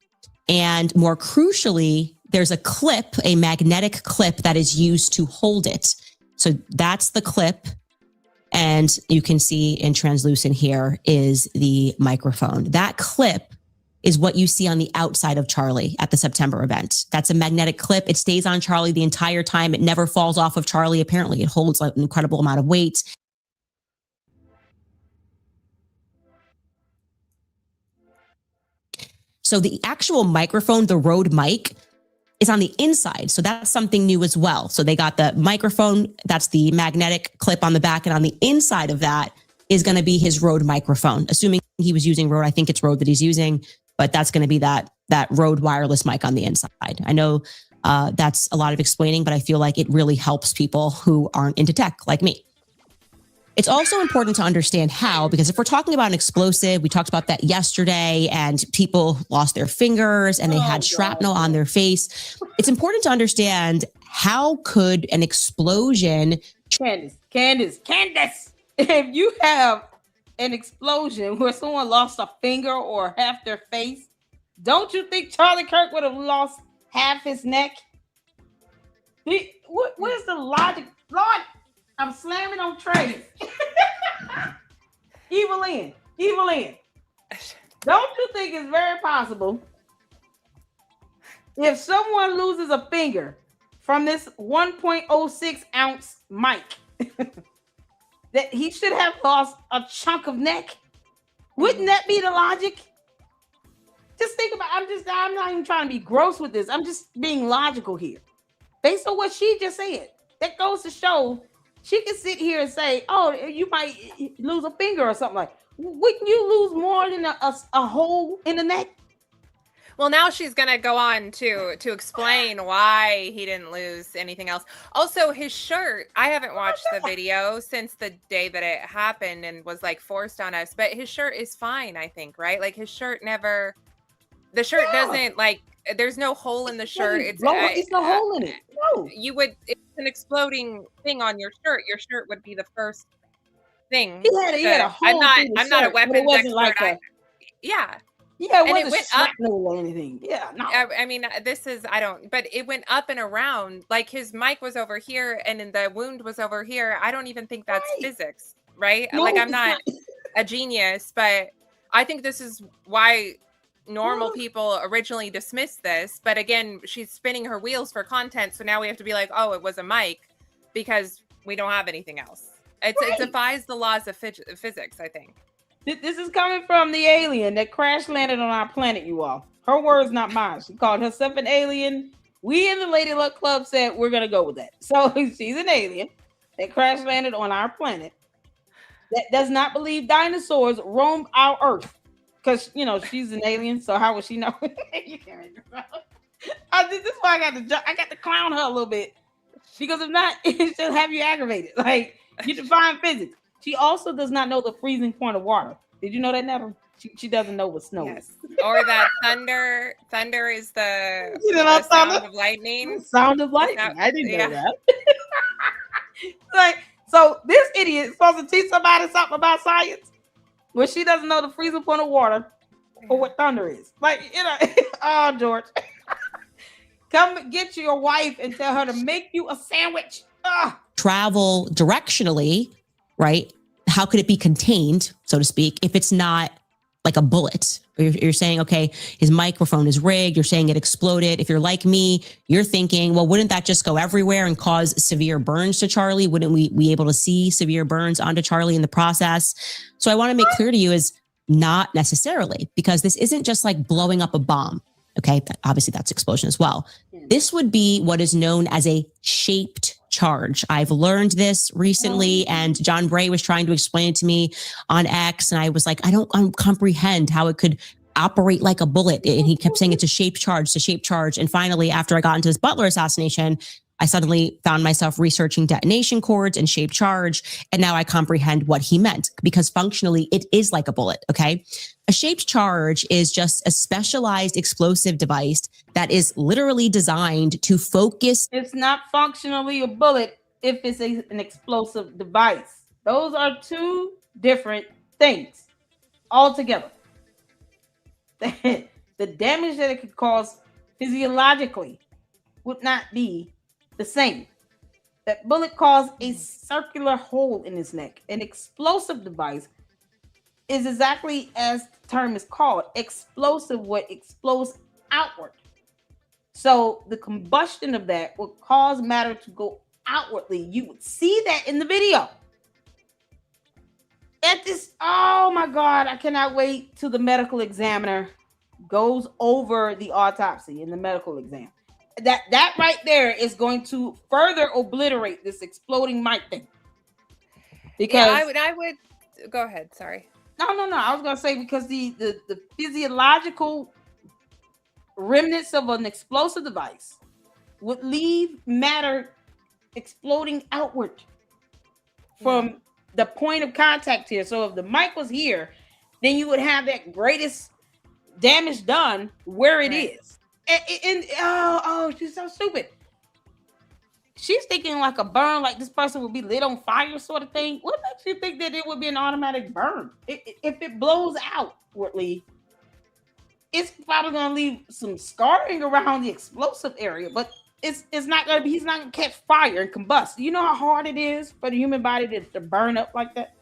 And more crucially, there's a clip, a magnetic clip that is used to hold it. So that's the clip. And you can see in translucent here is the microphone. That clip is what you see on the outside of Charlie at the September event. That's a magnetic clip. It stays on Charlie the entire time. It never falls off of Charlie. Apparently, it holds an incredible amount of weight. So the actual microphone, the Rode mic, is on the inside. So that's something new as well. So they got the microphone, that's the magnetic clip on the back. And on the inside of that is going to be his Rode microphone. Assuming he was using Rode, I think it's Rode that he's using, but that's going to be that Rode wireless mic on the inside. I know that's a lot of explaining, but I feel like it really helps people who aren't into tech like me. It's also important to understand how, because if we're talking about an explosive, we talked about that yesterday, and people lost their fingers and they had shrapnel on their face. It's important to understand how could an explosion... Candace, if you have an explosion where someone lost a finger or half their face, don't you think Charlie Kirk would have lost half his neck? Where's the logic? Lord, I'm slamming on trays. Evil in. Don't you think it's very possible if someone loses a finger from this 1.06 ounce mic that he should have lost a chunk of neck? Wouldn't that be the logic? Just think about. I'm not even trying to be gross with this. I'm just being logical here, based on what she just said. That goes to show she can sit here and say, "Oh, you might lose a finger or something like." Wouldn't you lose more than a hole in the neck? Well, now she's going to go on to explain why he didn't lose anything else. Also, his shirt, I haven't watched the video since the day that it happened and was like forced on us, but his shirt is fine, I think, right? Like his shirt never, the shirt doesn't like, there's no hole in the shirt. It's no hole in it. No. It's an exploding thing on your shirt. Your shirt would be the first thing. He had a hole. I'm not a weapons expert. Yeah. Yeah, it and wasn't it went up or anything. Yeah, no. I mean, but it went up and around. Like his mic was over here and then the wound was over here. I don't even think that's physics, right? No, like I'm not a genius, but I think this is why normal people originally dismissed this. But again, she's spinning her wheels for content. So now we have to be like, oh, it was a mic because we don't have anything else. It defies the laws of physics, I think. This is coming from the alien that crash landed on our planet, you all. Her words, not mine. She called herself an alien. We in the Lady Luck Club said we're going to go with that. So she's an alien that crash landed on our planet that does not believe dinosaurs roam our Earth. Because, she's an alien, so how would she know? You can't make this is why I got to clown her a little bit. Because if not, she'll have you aggravated. Like, you define physics. She also does not know the freezing point of water. Did you know that, Natalie? She doesn't know what snow is. Or that thunder is the sound of lightning. Sound of lightning. I didn't know that. Like, so this idiot is supposed to teach somebody something about science when she doesn't know the freezing point of water or what thunder is. Like, oh, George. Come get your wife and tell her to make you a sandwich. Travel directionally, right? How could it be contained, so to speak, if it's not like a bullet? You're saying, okay, his microphone is rigged. You're saying it exploded. If you're like me, you're thinking, well, wouldn't that just go everywhere and cause severe burns to Charlie? Wouldn't we be able to see severe burns onto Charlie in the process? So I want to make clear to you is not necessarily, because this isn't just like blowing up a bomb. Okay, obviously that's explosion as well. This would be what is known as a shaped charge. I've learned this recently, and John Bray was trying to explain it to me on X, and I was like, I don't comprehend how it could operate like a bullet. And he kept saying it's a shaped charge. And finally, after I got into this Butler assassination, I suddenly found myself researching detonation cords and shaped charge. And now I comprehend what he meant, because functionally it is like a bullet. Okay. A shaped charge is just a specialized explosive device that is literally designed to focus. It's not functionally a bullet if it's an explosive device. Those are two different things altogether. The damage that it could cause physiologically would not be the same. That bullet caused a circular hole in his neck. An explosive device is exactly as the term is called, explosive, what explodes outward. So the combustion of that will cause matter to go outwardly. You would see that in the video. Oh my God, I cannot wait till the medical examiner goes over the autopsy in the medical exam. That right there is going to further obliterate this exploding mic thing. Because I would go ahead. Sorry. No. I was gonna say because the physiological remnants of an explosive device would leave matter exploding outward from the point of contact here. So if the mic was here, then you would have that greatest damage done where it is. And she's so stupid. She's thinking like a burn, like this person would be lit on fire sort of thing. What makes you think that it would be an automatic burn? If it blows outwardly, it's probably going to leave some scarring around the explosive area, but it's not going to be, he's not going to catch fire and combust. You know how hard it is for the human body to burn up like that?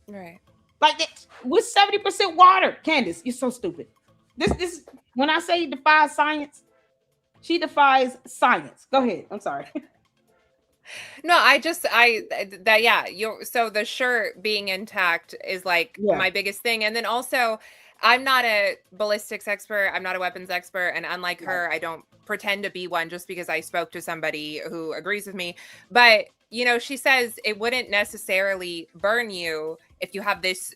Right. Like that, with 70% water. Candace, you're so stupid. This when I say defies science, she defies science. Go ahead. I'm sorry. No, so the shirt being intact is like my biggest thing. And then also, I'm not a ballistics expert. I'm not a weapons expert. And unlike her, I don't pretend to be one just because I spoke to somebody who agrees with me. But, she says it wouldn't necessarily burn you if you have this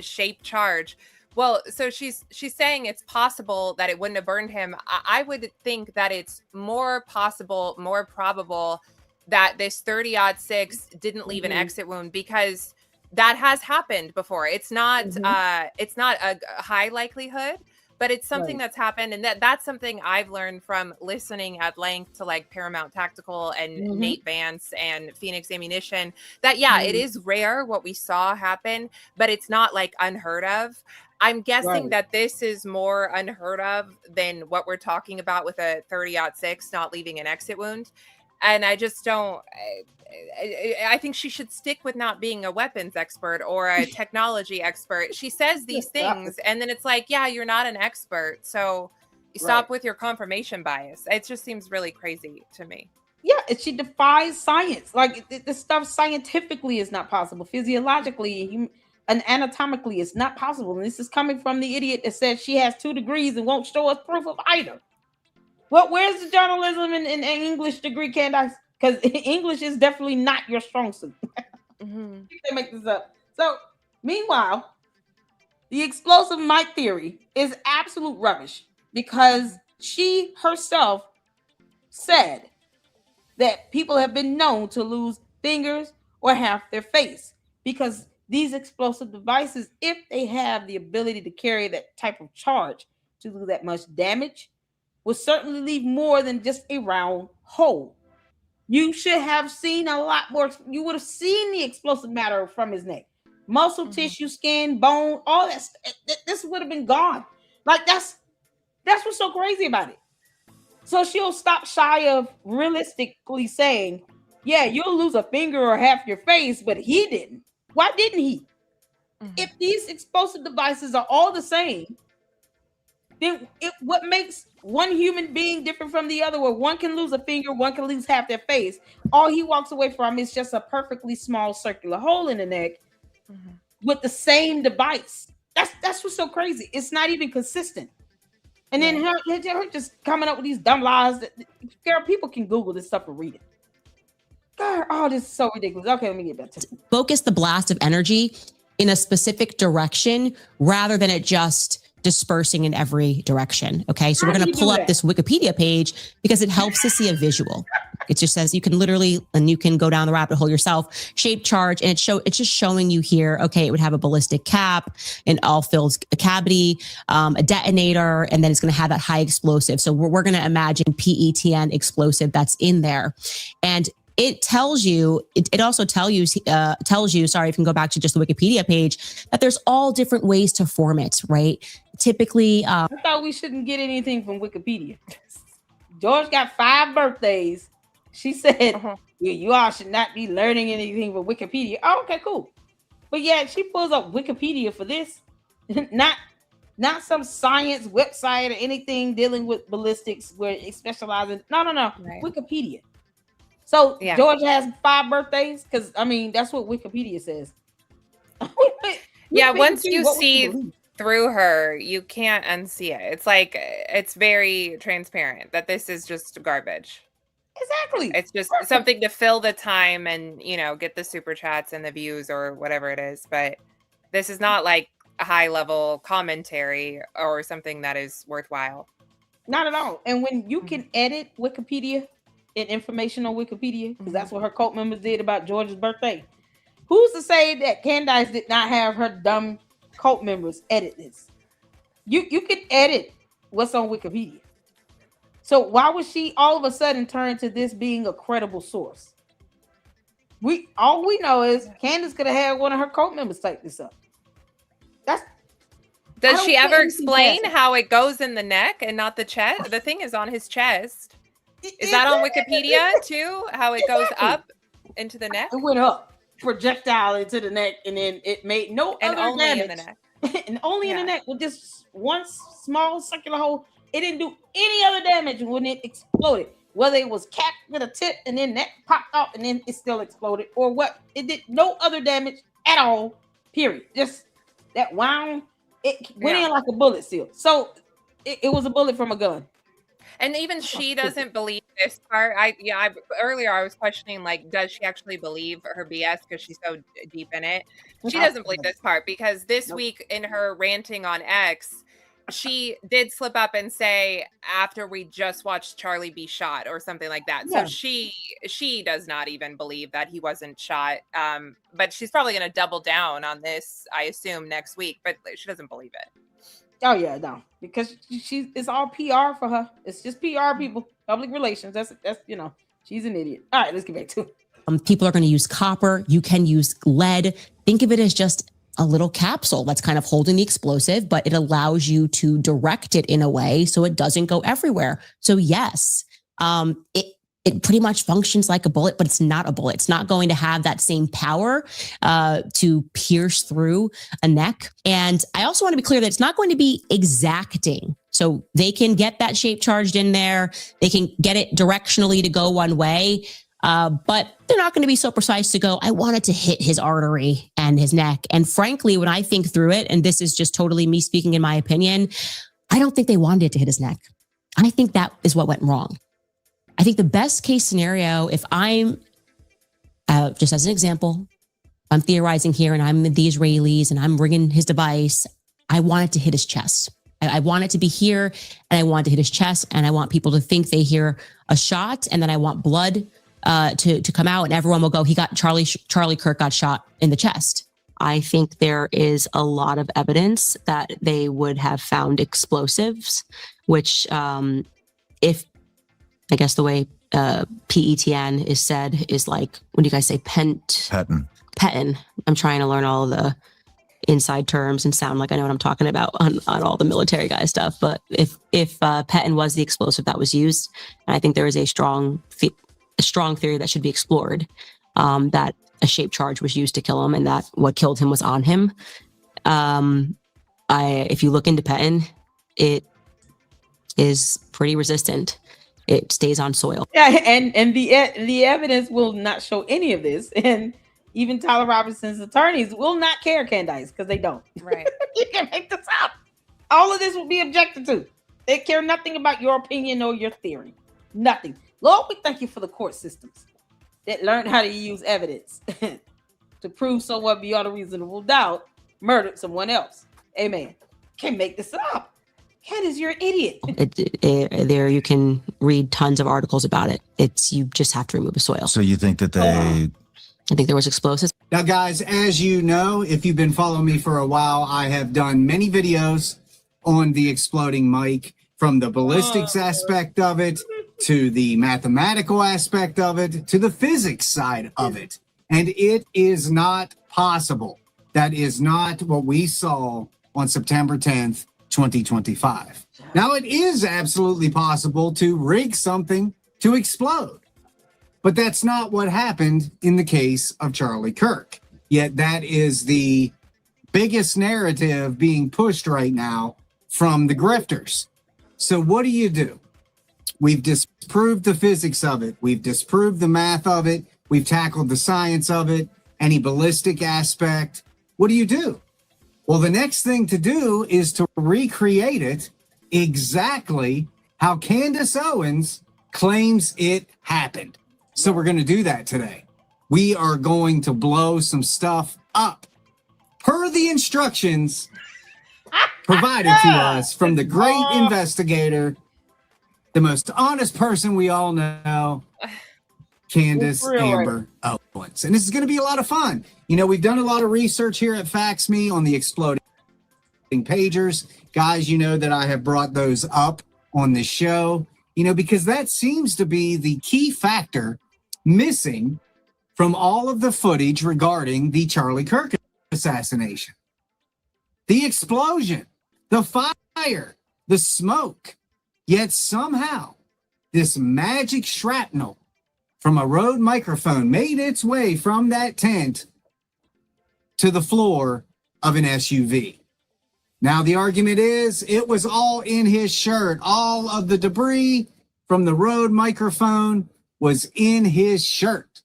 shaped charge. Well, so she's saying it's possible that it wouldn't have burned him. I would think that it's more possible, more probable that this 30-06 didn't leave an exit wound, because that has happened before. It's not a high likelihood, but it's something that's happened. And that's something I've learned from listening at length to like Paramount Tactical and Nate Vance and Phoenix Ammunition, that it is rare what we saw happen, but it's not like unheard of. I'm guessing that this is more unheard of than what we're talking about with a 30-06 not leaving an exit wound. And I just don't, I think she should stick with not being a weapons expert or a technology expert. She says these things and then it's like, you're not an expert. So stop with your confirmation bias. It just seems really crazy to me. Yeah, she defies science. Like this stuff scientifically is not possible. Physiologically and anatomically it's not possible. And this is coming from the idiot that said she has 2 degrees and won't show us proof of either. Well, where's the journalism and English degree, Candace? Because English is definitely not your strong suit. You can make this up. So, meanwhile, the explosive mic theory is absolute rubbish because she herself said that people have been known to lose fingers or half their face because these explosive devices, if they have the ability to carry that type of charge to do that much damage, will certainly leave more than just a round hole. You should have seen a lot more. You would have seen the explosive matter from his neck, muscle tissue, skin, bone, all that. This would have been gone. Like that's what's so crazy about it. So she'll stop shy of realistically saying, "Yeah, you'll lose a finger or half your face," but he didn't. Why didn't he? If these explosive devices are all the same, then what makes one human being different from the other, where one can lose a finger, one can lose half their face, all he walks away from is just a perfectly small circular hole in the neck with the same device. That's what's so crazy. It's not even consistent. And then her just coming up with these dumb lies. Girl, people can Google this stuff and read it. God, this is so ridiculous. Okay, let me get back to it. Focus the blast of energy in a specific direction rather than it just dispersing in every direction. Okay. So we're going to pull up this Wikipedia page because it helps to see a visual. It just says you can literally, and you can go down the rabbit hole yourself, shape charge. And it's just showing you here, okay, it would have a ballistic cap, an all-filled cavity, a detonator, and then it's going to have that high explosive. So we're going to imagine PETN explosive that's in there. And it tells you, it also tells you, sorry, if you can go back to just the Wikipedia page, that there's all different ways to form it, right? Typically, I thought we shouldn't get anything from Wikipedia. George got 5 birthdays. She said, you all should not be learning anything from Wikipedia. Oh, okay, cool. But yeah, she pulls up Wikipedia for this. Not some science website or anything dealing with ballistics where it specializes. No. Right. Wikipedia. So George has 5 birthdays because that's what Wikipedia says. Once you see through her, you can't unsee it. It's like it's very transparent that this is just garbage. Exactly. It's just something to fill the time and get the super chats and the views or whatever it is. But this is not like a high level commentary or something that is worthwhile. Not at all. And when you can edit Wikipedia and information on Wikipedia, because that's what her cult members did about George's birthday. Who's to say that Candace did not have her dumb cult members edit this? You can edit what's on Wikipedia. So why would she all of a sudden turn to this being a credible source? All we know is Candace could have had one of her cult members type this up. Does she ever explain how it goes in the neck and not the chest? The thing is on his chest. Is that on Wikipedia too? How it goes up into the neck? It went up, projectile into the neck, and then it made no other only damage. In the neck. And only in the neck with this one small circular hole. It didn't do any other damage when it exploded. whether it was capped with a tip and then that popped off and then it still exploded, or what. It did no other damage at all, period. Just that wound, it went in like a bullet seal. So it was a bullet from a gun. And even she doesn't believe this part. Earlier I was questioning, like, does she actually believe her BS because she's so deep in it? She doesn't believe this part, because this week in her ranting on X, she did slip up and say, after we just watched Charlie be shot or something like that. Yeah. So she does not even believe that he wasn't shot. But she's probably going to double down on this, I assume, next week. But she doesn't believe it. Oh yeah, no, because it's all PR for her. It's just PR, people, public relations. That's she's an idiot. All right, let's get back to it. People are going to use copper. You can use lead. Think of it as just a little capsule that's kind of holding the explosive, but it allows you to direct it in a way so it doesn't go everywhere. So yes, it pretty much functions like a bullet, but it's not a bullet. It's not going to have that same power to pierce through a neck. And I also want to be clear that it's not going to be exacting. So they can get that shape charged in there. They can get it directionally to go one way. But they're not going to be so precise to go, I wanted to hit his artery and his neck. And frankly, when I think through it, and this is just totally me speaking in my opinion, I don't think they wanted it to hit his neck. I think that is what went wrong. I think the best case scenario, if I'm, just as an example, I'm theorizing here and I'm the Israelis and I'm ringing his device, I want it to hit his chest. I want it to be here and I want it to hit his chest, and I want people to think they hear a shot, and then I want blood to come out and everyone will go, he got Charlie KIRK got shot in the chest. I think there is a lot of evidence that they would have found explosives, which if, I guess the way PETN is said is like, what do you guys say? Petin. I'm trying to learn all of the inside terms and sound like I know what I'm talking about on all the military guy stuff. But if Petin was the explosive that was used, and I think there is a strong theory that should be explored, that a shape charge was used to kill him and that what killed him was on him. If you look into Petin, it is pretty resistant. It stays on soil. Yeah, and the evidence will not show any of this, and even Tyler Robinson's attorneys will not care, Candace, because they don't. Right. You can make this up. All of this will be objected to. They care nothing about your opinion or your theory. Nothing. Lord, we thank you for the court systems that learned how to use evidence to prove someone beyond a reasonable doubt murdered someone else. Amen. Can't make this up. Candace, you're an idiot. There you can read tons of articles about it. You just have to remove the soil. So you think that they... I think there was explosives. Now, guys, as you know, if you've been following me for a while, I have done many videos on the exploding mic, from the ballistics aspect of it, to the mathematical aspect of it, to the physics side of it. And it is not possible. That is not what we saw on September 10th, 2025. Now, it is absolutely possible to rig something to explode. But that's not what happened in the case of Charlie KIRK. Yet that is the biggest narrative being pushed right now from the grifters. So what do? We've disproved the physics of it. We've disproved the math of it. We've tackled the science of it, any ballistic aspect. What do? Well, the next thing to do is to recreate it exactly how Candace Owens claims it happened. So we're going to do that today. We are going to blow some stuff up per the instructions provided to us from the great investigator, the most honest person we all know, Candace Amber Owens. And this is going to be a lot of fun. You know, we've done a lot of research here at FaxMe on the exploding pagers. Guys, you know that I have brought those up on the show, you know, because that seems to be the key factor missing from all of the footage regarding the Charlie KIRK assassination. The explosion, the fire, the smoke, yet somehow this magic shrapnel from a Rode microphone made its way from that tent to the floor of an SUV. Now, the argument is it was all in his shirt. All of the debris from the Rode microphone was in his shirt.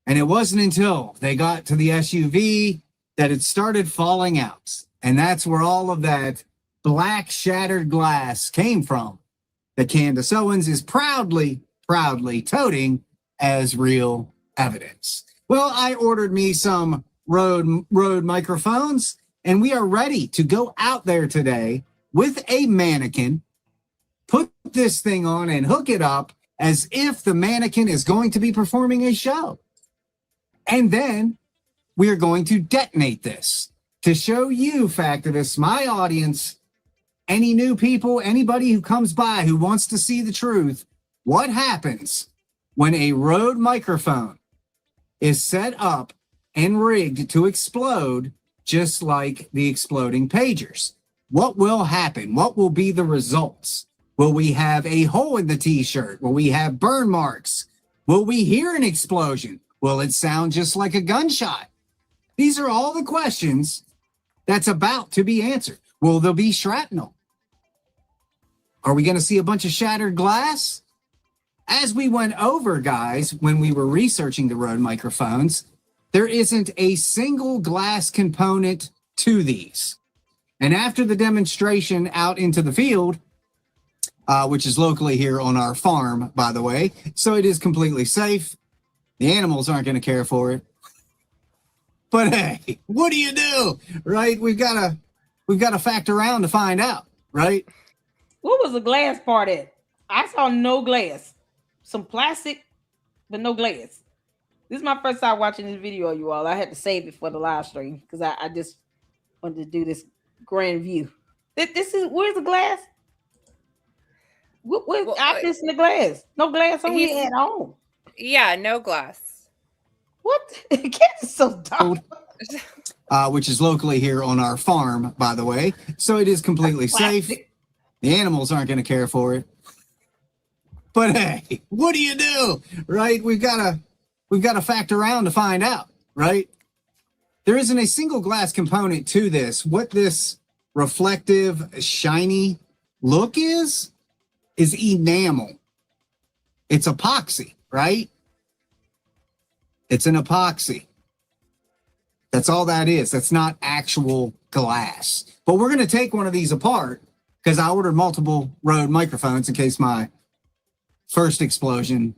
And it wasn't until they got to the SUV that it started falling out. And that's where all of that black shattered glass came from that Candace Owens is proudly toting as real evidence. Well, I ordered me some Rode microphones, and we are ready to go out there today with a mannequin, put this thing on and hook it up as if the mannequin is going to be performing a show. And then we are going to detonate this to show you, Factivists, my audience, any new people, anybody who comes by who wants to see the truth, what happens when a Rode microphone is set up and rigged to explode just like the exploding pagers. What will happen? What will be the results? Will we have a hole in the t-shirt? Will we have burn marks? Will we hear an explosion? Will it sound just like a gunshot? These are all the questions that's about to be answered. Will there be shrapnel? Are we going to see a bunch of shattered glass? As we went over, guys, when we were researching the Rode microphones, there isn't a single glass component to these. And after the demonstration out into the field, which is locally here on our farm, by the way, so it is completely safe. The animals aren't going to care for it. But hey, what do you do, right? We've got to factor around to find out, right? What was the glass part at? I saw no glass. Some plastic, but no glass. This is my first time watching this video, you all. I had to save it for the live stream because I just wanted to do this grand view. This is, where's the glass? What I missing the glass? No glass on here at home. Yeah, no glass. What? Candace is so dumb. Which is locally here on our farm, by the way. So it is completely safe. The animals aren't going to care for it. But hey, what do you do, right? We've got to factor around to find out, right? There isn't a single glass component to this. What this reflective, shiny look is enamel. It's epoxy, right? It's an epoxy. That's all that is. That's not actual glass. But we're going to take one of these apart because I ordered multiple Rode microphones in case my first explosion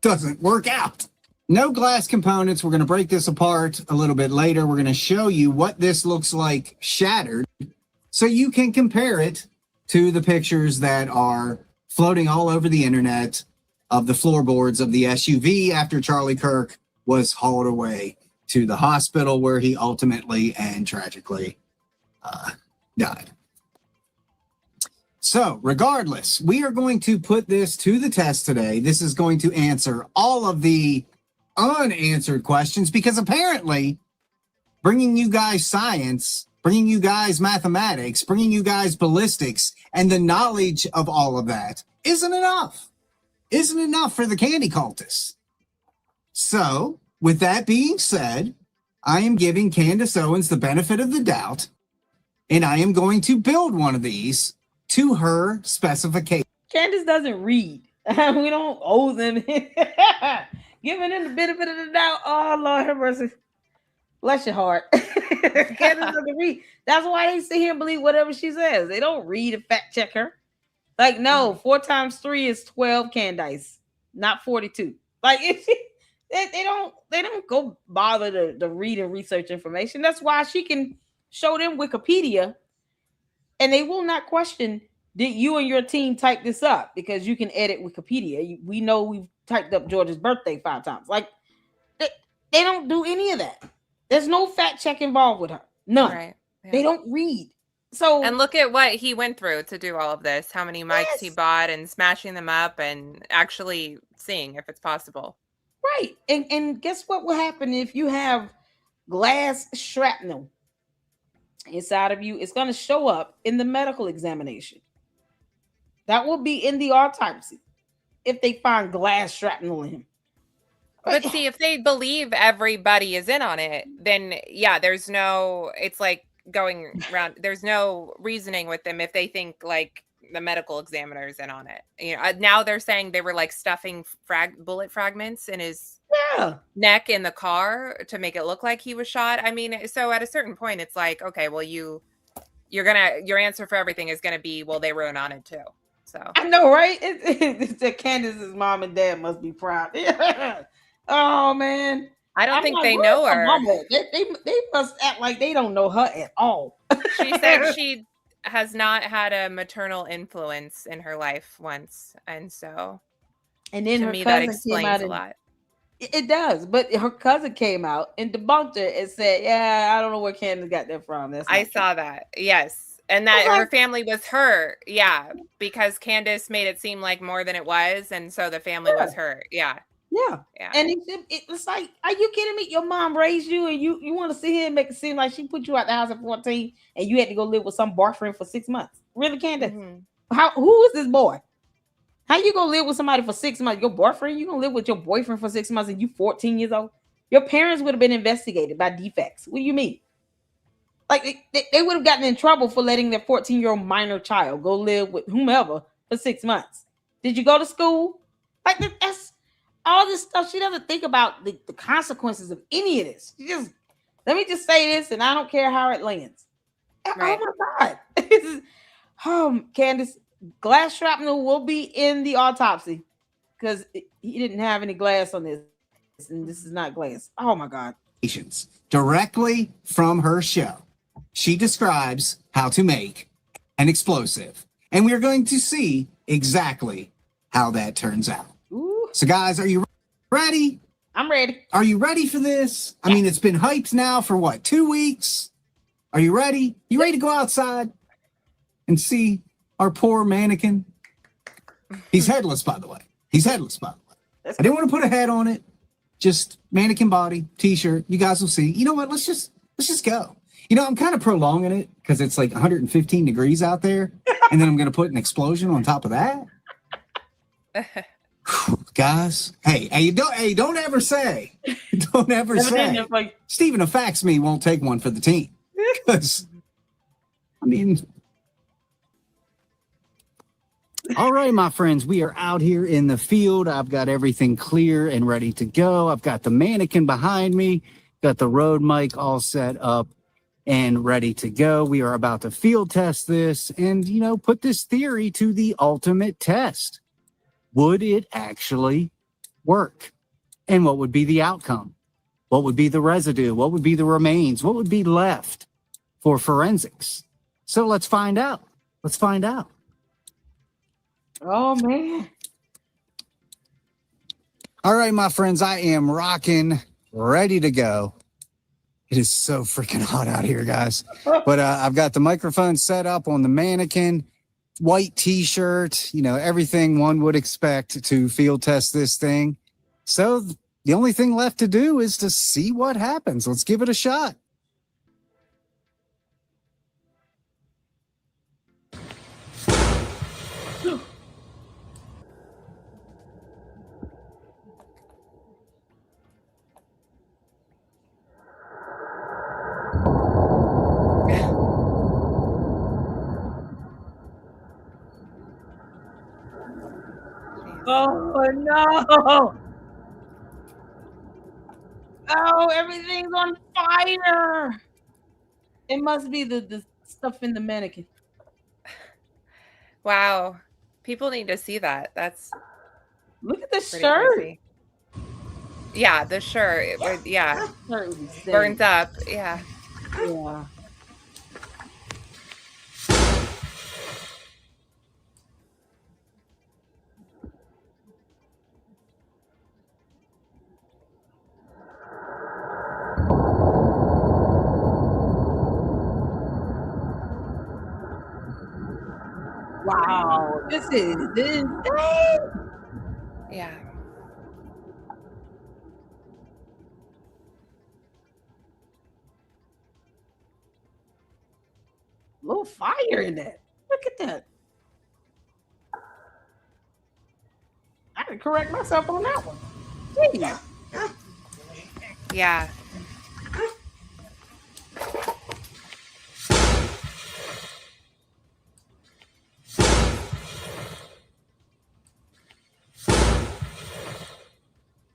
doesn't work out. No glass components. We're going to break this apart a little bit later. We're going to show you what this looks like shattered so you can compare it to the pictures that are floating all over the internet of the floorboards of the SUV after Charlie KIRK was hauled away to the hospital where he ultimately and tragically died. So regardless, we are going to put this to the test today. This is going to answer all of the unanswered questions because apparently bringing you guys science, bringing you guys mathematics, bringing you guys ballistics and the knowledge of all of that isn't enough. Isn't enough for the candy cultists. So with that being said, I am giving Candace Owens the benefit of the doubt, and I am going to build one of these to her specification. Candace doesn't read. We don't owe them. Giving them the benefit of the doubt. Oh, Lord have mercy. Bless your heart. Candace doesn't read. That's why they sit here and believe whatever she says. They don't read and fact check her. Like, no, 4 times 3 is 12, Candace, not 42. Like, they don't go bother to read and research information. That's why she can show them Wikipedia and they will not question, did you and your team type this up? Because you can edit Wikipedia. We know we've typed up George's birthday 5 times. Like, they don't do any of that. There's no fact check involved with her. None. Right. Yeah. They don't read. So, and look at what he went through to do all of this. How many mics he bought and smashing them up and actually seeing if it's possible. Right. And guess what will happen if you have glass shrapnel inside of you? It's going to show up in the medical examination. That will be in the autopsy if they find glass shrapnel in him. But see, if they believe everybody is in on it, then yeah, it's like going around. There's no reasoning with them if they think like the medical examiners in on it. You know, now they're saying they were like stuffing bullet fragments in his neck in the car to make it look like he was shot. I mean, so at a certain point, it's like, okay, well, your answer for everything is gonna be, well, they were in on it too. So I know, right? It's that Candace's mom and dad must be proud. Oh man. I don't think they know her. They must act like they don't know her at all. She said she has not had a maternal influence in her life once, and so and then to her me cousin that explains a lot. It does, but her cousin came out and debunked her and said, "Yeah, I don't know where Candace got that from." I saw that, yes, and that her family was her, yeah, because Candace made it seem like more than it was, and so the family was her, yeah. And it's like, are you kidding me? Your mom raised you, and you want to sit here and make it seem like she put you out the house at 14, and you had to go live with some boyfriend for 6 months. Really, Candace? Mm-hmm. Who is this boy? How you gonna live with somebody for 6 months? Your boyfriend? You gonna live with your boyfriend for 6 months and you 14 years old? Your parents would have been investigated by defects. What do you mean? Like they would have gotten in trouble for letting their 14-year-old minor child go live with whomever for 6 months. Did you go to school? Like that's all this stuff. She doesn't think about the consequences of any of this. She just, let me just say this, and I don't care how it lands. Right. Oh my God. Candace, glass shrapnel will be in the autopsy because he didn't have any glass on this, and this is not glass. Oh my God. Directly from her show, she describes how to make an explosive, and we are going to see exactly how that turns out. Ooh. So guys, are you ready? I'm ready. Are you ready for this? I mean, it's been hyped now for what, 2 weeks? Are you ready? You ready to go outside and see our poor mannequin? He's headless, by the way. I didn't want to put a head on it. Just mannequin body, t-shirt. You guys will see. You know what? Let's just go. You know, I'm kind of prolonging it because it's like 115 degrees out there, and then I'm going to put an explosion on top of that. Guys, don't ever say, Stephen, a fax me won't take one for the team. Because, I mean, all right, my friends, we are out here in the field. I've got everything clear and ready to go. I've got the mannequin behind me, got the road mic all set up and ready to go. We are about to field test this and, you know, put this theory to the ultimate test. Would it actually work? And what would be the outcome? What would be the residue? What would be the remains? What would be left for forensics? So let's find out. Oh, man. All right, my friends, I am rocking, ready to go. It is so freaking hot out here, guys. But I've got the microphone set up on the mannequin. White t-shirt, you know, everything one would expect to field test this thing. So the only thing left to do is to see what happens. Let's give it a shot. Oh no! Oh, everything's on fire. It must be the stuff in the mannequin. Wow. People need to see that. Look at the shirt. Crazy. Yeah, the shirt. Yeah. Burns up. Yeah. Yeah. Wow, this is insane. Yeah. A little fire in that. Look at that. I can correct myself on that one. Jeez. Yeah.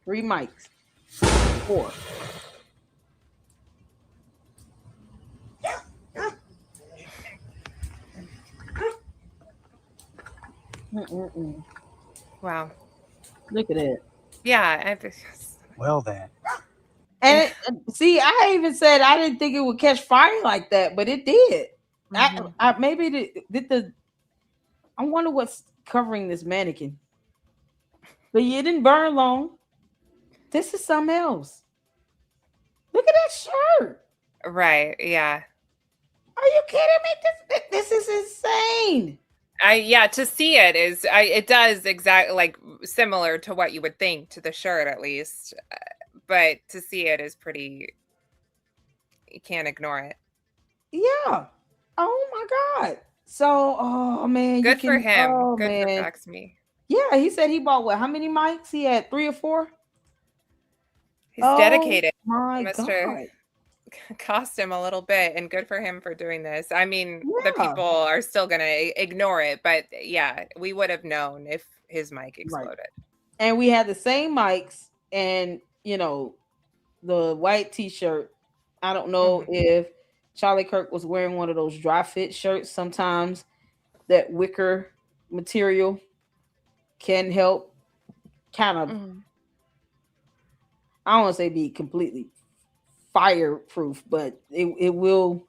3 mics. 4. Wow. Look at that. Yeah. Well then. And see, I even said I didn't think it would catch fire like that, but it did. I maybe I wonder what's covering this mannequin. But you didn't burn long. This is something else. Look at that shirt. Right. Yeah. Are you kidding me? This is insane. To see it is it does exactly like similar to what you would think to the shirt at least, but to see it is pretty. You can't ignore it. Yeah. Oh my God. So, oh man, Good for him. Oh, Good man. for Fax Me. Yeah, he said he bought what? How many mics? He had 3 or 4. He's dedicated. My Must God. have cost him a little bit, and good for him for doing this. I mean, the Yeah. people are still gonna ignore it, but yeah, we would have known if his mic exploded. And we had the same mics, and the white T-shirt. I don't know if Charlie Kirk was wearing one of those dry fit shirts. Sometimes that wicker material can help kind of, I don't want to say be completely fireproof, but it will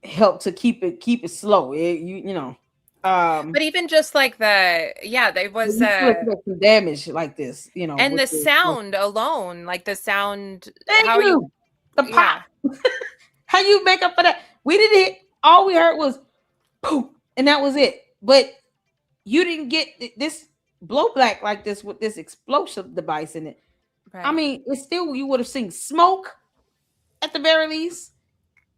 help to keep it slow. But even just like there was some damage like this, and the sound alone, like the sound. Thank you. The pop. How you make up for that? We didn't hit. All we heard was poof, and that was it. But you didn't get this blow black like this with this explosive device in it. Right. I mean, it's still, you would have seen smoke at the very least.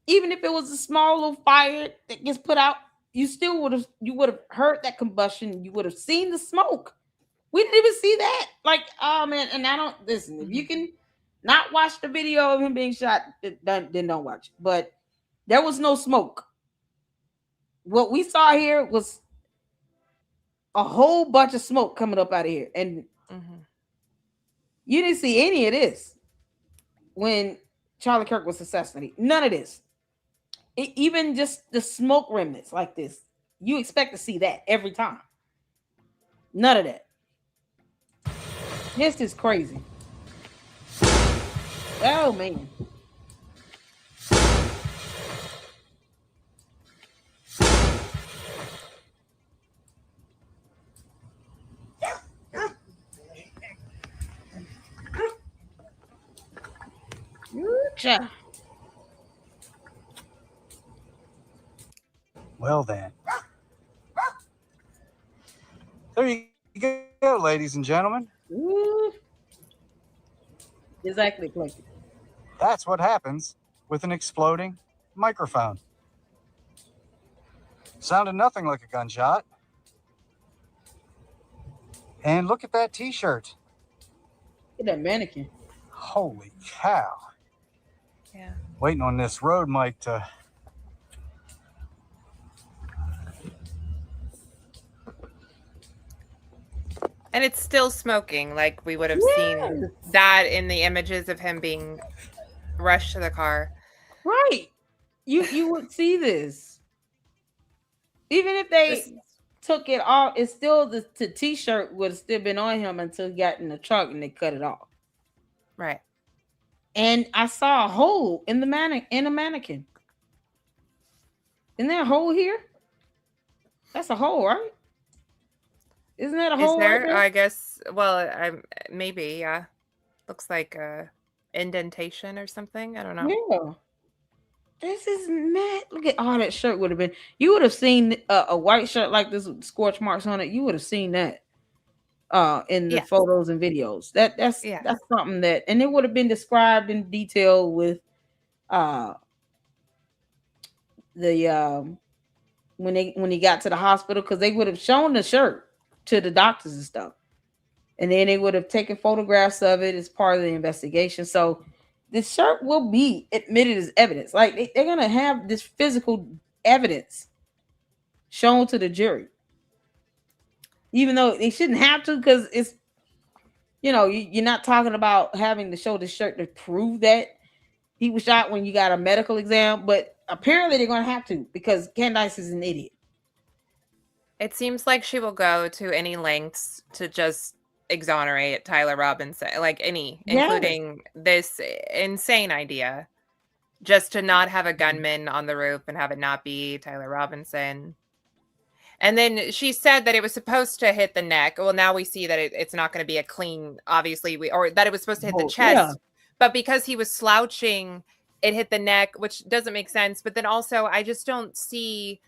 Even if it was a small little fire that gets put out, you would have heard that combustion. You would have seen the smoke. We didn't even see that. Like, oh man, and I don't listen. If you can not watch the video of him being shot, then don't watch. But there was no smoke. What we saw here was a whole bunch of smoke coming up out of here, and you didn't see any of this when Charlie Kirk was assassinated. None of this. Even just the smoke remnants like this, you expect to see that every time. None of that. This is crazy. Oh man. Well then. There you go, ladies and gentlemen. Exactly. That's what happens with an exploding microphone. Sounded nothing like a gunshot. And look at that T-shirt. Look at that mannequin. Holy cow. Yeah. Waiting on this Rode mic to... And it's still smoking, like we would have seen that in the images of him being rushed to the car. Right. You would see this. Even if they took it off, it's still the T-shirt would have still been on him until he got in the truck and they cut it off. Right. And I saw a hole in the mannequin. Isn't there a hole here? That's a hole, right? Isn't that a hole? Is there? Right there? I guess. Well, maybe. Yeah. Looks like a indentation or something. I don't know. Yeah. This is mad. Look at all that shirt would have been. You would have seen a white shirt like this with scorch marks on it. You would have seen that in the photos and videos. That's something that, and it would have been described in detail with the when he got to the hospital, because they would have shown the shirt to the doctors and stuff, and then they would have taken photographs of it as part of the investigation. So this shirt will be admitted as evidence. Like they're gonna have this physical evidence shown to the jury, even though they shouldn't have to, because You know, you're not talking about having to show the shirt to prove that he was shot when you got a medical exam, but apparently they're going to have to because Candace is an idiot. It seems like she will go to any lengths to just exonerate Tyler Robinson, like including this insane idea, just to not have a gunman on the roof and have it not be Tyler Robinson. And then she said that it was supposed to hit the neck. Well, now we see that it's not going to be a clean, obviously, or that it was supposed to hit the chest. Yeah. But because he was slouching, it hit the neck, which doesn't make sense. But then also, I just don't see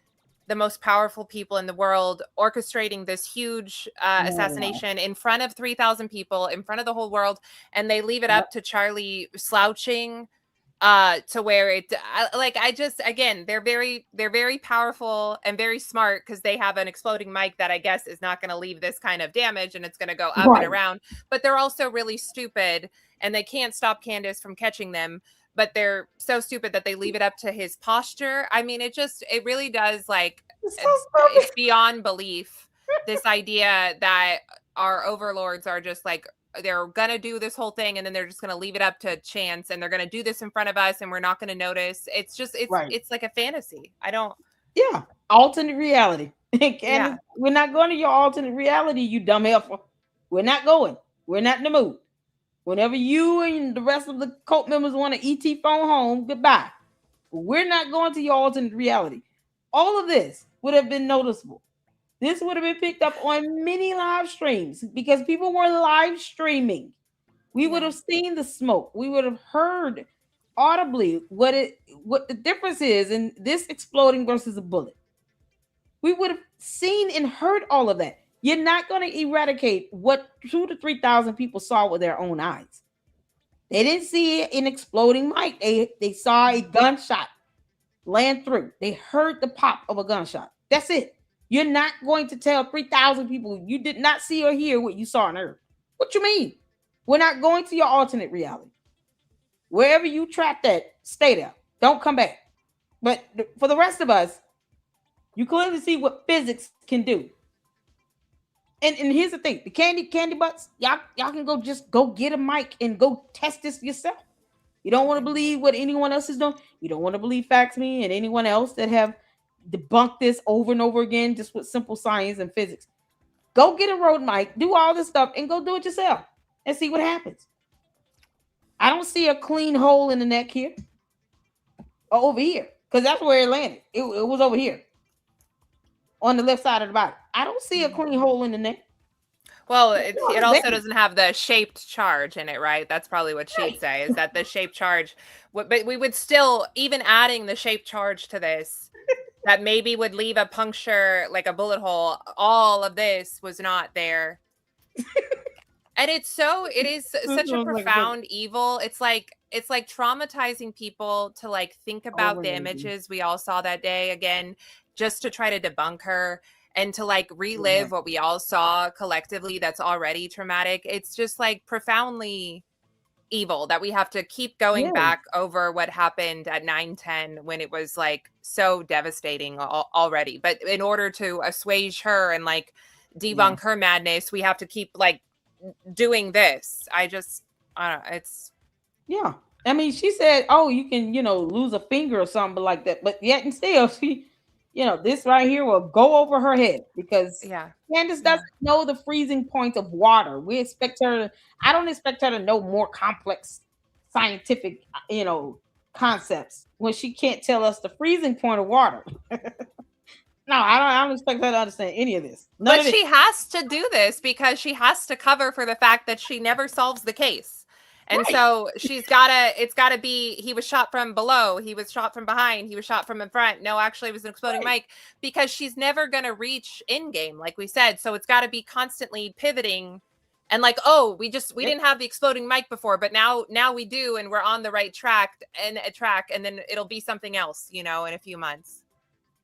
the most powerful people in the world orchestrating this huge assassination in front of 3,000 people, in front of the whole world, and they leave it up to Charlie slouching to where again, they're very powerful and very smart because they have an exploding mic that I guess is not going to leave this kind of damage and it's going to go up and around, but they're also really stupid and they can't stop Candace from catching them. But they're so stupid that they leave it up to his posture. I mean, it really does, like, it's beyond belief. This idea that our overlords are just like, they're going to do this whole thing and then they're just going to leave it up to chance and they're going to do this in front of us and we're not going to notice. It's just, it's like a fantasy. Yeah. Alternate reality. We're not going to your alternate reality, you dumb heifer. We're not going. We're not in the mood. Whenever you and the rest of the cult members want to ET phone home, goodbye. We're not going to your alternate reality. All of this would have been noticeable. This would have been picked up on many live streams because people were live streaming. We would have seen the smoke. We would have heard audibly what the difference is in this exploding versus a bullet. We would have seen and heard all of that. You're not going to eradicate what 2,000 to 3,000 people saw with their own eyes. They didn't see an exploding mic. They saw a gunshot land through. They heard the pop of a gunshot. That's it. You're not going to tell 3,000 people you did not see or hear what you saw on Earth. What you mean? We're not going to your alternate reality. Wherever you trapped at, stay there. Don't come back. But for the rest of us, you clearly see what physics can do. And here's the thing, the candy butts, y'all can go get a mic and go test this yourself. You don't want to believe what anyone else is doing. You don't want to believe FaxMe and anyone else that have debunked this over and over again just with simple science and physics. Go get a Rode mic, do all this stuff, and go do it yourself and see what happens. I don't see a clean hole in the neck here. Or over here, because that's where it landed. It was over here. On the left side of the body. I don't see a clean hole in the neck. Well, it also doesn't have the shaped charge in it, right? That's probably what she'd say, is that the shaped charge. But we would still, even adding the shaped charge to this, that maybe would leave a puncture, like a bullet hole. All of this was not there. And it is such a profound evil. It's like traumatizing people to like think about the images we all saw that day again, just to try to debunk her and to like relive what we all saw collectively that's already traumatic. It's just like profoundly evil that we have to keep going back over what happened at 9/10 when it was like so devastating already. But in order to assuage her and like debunk her madness, we have to keep like doing this. I don't know. It's I mean, she said, "Oh, you can, lose a finger or something like that." But yet and still, she, this right here will go over her head because Candace doesn't know the freezing point of water. I don't expect her to know more complex scientific, concepts when she can't tell us the freezing point of water. No, I don't expect her to understand any of this. But she has to do this because she has to cover for the fact that she never solves the case. And so it's gotta be, he was shot from below, he was shot from behind, he was shot from in front. No, actually it was an exploding mic, because she's never gonna reach in game, like we said. So it's gotta be constantly pivoting and like, oh, we didn't have the exploding mic before, but now we do, and we're on the right track, and then it'll be something else, in a few months.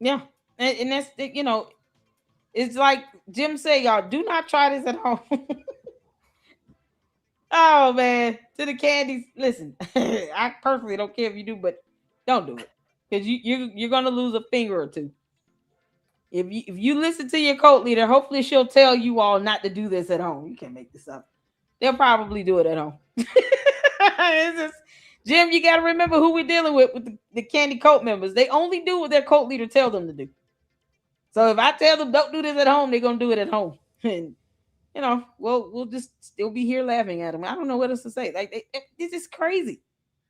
Yeah. And that's, it's like Jim said, y'all do not try this at home. Oh man, to the candies. Listen, I personally don't care if you do, but don't do it because you're gonna lose a finger or two. If you listen to your cult leader, hopefully she'll tell you all not to do this at home. You can't make this up. They'll probably do it at home. It's just, Jim, you got to remember who we're dealing with the Candy Coat members. They only do what their cult leader tells them to do. So if I tell them don't do this at home, they're going to do it at home. And, you know, we'll just still be here laughing at them. I don't know what else to say. Like, this is crazy.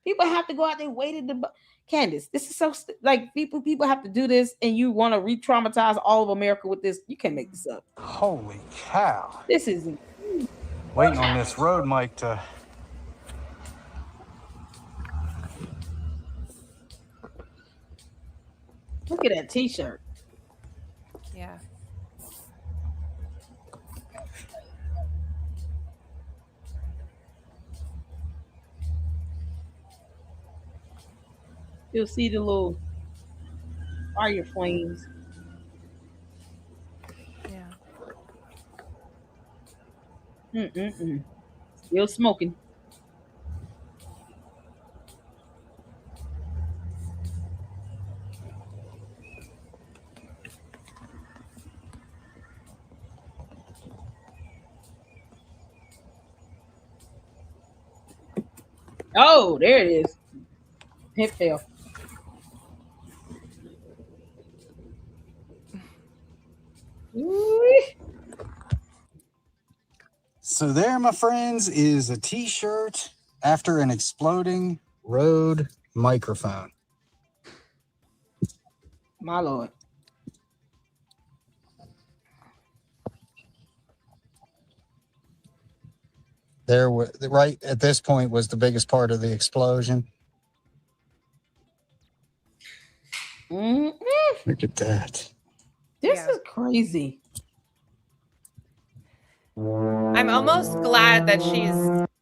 People have to go out there waiting to... Candace, this is so... Like, people have to do this, and you want to re-traumatize all of America with this. You can't make this up. Holy cow. This is... Waiting on this road mic to... Look at that t-shirt. Yeah. You'll see the little fire flames. Yeah. Still smoking. Oh, there it is. Hip tail. So there, my friends, is a t-shirt after an exploding Rode microphone. My Lord. There was right at this point was the biggest part of the explosion. Look at that. This is crazy. I'm almost glad that she's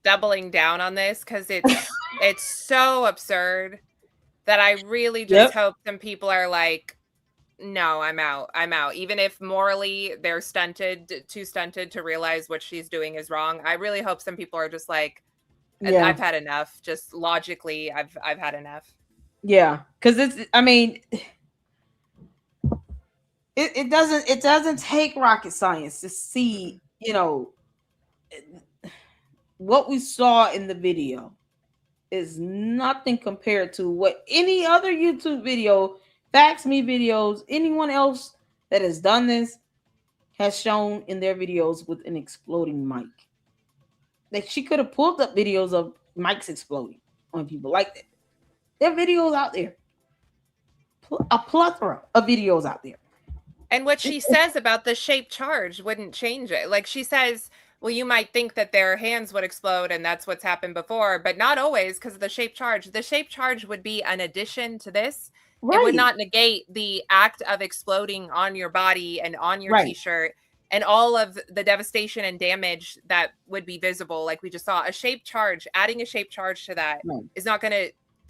doubling down on this because it's so absurd that I really just hope some people are like, no, I'm out. Even if morally they're too stunted to realize what she's doing is wrong. I really hope some people are just like, I've had enough. Just logically, I've had enough. Yeah, because it doesn't take rocket science to see, you know, what we saw in the video is nothing compared to what any other YouTube video, Facts Me videos, anyone else that has done this has shown in their videos with an exploding mic. Like, she could have pulled up videos of mics exploding on people like that. There are videos out there. A plethora of videos out there. And what she says about the shaped charge wouldn't change it. Like, she says, well, you might think that their hands would explode and that's what's happened before, but not always because of the shaped charge. The shaped charge would be an addition to this. Right. It would not negate the act of exploding on your body and on your t-shirt and all of the devastation and damage that would be visible. Like we just saw, a shaped charge, adding a shaped charge to that is not going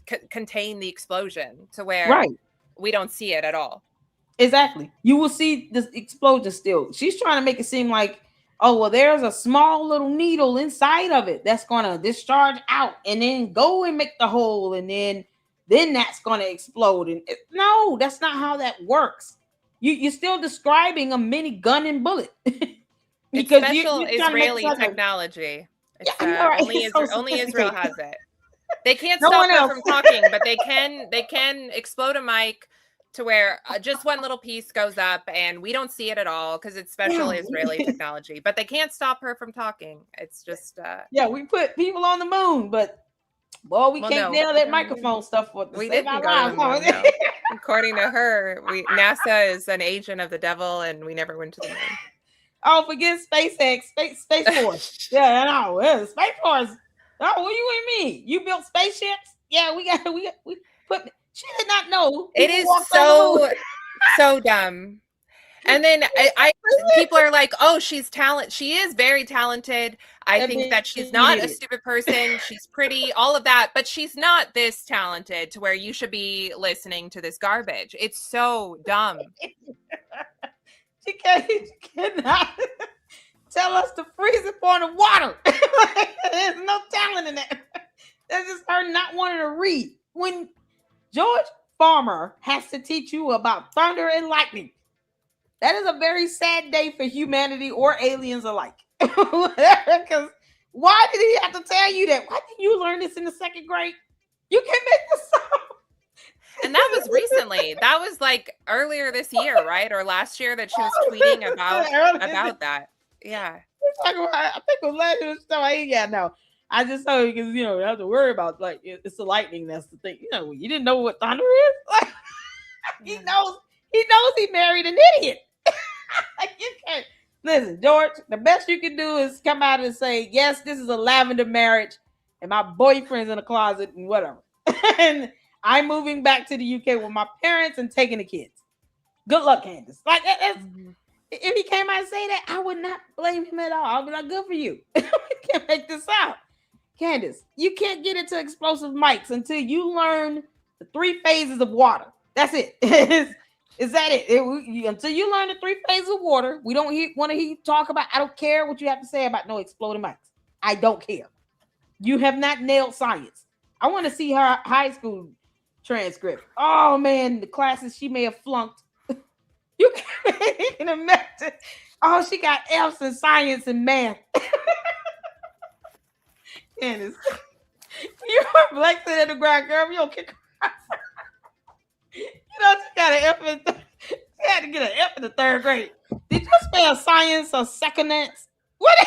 to contain the explosion to where we don't see it at all. Exactly. You will see this explosion still. She's trying to make it seem like, oh, well, there's a small little needle inside of it that's going to discharge out and then go and make the hole. And then that's going to explode. And no, that's not how that works. You're still describing a mini gun and bullet. Because it's special Israeli technology. Only Israel has it. They can't stop her from talking, but they can explode a mic to where just one little piece goes up and we don't see it at all because it's special Israeli technology. But they can't stop her from talking. It's just we put people on the moon, but we can't nail that microphone stuff for we didn't go to the moon, no. According to her, NASA is an agent of the devil and we never went to the moon. Oh, forget SpaceX, Space Force. Yeah, I know. Space Force. Oh, what do you mean? You built spaceships? Yeah, we put. She did not know. It is so dumb. And then people are like, oh, she's talented. She is very talented. I think that she's not a stupid person. She's pretty, all of that, but she's not this talented to where you should be listening to this garbage. It's so dumb. She cannot tell us to freeze it for the water. There's no talent in that. That's just her not wanting to read. When George Farmer has to teach you about thunder and lightning, that is a very sad day for humanity or aliens alike. Because Why did he have to tell you that? Why didn't you learn this in the 2nd grade? You can make this up. And that was recently. That was like earlier this year, right? Or last year that she was tweeting about that. Yeah. I think it was last year. Yeah, no. I just told you because you have to worry about like it's the lightning. That's the thing. You didn't know what thunder is. Like he knows he married an idiot. Like you can't listen, George. The best you can do is come out and say, yes, this is a lavender marriage, and my boyfriend's in the closet and whatever. And I'm moving back to the UK with my parents and taking the kids. Good luck, Candace. Like if he came out and say that, I would not blame him at all. I'll be like, good for you. You can't make this out. Candace, you can't get into explosive mics until you learn the 3 phases of water. That's it. Is that it? Until you learn the 3 phases of water, we don't want to hear you talk about. I don't care what you have to say about no exploding mics. I don't care. You have not nailed science. I want to see her high school transcript. Oh man, the classes she may have flunked. You can imagine. Oh, she got F's in science and math. Candace, you are flexing in the ground, girl. You don't kick her. She got an F she had to get an F in the 3rd grade. Did you spell science or succulents? What?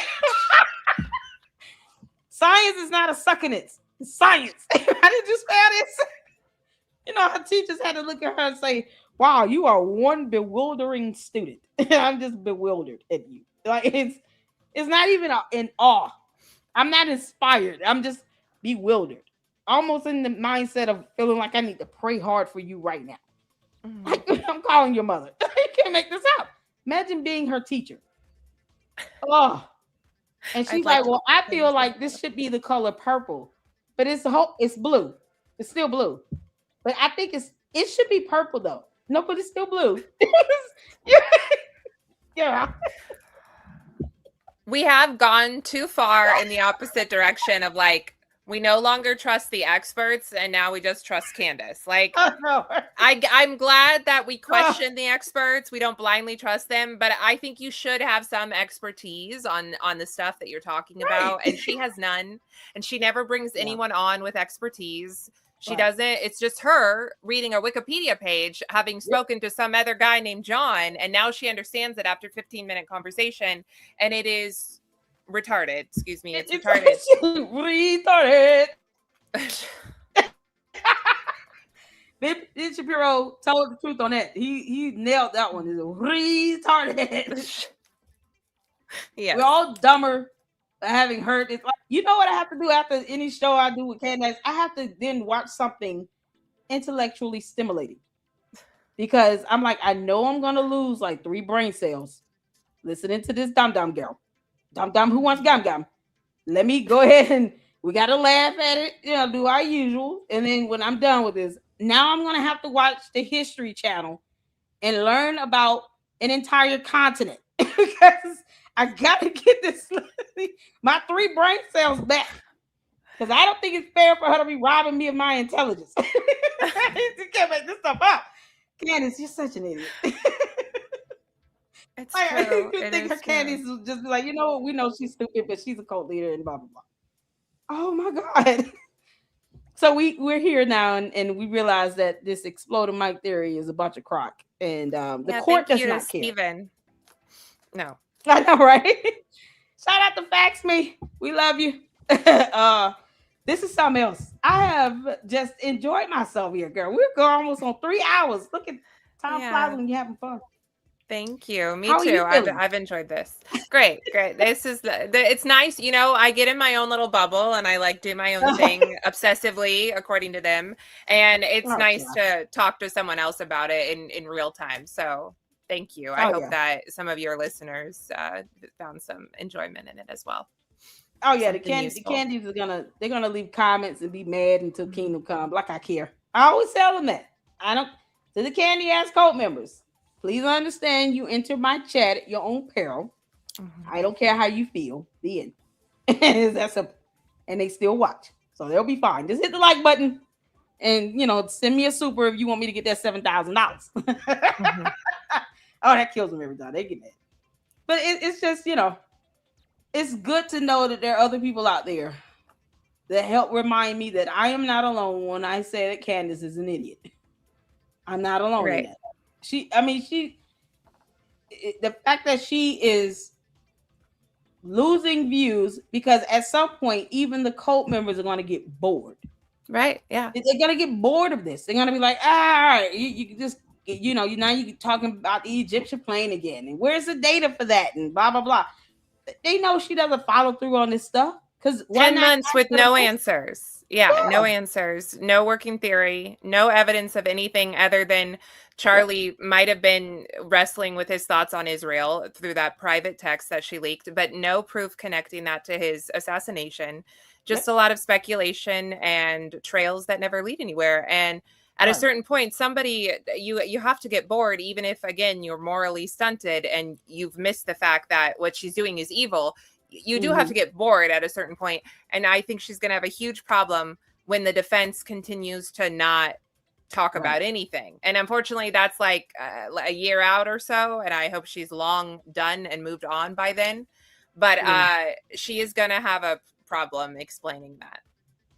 Science is not a succulents. It's science. How did you spell this? Her teachers had to look at her and say, wow, you are one bewildering student. I'm just bewildered at you. Like it's not even in awe. I'm not inspired. I'm just bewildered. Almost in the mindset of feeling like I need to pray hard for you right now. Like I'm calling your mother. You can't make this up. Imagine being her teacher. Oh. And she's like, well, I feel like this should be the color purple, but it's blue. It's still blue. But I think it should be purple though. No, but it's still blue. Yeah. We have gone too far in the opposite direction of like, we no longer trust the experts and now we just trust Candace. Like, I'm glad that we question the experts. We don't blindly trust them, but I think you should have some expertise on the stuff that you're talking about. And she has none, and she never brings anyone on with expertise. She doesn't. It's just her reading a Wikipedia page, having spoken to some other guy named John. And now she understands it after 15-minute conversation. And it is retarded. Excuse me. It's retarded. Retarded. Ben Shapiro told the truth on that. He nailed that one. It's retarded. Yeah. We're all dumber having heard it. You know what I have to do after any show I do with Candace? I have to then watch something intellectually stimulating, because I'm like, I know I'm gonna lose like 3 brain cells listening to this dumb girl, dumb who wants gum. Let me go ahead and we gotta laugh at it, do our usual, and then when I'm done with this, now I'm gonna have to watch the History Channel and learn about an entire continent because I gotta get this my 3 brain cells back, because I don't think it's fair for her to be robbing me of my intelligence. You can't make this stuff up. Candace, you're such an idiot. It's true. You think her Candace will just be like, you know what? We know she's stupid, but she's a cult leader and blah blah blah. Oh my God. So we're here now, and we realize that this exploding mic theory is a bunch of crock, and the court does not care. Steven. No. I know, right? Shout out to Fax Me. We love you. This is something else. I have just enjoyed myself here, girl. We're going almost on 3 hours. Look at time flies when you're having fun. Thank you. Me too. I've enjoyed this. Great. This is it's nice. I get in my own little bubble and I like do my own thing obsessively according to them. And it's nice to talk to someone else about it in real time. So thank you. I hope that some of your listeners found some enjoyment in it as well. Oh yeah, the candies are gonna leave comments and be mad until Kingdom Come. Like I care. I always tell them that. I don't. To the Candy Ass Cult members, please understand you enter my chat at your own peril. Mm-hmm. I don't care how you feel. The end. That's simple. And they still watch, so they'll be fine. Just hit the like button, and send me a super if you want me to get that $7,000. Mm-hmm. Oh, that kills them every time they get mad. But it's just it's good to know that there are other people out there that help remind me that I am not alone when I say that Candace is an idiot. I'm not alone in that. The fact that she is losing views because at some point, even the cult members are going to get bored. Right. Yeah. They're going to get bored of this. They're going to be like, all right, you just, now you're talking about the Egyptian plane again. And where's the data for that? And blah, blah, blah. They know she doesn't follow through on this stuff. Because 10 months with no answers. Yeah, no answers, no working theory, no evidence of anything other than Charlie might have been wrestling with his thoughts on Israel through that private text that she leaked, but no proof connecting that to his assassination. Just a lot of speculation and trails that never lead anywhere. And at a certain point, somebody, you have to get bored, even if, again, you're morally stunted and you've missed the fact that what she's doing is evil. You do have to get bored at a certain point. And I think she's going to have a huge problem when the defense continues to not talk about anything. And unfortunately, that's like a year out or so. And I hope she's long done and moved on by then. But she is going to have a problem explaining that.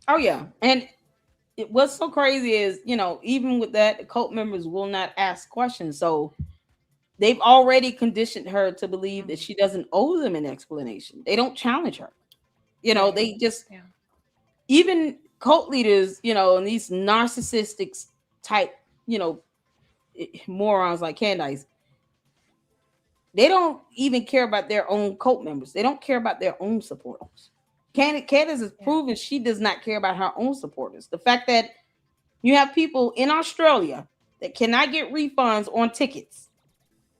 Oh, yeah. And what's so crazy is, even with that, the cult members will not ask questions. So they've already conditioned her to believe that she doesn't owe them an explanation. They don't challenge her. They just, even cult leaders, and these narcissistic type, morons like Candace, they don't even care about their own cult members. They don't care about their own supporters. Candace has proven she does not care about her own supporters. The fact that you have people in Australia that cannot get refunds on tickets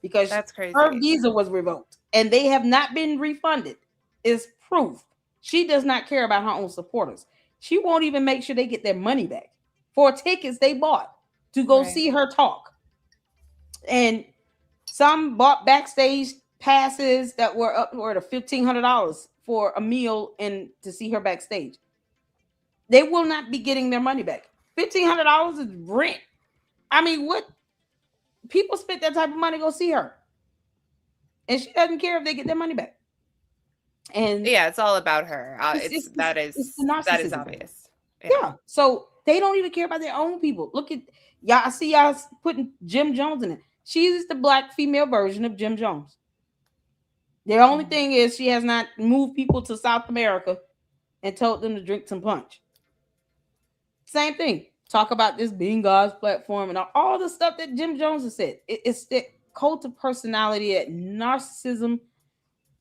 because that's crazy. Her visa was revoked and they have not been refunded is proof. She does not care about her own supporters. She won't even make sure they get their money back for tickets they bought to go see her talk. And some bought backstage passes that were upward of $1,500 for a meal and to see her backstage. They will not be getting their money back. $1,500 is rent. I mean, what? People spent that type of money to go see her. And she doesn't care if they get their money back. And yeah, it's all about her. That is obvious. Yeah. So they don't even care about their own people. Look at y'all. I see y'all putting Jim Jones in it. She's the black female version of Jim Jones. The only thing is she has not moved people to South America and told them to drink some punch. Same thing. Talk about this being God's platform and all the stuff that Jim Jones has said. It's the cult of personality, that narcissism,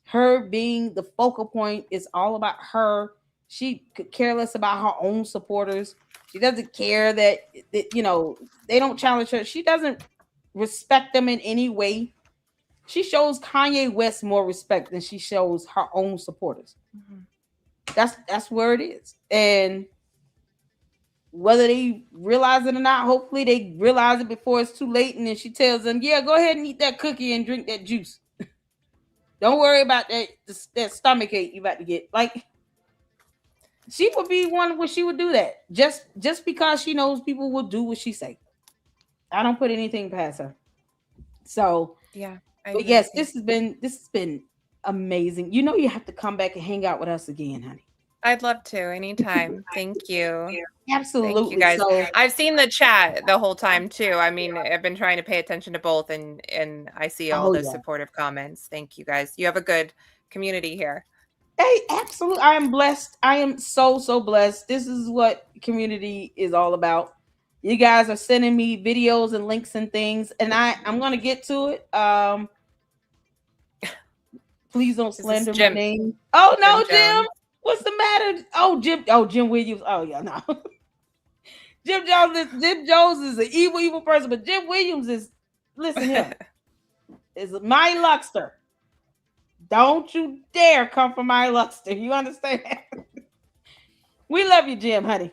her being the focal point. Is all about her. She could care less about her own supporters. She doesn't care that they don't challenge her. She doesn't respect them in any way. She shows Kanye West more respect than she shows her own supporters. That's where it is. And whether they realize it or not, hopefully they realize it before it's too late. And then she tells them, yeah, go ahead and eat that cookie and drink that juice. Don't worry about that stomach ache you about to get. Like, she would be one where she would do that just because she knows people will do what she say. I don't put anything past her. So yeah. But yes, this has been amazing. You have to come back and hang out with us again, honey. I'd love to anytime. Thank you. Absolutely. Thank you guys. I've seen the chat the whole time too. I mean, I've been trying to pay attention to both and I see all the supportive comments. Thank you guys. You have a good community here. Hey, absolutely. I am blessed. I am so blessed. This is what community is all about. You guys are sending me videos and links and things, and I'm going to get to it. Please don't slander my name. Oh, no, Jim. What's the matter? Oh, Jim Williams. Oh, yeah, no. Jim Jones is an evil person, but Jim Williams is, listen here, is my Luxter. Don't you dare come for my Luxter. You understand? We love you, Jim, honey.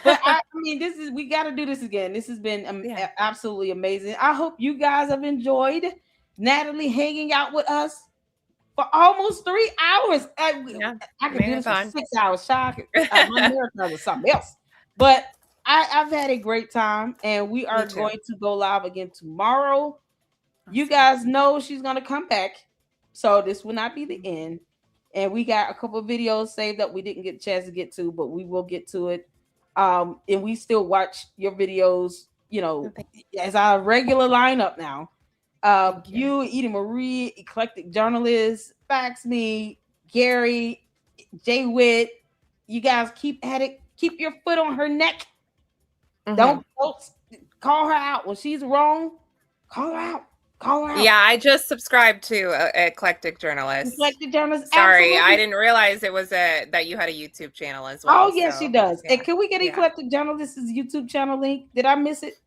But I mean, we got to do this again. This has been absolutely amazing. I hope you guys have enjoyed Natalie hanging out with us for almost 3 hours. I could do this for 6 hours. My marathon is something else. But I've had a great time, and we are going to go live again tomorrow. You guys know she's going to come back So this will not be the end. And we got a couple of videos saved up we didn't get a chance to get to, but we will get to it. And we still watch your videos, you know, as our regular lineup now. You, Edie Marie, Eclectic Journalist, Fax Me, Gary, Jay Witt. You guys keep at it. Keep your foot on her neck. Don't call her out when she's wrong. Call her out. Call her out. Yeah, I just subscribed to Eclectic Journalist. Eclectic Journalist. Sorry, absolutely. I didn't realize it was that you had a YouTube channel as well. Oh yes, she does. Yeah. And can we get Eclectic Journalist's YouTube channel link? Did I miss it?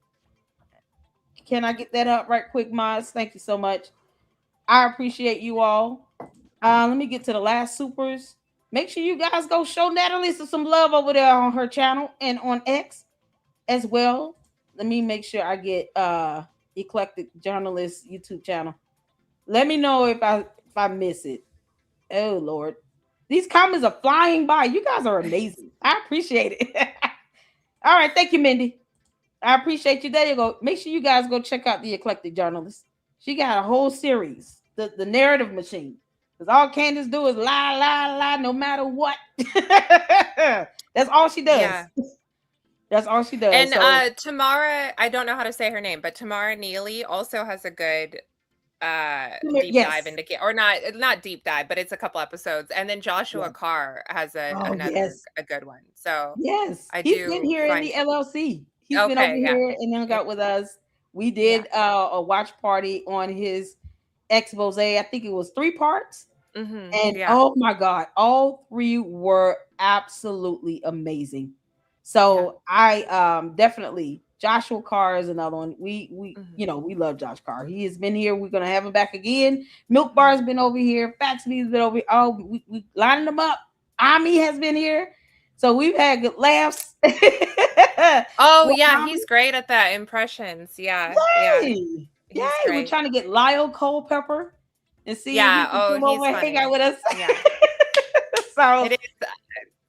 Can I get that up right quick, Mods? Thank you so much. I appreciate you all. Let me get to the last supers. Make sure you guys go show Natalie some love over there on her channel and on X as well. Let me make sure I get Eclectic Journalist YouTube channel. Let me know if I miss it. Oh Lord, these comments are flying by. You guys are amazing. I appreciate it. All right, thank you, Mindy. I appreciate you. There you go. Make sure you guys go check out the Eclectic Journalist. She got a whole series, the narrative machine. Because all Candace do is lie, no matter what. That's all she does. Yeah. That's all she does. And Tamara, I don't know how to say her name, but Tamara Neely also has a good deep dive into, or not deep dive, but it's a couple episodes. And then Joshua Carr has another a good one. So yes, he's been here in the LLC. He's been over here and hung out with us. We did a watch party on his expose. I think it was 3 parts. And oh my God, all 3 were absolutely amazing. So I definitely, Joshua Carr is another one. We you know, we love Josh Carr. He has been here. We're gonna have him back again. Milk Bar's been over here. Fax Me's been over here. Oh, we lining them up. Ami has been here. So we've had good laughs. Oh yeah, he's great at that impressions. Yeah. Yay. We're trying to get Lyle Culpepper and see if he can come over and hang out with us. Yeah. So it is.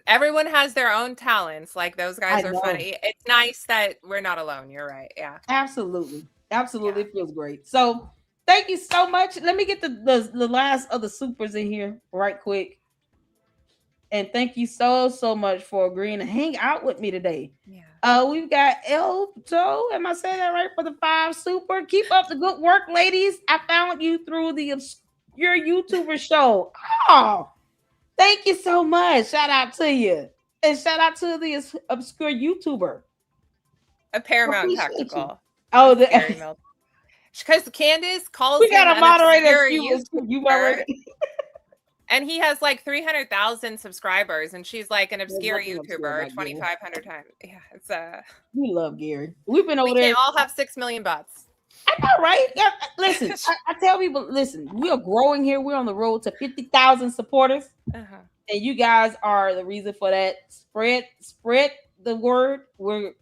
Everyone has their own talents. Like those guys are funny. It's nice that we're not alone. You're right. Yeah. Absolutely. It feels great. So thank you so much. Let me get the last of the supers in here right quick. And thank you so much for agreeing to hang out with me today. Yeah. We've got Elto. Am I saying that right? For the 5 super. Keep up the good work, ladies. I found you through your YouTuber show. Oh, thank you so much. Shout out to you. And shout out to the obscure YouTuber. A Paramount Tactical. Oh, because Candace calls we got him a moderator. You and he has like 300,000 subscribers, and she's like an obscure YouTuber, 2,500 times. Yeah, it's we love Gary. We've been over there. We all have 6 million bots. I know, right? Yeah, listen, I tell people, listen, we are growing here. We're on the road to 50,000 supporters, and you guys are the reason for that. Spread the word. We're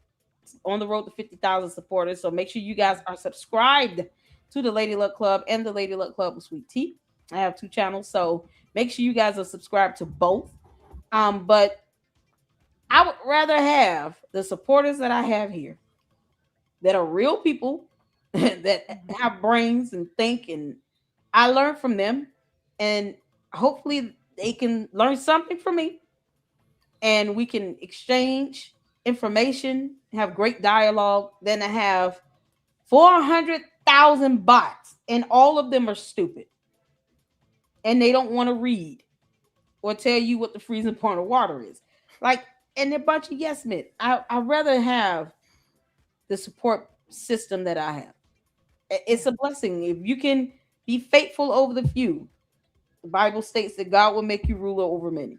on the road to 50,000 supporters, so make sure you guys are subscribed to the Lady Luck Club and the Lady Luck Club with Sweet Tea. I have 2 channels, so make sure you guys are subscribed to both. But I would rather have the supporters that I have here that are real people that have brains and think, and I learn from them, and hopefully they can learn something from me, and we can exchange information, have great dialogue, than to have 400,000 bots, and all of them are stupid. And they don't want to read or tell you what the freezing point of water is. Like, and they're a bunch of yes men. I'd rather have the support system that I have. It's a blessing. If you can be faithful over the few, the Bible states that God will make you ruler over many.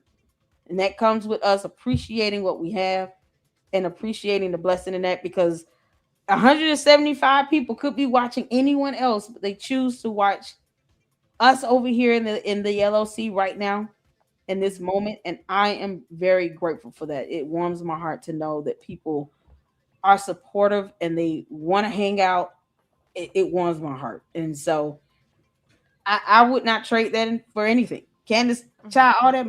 And that comes with us appreciating what we have and appreciating the blessing in that, because 175 people could be watching anyone else, but they choose to watch us over here in the LLC right now in this moment. And I am very grateful for that. It warms my heart to know that people are supportive and they want to hang out. It warms my heart. And so I would not trade that for anything. Candace, child, all that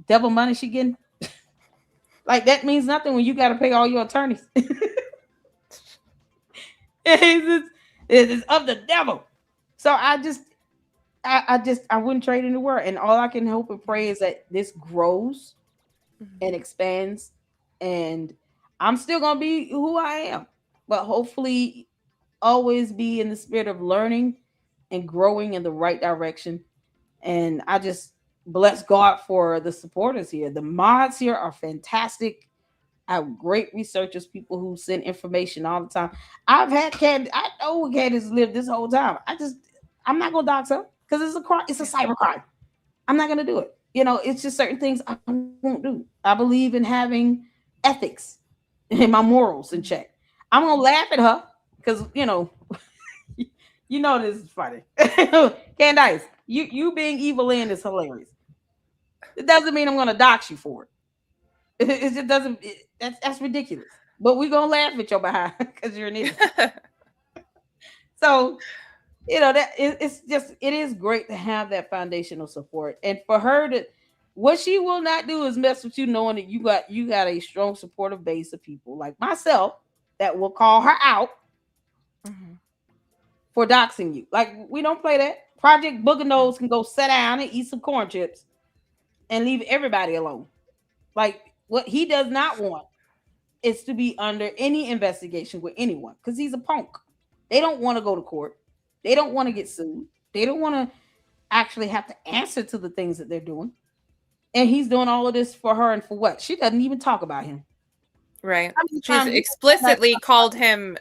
devil money she getting, like, that means nothing when you got to pay all your attorneys. It's of the devil. So I wouldn't trade in the world. And all I can hope and pray is that this grows and expands, and I'm still gonna be who I am, but hopefully always be in the spirit of learning and growing in the right direction. And I just bless God for the supporters here. The mods here are fantastic. I have great researchers, people who send information all the time. I've had Candace, I know Candace lived this whole time. I'm not gonna dox her because it's a crime, it's a cyber crime. I'm not gonna do it. It's just certain things I won't do. I believe in having ethics and my morals in check. I'm gonna laugh at her because this is funny. Candace, you being evil in is hilarious. It doesn't mean I'm gonna dox you for it. It just doesn't. That's ridiculous. But we're gonna laugh at your behind because you're an idiot. So it is great to have that foundational support, and for her to, what she will not do is mess with you, knowing that you got a strong supportive base of people like myself that will call her out for doxing you. Like, we don't play that. Project Booger Nose can go sit down and eat some corn chips and leave everybody alone. Like, what he does not want is to be under any investigation with anyone because he's a punk. They don't want to go to court. They don't want to get sued. They don't want to actually have to answer to the things that they're doing. And he's doing all of this for her, and for what? She doesn't even talk about him. Right. She's explicitly called him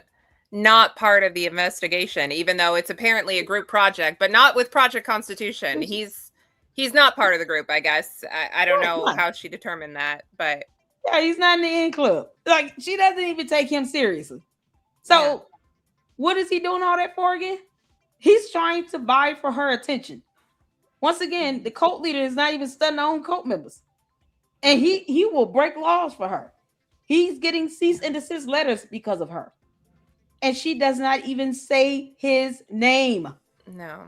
not part of the investigation, even though it's apparently a group project, but not with Project Constitution. He's not part of the group, I guess. I don't know how she determined that, but yeah, he's not in the N Club. Like, she doesn't even take him seriously. So what is he doing all that for again? He's trying to vie for her attention. Once again, the cult leader is not even studying their own cult members. And he will break laws for her. He's getting cease and desist letters because of her. And she does not even say his name. No.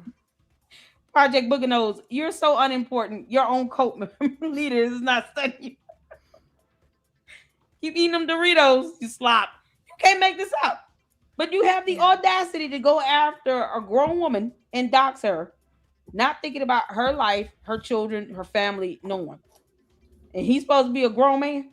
Project Booger Nose, you're so unimportant. Your own cult leader is not studying you. Keep eating them Doritos, you slop. You can't make this up. But you have the audacity to go after a grown woman and dox her, not thinking about her life, her children, her family, no one. And he's supposed to be a grown man.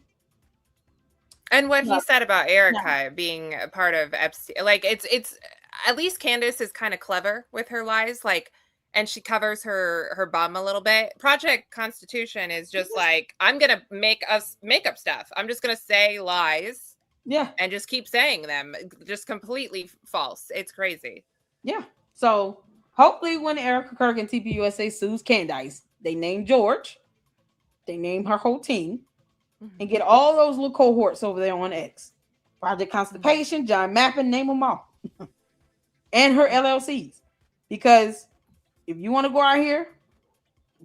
And what he said about ERIKA being a part of Epstein, like, it's at least Candace is kind of clever with her lies, like, and she covers her bum a little bit. Project Constitution is just like, I'm gonna make up stuff. I'm just gonna say lies, and just keep saying them, just completely false. It's crazy. Yeah. So hopefully, when ERIKA KIRK and TPUSA sues Candace, they name George, they name her whole team, and get all those little cohorts over there on X. Project Constipation, John Mappin, name them all. And her LLCs. Because if you want to go out here,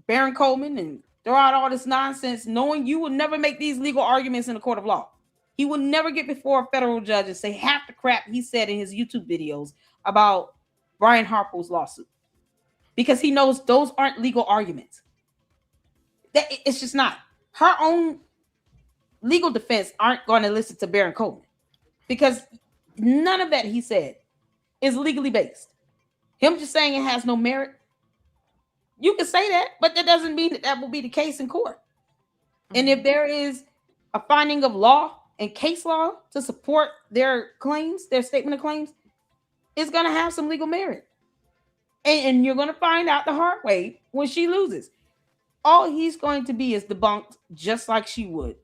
Baron Coleman, and throw out all this nonsense, knowing you will never make these legal arguments in the court of law. He will never get before a federal judge and say half the crap he said in his YouTube videos about Brian Harper's lawsuit. Because he knows those aren't legal arguments. It's just not. Her own legal defense aren't going to listen to Baron Coleman. Because none of that he said is legally based. Him just saying it has no merit. You can say that, but that doesn't mean that will be the case in court. And if there is a finding of law and case law to support their claims, their statement of claims, it's going to have some legal merit. And you're going to find out the hard way when she loses. All he's going to be is debunked just like she would.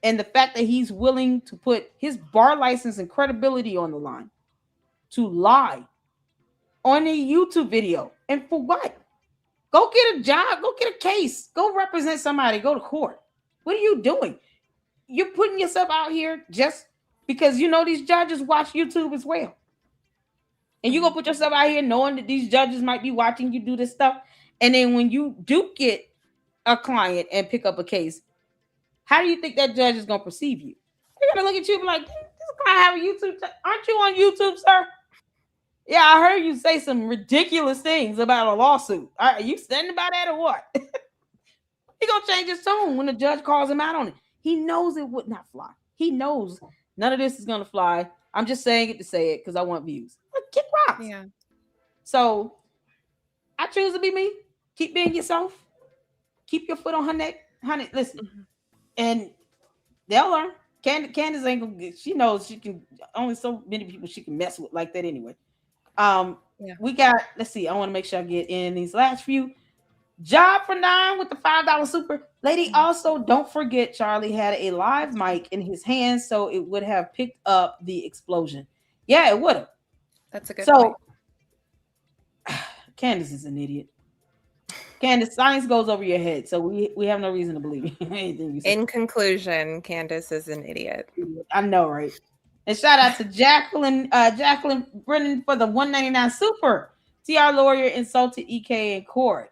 And the fact that he's willing to put his bar license and credibility on the line to lie on a YouTube video. And for what? Go get a job. Go get a case. Go represent somebody. Go to court. What are you doing? You're putting yourself out here just because you know these judges watch YouTube as well. And you're going to put yourself out here knowing that these judges might be watching you do this stuff. And then when you do get a client and pick up a case, how do you think that judge is going to perceive you? They're going to look at you and be like, this guy have a YouTube. Aren't you on YouTube, sir? Yeah, I heard you say some ridiculous things about a lawsuit. Are you standing by that or what? He's going to change his tone when the judge calls him out on it. He knows it would not fly. He knows none of this is going to fly. I'm just saying it to say it because I want views. Like, get rocks. Yeah. So I choose to be me. Keep being yourself. Keep your foot on her neck, honey. Listen, and they'll learn. Candace ain't gonna get. She knows she can. Only so many people she can mess with like that anyway. Yeah. We got. Let's see. I want to make sure I get in these last few. Job for 9 with the $5 super. Lady, also don't forget Charlie had a live mic in his hands, so it would have picked up the explosion. Yeah, it would have. That's a good So point. Candace is an idiot. Candace, science goes over your head, so we have no reason to believe anything you say. In conclusion, Candace is an idiot. I know, right? And shout out to Jacqueline Brennan for the $1.99 super. TR lawyer insulted EK in court.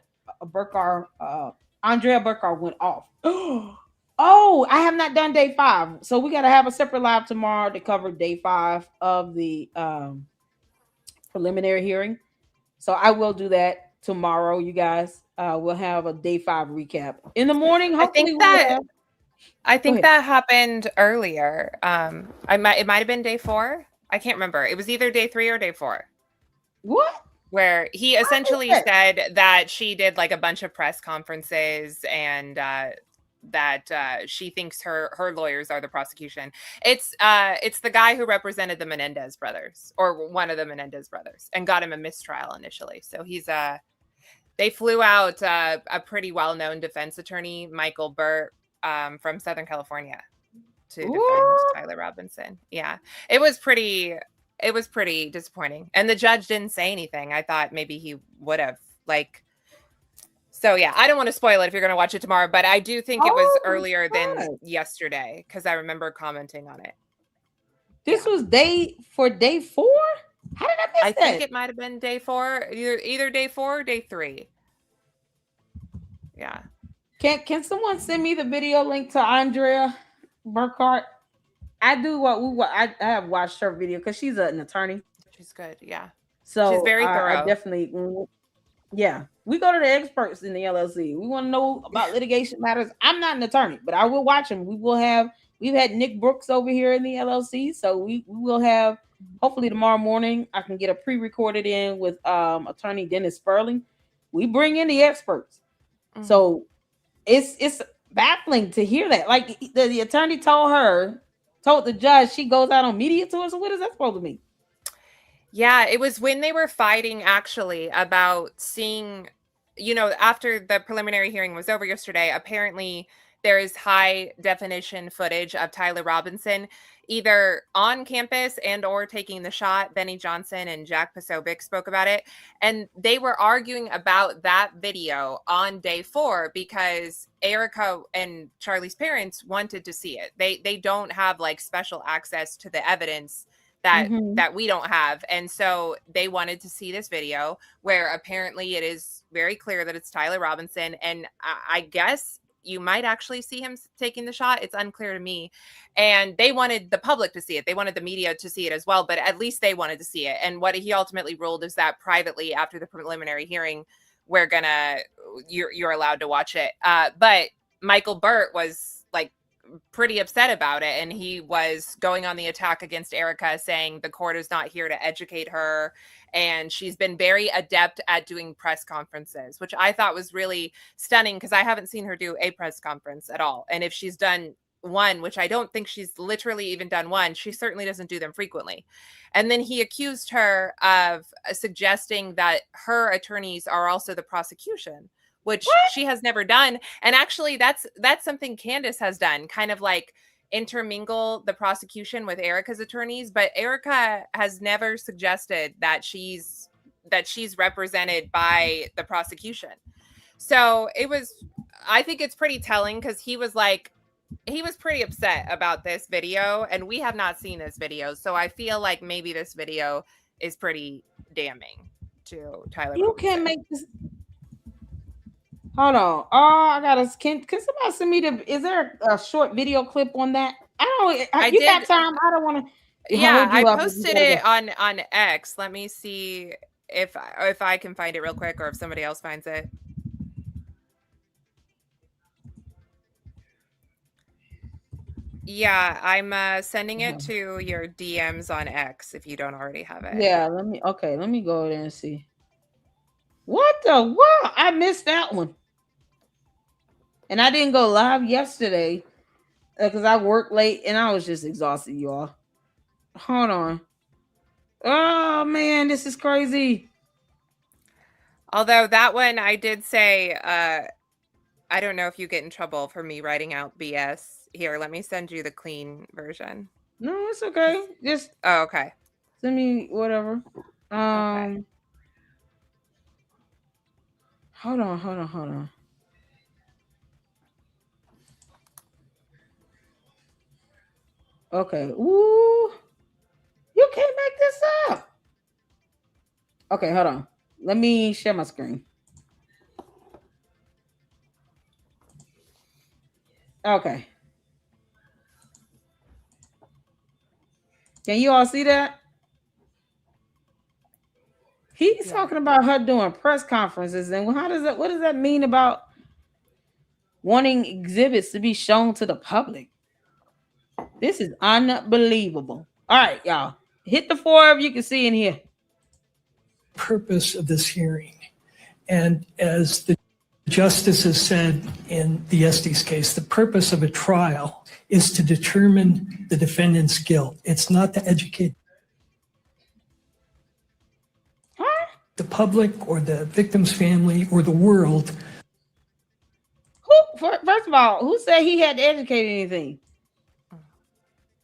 Andrea Burkar went off. Oh, I have not done day 5. So we got to have a separate live tomorrow to cover day 5 of the preliminary hearing. So I will do that tomorrow, you guys. We'll have a day 5 recap. In the morning, hopefully I think that happened earlier. It might have been day 4. I can't remember. It was either day 3 or day 4. What? Where he essentially said that she did like a bunch of press conferences and that she thinks her lawyers are the prosecution. It's the guy who represented the Menendez brothers, or one of the Menendez brothers, and got him a mistrial initially. So he's they flew out a pretty well-known defense attorney, Michael Burt, from Southern California, to defend Tyler Robinson. Yeah, it was pretty disappointing. And the judge didn't say anything. I thought maybe he would have. So yeah, I don't want to spoil it if you're going to watch it tomorrow, but I do think it was earlier than yesterday because I remember commenting on it. This was day 4? How did I miss that? I think it might have been day 4, either day 4 or day 3. Yeah. Can someone send me the video link to Andrea Burkhart? I do I have watched her video because she's an attorney. She's good, yeah. So she's very thorough. I definitely, yeah. We go to the experts in the LLC. We want to know about litigation matters. I'm not an attorney, but I will watch them. We've had Nick Brooks over here in the LLC, so we will have. Hopefully tomorrow morning I can get a pre-recorded in with attorney Dennis Sperling. We bring in the experts, so it's baffling to hear that. Like the attorney told the judge she goes out on media tour. So what is that supposed to mean? Yeah, it was when they were fighting actually about seeing, after the preliminary hearing was over yesterday, apparently there is high definition footage of Tyler Robinson either on campus and or taking the shot. Benny Johnson and Jack Posobiec spoke about it. And they were arguing about that video on day 4 because ERIKA and Charlie's parents wanted to see it. They don't have like special access to the evidence that we don't have. And so they wanted to see this video where apparently it is very clear that it's Tyler Robinson. And I guess you might actually see him taking the shot. It's unclear to me. And they wanted the public to see it. They wanted the media to see it as well, but at least they wanted to see it. And what he ultimately ruled is that privately after the preliminary hearing, you're allowed to watch it. But Michael Burt was like pretty upset about it. And he was going on the attack against ERIKA, saying the court is not here to educate her. And she's been very adept at doing press conferences, which I thought was really stunning because I haven't seen her do a press conference at all. And if she's done one, which I don't think she's literally even done one, she certainly doesn't do them frequently. And then he accused her of suggesting that her attorneys are also the prosecution, which she has never done. And actually that's something Candace has done, kind of like intermingle the prosecution with ERIKA's attorneys, but ERIKA has never suggested that she's represented by the prosecution. So I think it's pretty telling because he was pretty upset about this video, and we have not seen this video. So I feel like maybe this video is pretty damning to Tyler. You can make this. Hold on. Oh, can somebody send me is there a short video clip on that? Got time. I don't want to. Yeah, I posted it on X. Let me see if I can find it real quick or if somebody else finds it. Yeah, I'm sending it to your DMs on X if you don't already have it. Yeah, let me go there and see. What the what? I missed that one. And I didn't go live yesterday because I worked late and I was just exhausted, y'all. Hold on. Oh man, this is crazy. Although that one I did say, I don't know if you get in trouble for me writing out BS. Here, let me send you the clean version. No, it's okay. Just okay. Send me whatever. Okay. Hold on. Okay. Ooh. You can't make this up. Okay, hold on. Let me share my screen. Okay. Can you all see that? He's talking about her doing press conferences, and what does that mean about wanting exhibits to be shown to the public? This is unbelievable. All right, y'all. Hit the 4 you can see in here. Purpose of this hearing. And as the justices said in the Estes case, the purpose of a trial is to determine the defendant's guilt. It's not to educate the public or the victim's family or the world. First of all, who said he had to educate anything?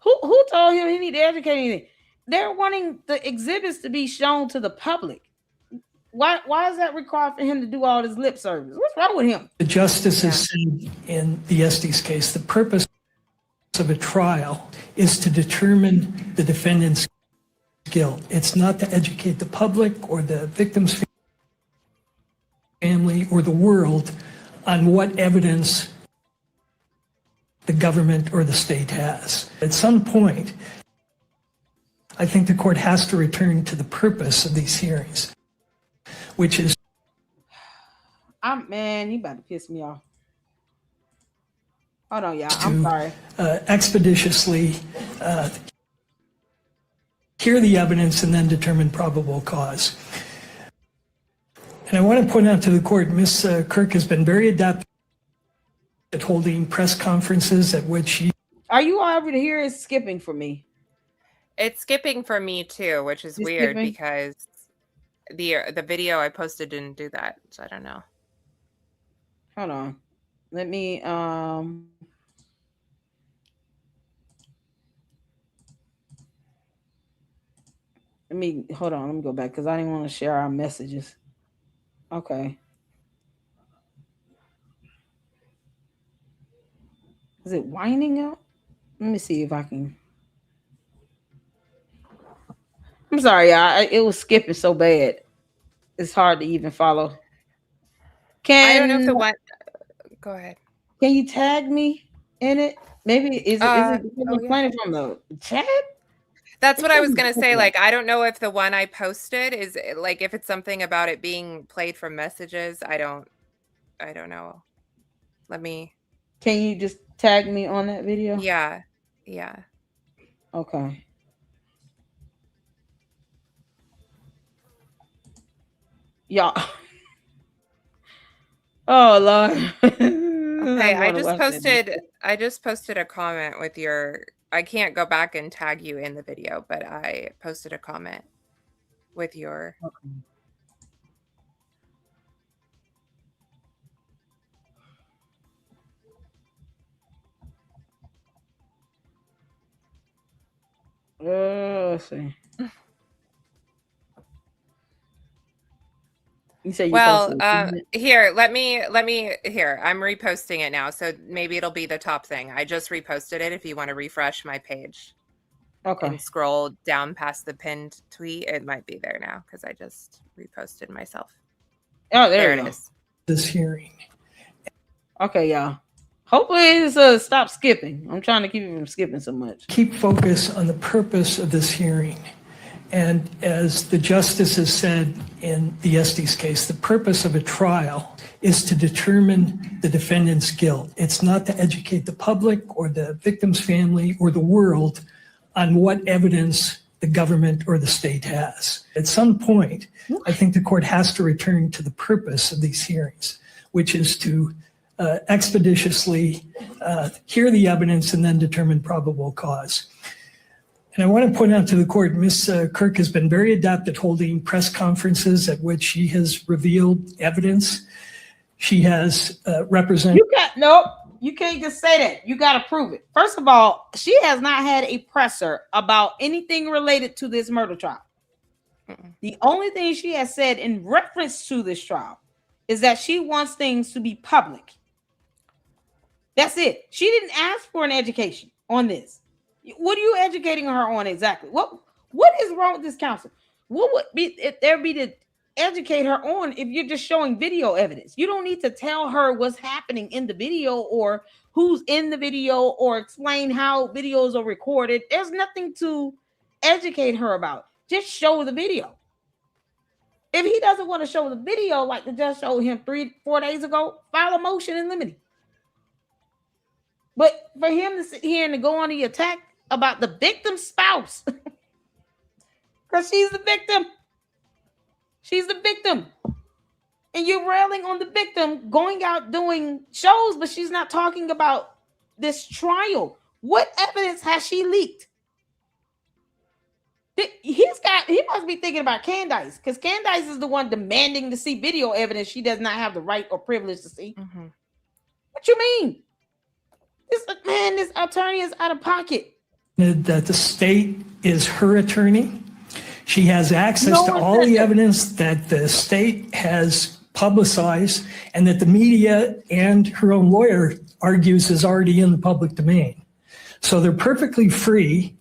Who told him he needed to educate anything? They're wanting the exhibits to be shown to the public. Why is that required for him to do all this lip service? What's wrong with him? The justices said in the Estes case, the purpose of a trial is to determine the defendant's guilt. It's not to educate the public or the victim's family or the world on what evidence the government or the state has. At some point, I think the court has to return to the purpose of these hearings, which is... Man, you about to piss me off. Hold on, y'all. I'm sorry. Expeditiously hear the evidence and then determine probable cause. And I want to point out to the court, Ms. KIRK has been very adept at holding press conferences at which she... Are you all able to hear it skipping for me? It's skipping for me too, which is weird because the video I posted didn't do that. So I don't know. Hold on. Let me hold on. Let me go back because I didn't want to share our messages. Okay. Is it winding up? Let me see if I can. I'm sorry, y'all. It was skipping so bad. It's hard to even follow. I don't know if the one. Go ahead. Can you tag me in it? Maybe is it playing from the chat? That's what I was gonna say. Like, I don't know if the one I posted is like if it's something about it being played from messages. I don't know. Let me. Can you just tag me on that video? Yeah. Okay. Y'all. Oh Lord. Okay, I just posted a comment with your. I can't go back and tag you in the video, but I posted a comment with your. Let's see. You say you here, let me here. I'm reposting it now, so maybe it'll be the top thing. I just reposted it. If you want to refresh my page, and scroll down past the pinned tweet, it might be there now because I just reposted myself. Oh, there it is. This hearing. Okay, y'all. Hopefully it's stop skipping. I'm trying to keep it from skipping so much. Keep focus on the purpose of this hearing. And as the justices said in the Estes case, the purpose of a trial is to determine the defendant's guilt. It's not to educate the public or the victim's family or the world on what evidence the government or the state has. At some point, I think the court has to return to the purpose of these hearings, which is to expeditiously hear the evidence and then determine probable cause. And I want to point out to the court, Ms. KIRK has been very adept at holding press conferences at which she has revealed evidence. She has represented. Nope. You can't just say that. You got to prove it. First of all, she has not had a presser about anything related to this murder trial. The only thing she has said in reference to this trial is that she wants things to be public. That's it. She didn't ask for an education on this. What are you educating her on exactly? What is wrong with this counsel? What would be if there be to educate her on if you're just showing video evidence? You don't need to tell her what's happening in the video or who's in the video or explain how videos are recorded. There's nothing to educate her about. Just show the video. If he doesn't want to show the video like the judge showed him 3-4 days ago, file a motion in limine. But for him to sit here and to go on the attack about the victim's spouse, because she's the victim. She's the victim. And you're railing on the victim, going out doing shows, but she's not talking about this trial. What evidence has she leaked? He must be thinking about Candace, because Candace is the one demanding to see video evidence she does not have the right or privilege to see. Mm-hmm. What you mean? This attorney is out of pocket. That the state is her attorney. She has access to all the evidence that the state has publicized and that the media and her own lawyer argues is already in the public domain. So they're perfectly free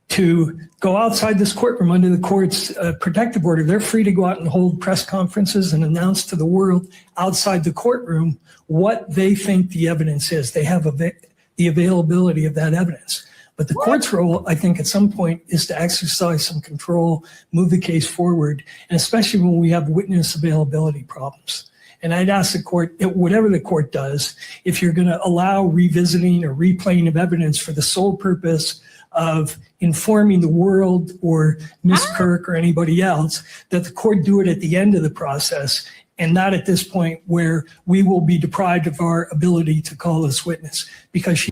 to go outside this courtroom under the court's protective order. They're free to go out and hold press conferences and announce to the world outside the courtroom what they think the evidence is. They have the availability of that evidence. But the court's role, I think, at some point is to exercise some control, move the case forward, and especially when we have witness availability problems. And I'd ask the court, whatever the court does, if you're going to allow revisiting or replaying of evidence for the sole purpose of informing the world or Ms. KIRK or anybody else, that the court do it at the end of the process and not at this point where we will be deprived of our ability to call this witness because she.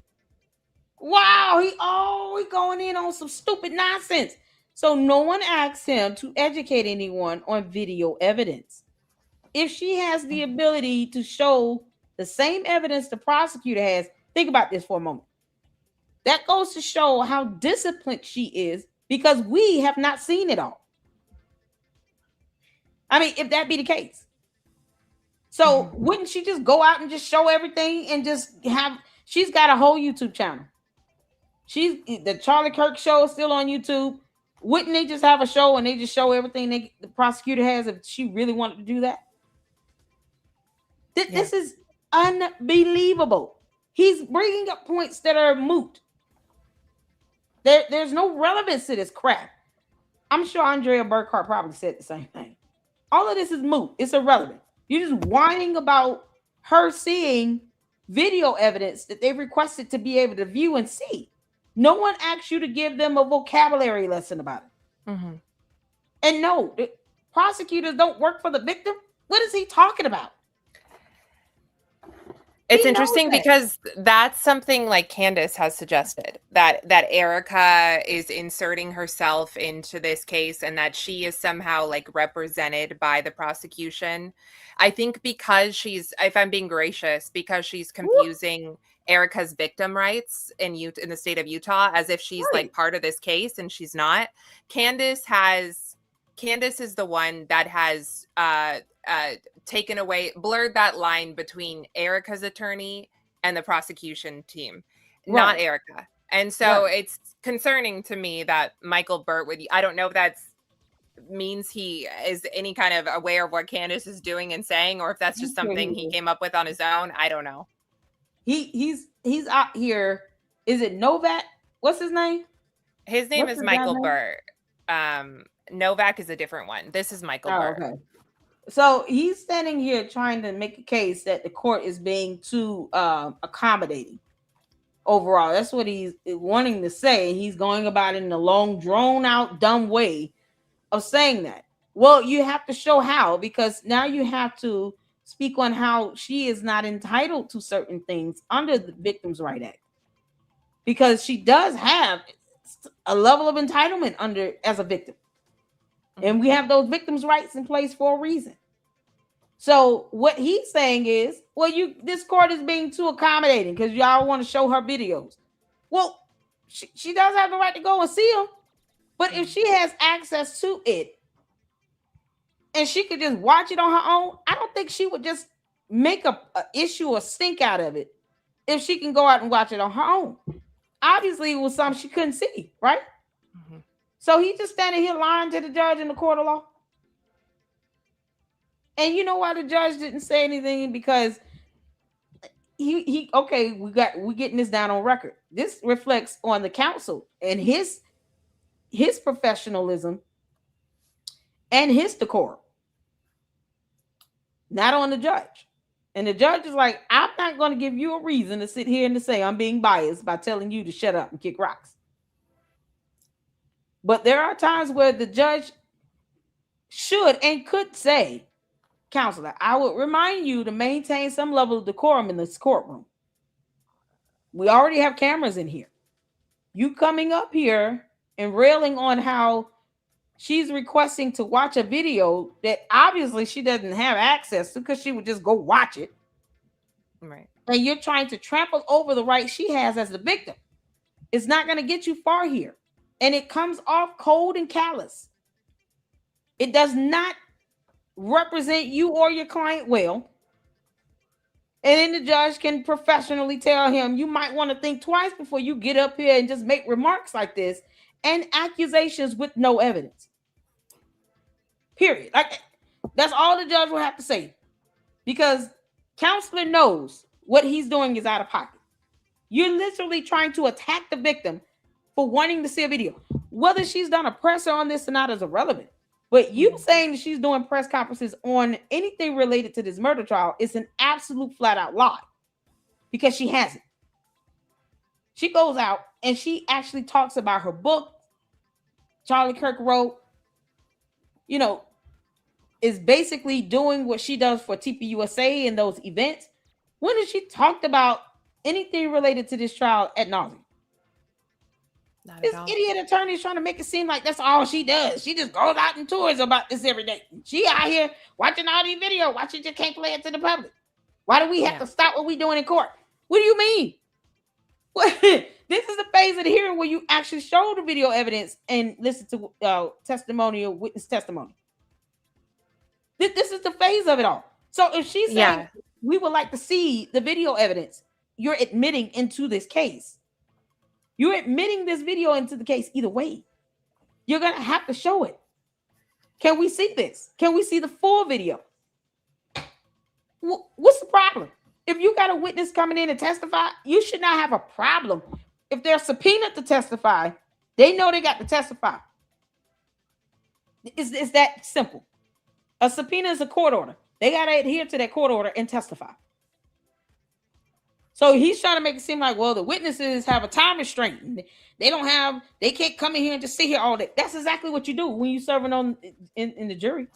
Wow, he going in on some stupid nonsense. So no one asked him to educate anyone on video evidence. If she has the ability to show the same evidence the prosecutor has, think about this for a moment. That goes to show how disciplined she is because we have not seen it all. I mean, if that be the case. So wouldn't she just go out and just show everything and just have, she's got a whole YouTube channel. The Charlie Kirk show is still on YouTube. Wouldn't they just have a show and they just show everything the prosecutor has if she really wanted to do that? This is unbelievable. He's bringing up points that are moot. There's no relevance to this crap. I'm sure Andrea Burkhart probably said the same thing. All of this is moot. It's irrelevant. You're just whining about her seeing video evidence that they requested to be able to view and see. No one asked you to give them a vocabulary lesson about it. Mm-hmm. And no, prosecutors don't work for the victim. What is he talking about? It's interesting because that's something like Candace has suggested, that ERIKA is inserting herself into this case and that she is somehow like represented by the prosecution. I think because she's, if I'm being gracious, because she's confusing ERIKA's victim rights in the state of Utah as if she's like part of this case and she's not. Candace is the one that has taken away, blurred that line between ERIKA's attorney and the prosecution team, not ERIKA. And so it's concerning to me that Michael Burt I don't know if that means he is any kind of aware of what Candace is doing and saying, or if that's just something he came up with on his own. I don't know. He's out here. Is it Novak? What's his name? His name is Michael Burt. Novak is a different one. This is Michael Burt. Okay. So he's standing here trying to make a case that the court is being too accommodating. overall. That's what he's wanting to say. He's going about it in a long, drawn out, dumb way of saying that. Well, you have to show how, because now you have to speak on how she is not entitled to certain things under the Victims' Right Act, because she does have a level of entitlement under as a victim, and we have those victims' rights in place for a reason. So what he's saying is, well, this court is being too accommodating because y'all want to show her videos. Well, she does have the right to go and see them, but if she has access to it and she could just watch it on her own, I don't think she would just make a issue or stink out of it if she can go out and watch it on her own. Obviously, it was something she couldn't see, right? Mm-hmm. So he's just standing here lying to the judge in the court of law. And you know why the judge didn't say anything? Because he okay, we're getting this down on record. This reflects on the counsel and his professionalism and his decorum, not on the judge. And the judge is like, I'm not going to give you a reason to sit here and to say I'm being biased by telling you to shut up and kick rocks. But there are times where the judge should and could say, counselor, I would remind you to maintain some level of decorum in this courtroom. We already have cameras in here. You coming up here and railing on how she's requesting to watch a video that obviously she doesn't have access to because she would just go watch it. Right. And you're trying to trample over the right she has as the victim. It's not going to get you far here. And it comes off cold and callous. It does not represent you or your client well. And then the judge can professionally tell him, you might want to think twice before you get up here and just make remarks like this and accusations with no evidence. Period. Like, that's all the judge will have to say, because counselor knows what he's doing is out of pocket. You're literally trying to attack the victim for wanting to see a video. Whether she's done a presser on this or not is irrelevant. But you saying that she's doing press conferences on anything related to this murder trial is an absolute flat out lie, because she hasn't. She goes out and she actually talks about her book Charlie Kirk wrote, you know, is basically doing what she does for TPUSA and those events. When has she talked about anything related to this trial ad nauseum? This idiot attorney is trying to make it seem like that's all she does. She just goes out and tours about this every day. She out here watching all these videos. Why she just can't play it to the public? Why do we have to stop what we're doing in court? What do you mean? What? This is the phase of the hearing where you actually show the video evidence and listen to testimonial witness testimony. This is the phase of it all. So if she's saying we would like to see the video evidence, you're admitting into this case. You're admitting this video into the case either way. You're going to have to show it. Can we see this? Can we see the full video? What's the problem? If you got a witness coming in to testify, you should not have a problem. If they're subpoenaed to testify, they know they got to testify. It's that simple. A subpoena is a court order. They got to adhere to that court order and testify. So he's trying to make it seem like, well, the witnesses have a time restraint. They can't come in here and just sit here all day. That's exactly what you do when you're serving on in the jury.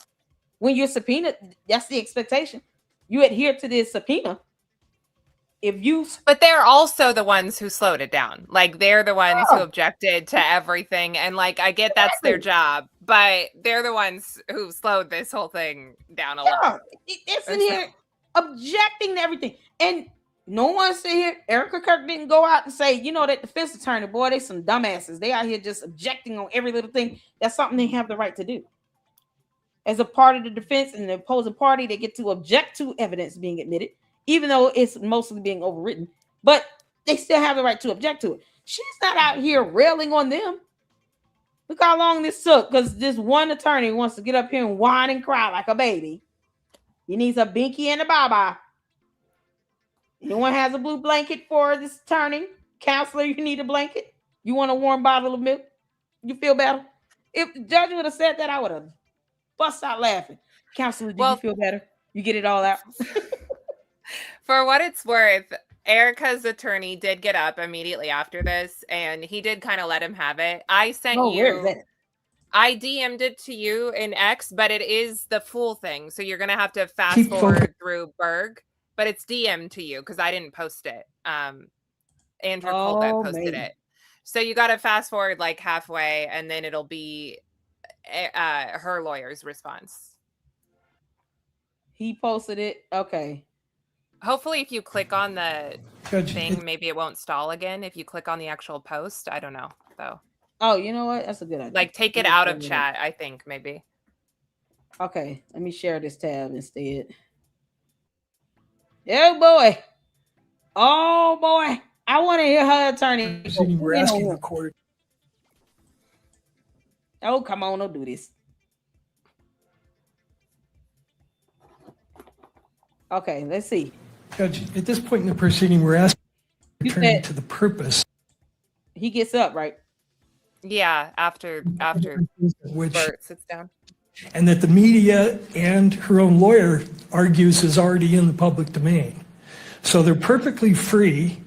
When you're subpoenaed, that's the expectation. You adhere to this subpoena. But they're also the ones who slowed it down. Like, they're the ones who objected to everything. And like, I get that's their job, but they're the ones who slowed this whole thing down a lot. It's in here objecting to everything. And no one said here, ERIKA KIRK didn't go out and say, you know, that defense attorney, boy, they some dumbasses. They out here just objecting on every little thing. That's something they have the right to do. As a part of the defense and the opposing party, they get to object to evidence being admitted, even though it's mostly being overwritten. But they still have the right to object to it. She's not out here railing on them. Look how long this took, because this one attorney wants to get up here and whine and cry like a baby. He needs a binky and a baba. Anyone has a blue blanket for this attorney? Counselor, you need a blanket? You want a warm bottle of milk? You feel better? If the judge would have said that, I would have bust out laughing. Counselor, do you feel better? You get it all out. For what it's worth, ERIKA's attorney did get up immediately after this, and he did kind of let him have it. I sent where is you. that? I DM'd it to you in X, but it is the full thing. So you're gonna have to fast Keep forward through Berg, but it's DM'd to you because I didn't post it. Andrew Colbeck posted it. So you got to fast forward like halfway, and then it'll be her lawyer's response. He posted it. Okay. Hopefully, if you click on the Judge, thing, maybe it won't stall again. If you click on the actual post, I don't know though. Oh, you know what? That's a good idea. Like take it out of chat, I think maybe. Okay, let me share this tab instead. Oh boy. Oh boy. I want to hear her attorney. We're asking the court. Oh, come on, don't do this. Okay, let's see. Judge, at this point in the proceeding, we're asking the attorney to the purpose. He gets up, right? Yeah, after which Bert sits down. And that the media and her own lawyer argues is already in the public domain. So they're perfectly free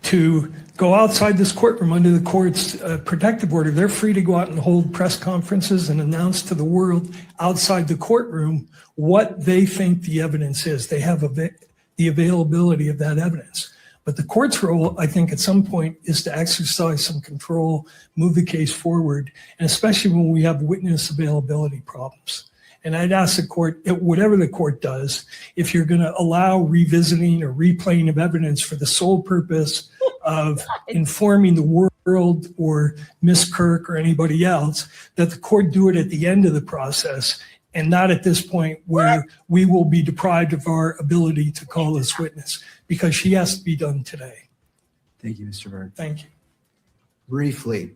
to go outside this courtroom under the court's protective order. They're free to go out and hold press conferences and announce to the world outside the courtroom what they think the evidence is. They have the availability of that evidence. But the court's role, I think, at some point is to exercise some control, move the case forward, and especially when we have witness availability problems. And I'd ask the court, whatever the court does, if you're going to allow revisiting or replaying of evidence for the sole purpose of informing the world or Ms. KIRK or anybody else, that the court do it at the end of the process and not at this point where we will be deprived of our ability to call this witness, because she has to be done today. Thank you, Mr. Berg. Thank you. Briefly,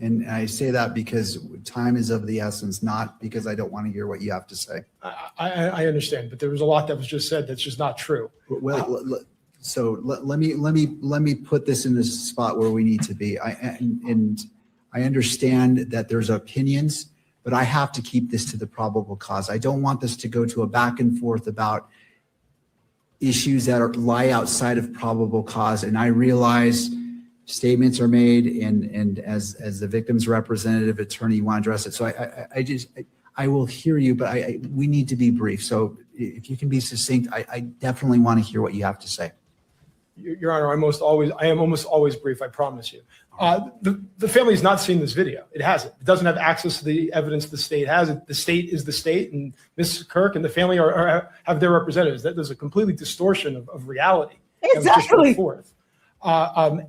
and I say that because time is of the essence, not because I don't want to hear what you have to say. I understand, but there was a lot that was just said that's just not true. Well, so let me put this in this spot where we need to be. I understand that there's opinions, but I have to keep this to the probable cause. I don't want this to go to a back and forth about issues that lie outside of probable cause. And I realize statements are made, and as the victim's representative attorney, you want to address it. So I will hear you, but we need to be brief. So if you can be succinct, I definitely want to hear what you have to say. Your Honor, I am almost always brief, I promise you. The family has not seen this video. It hasn't. It doesn't have access to the evidence the state has. The state is the state, and Ms. KIRK and the family have their representatives. There's a completely distortion of reality. Exactly. That was just put forth.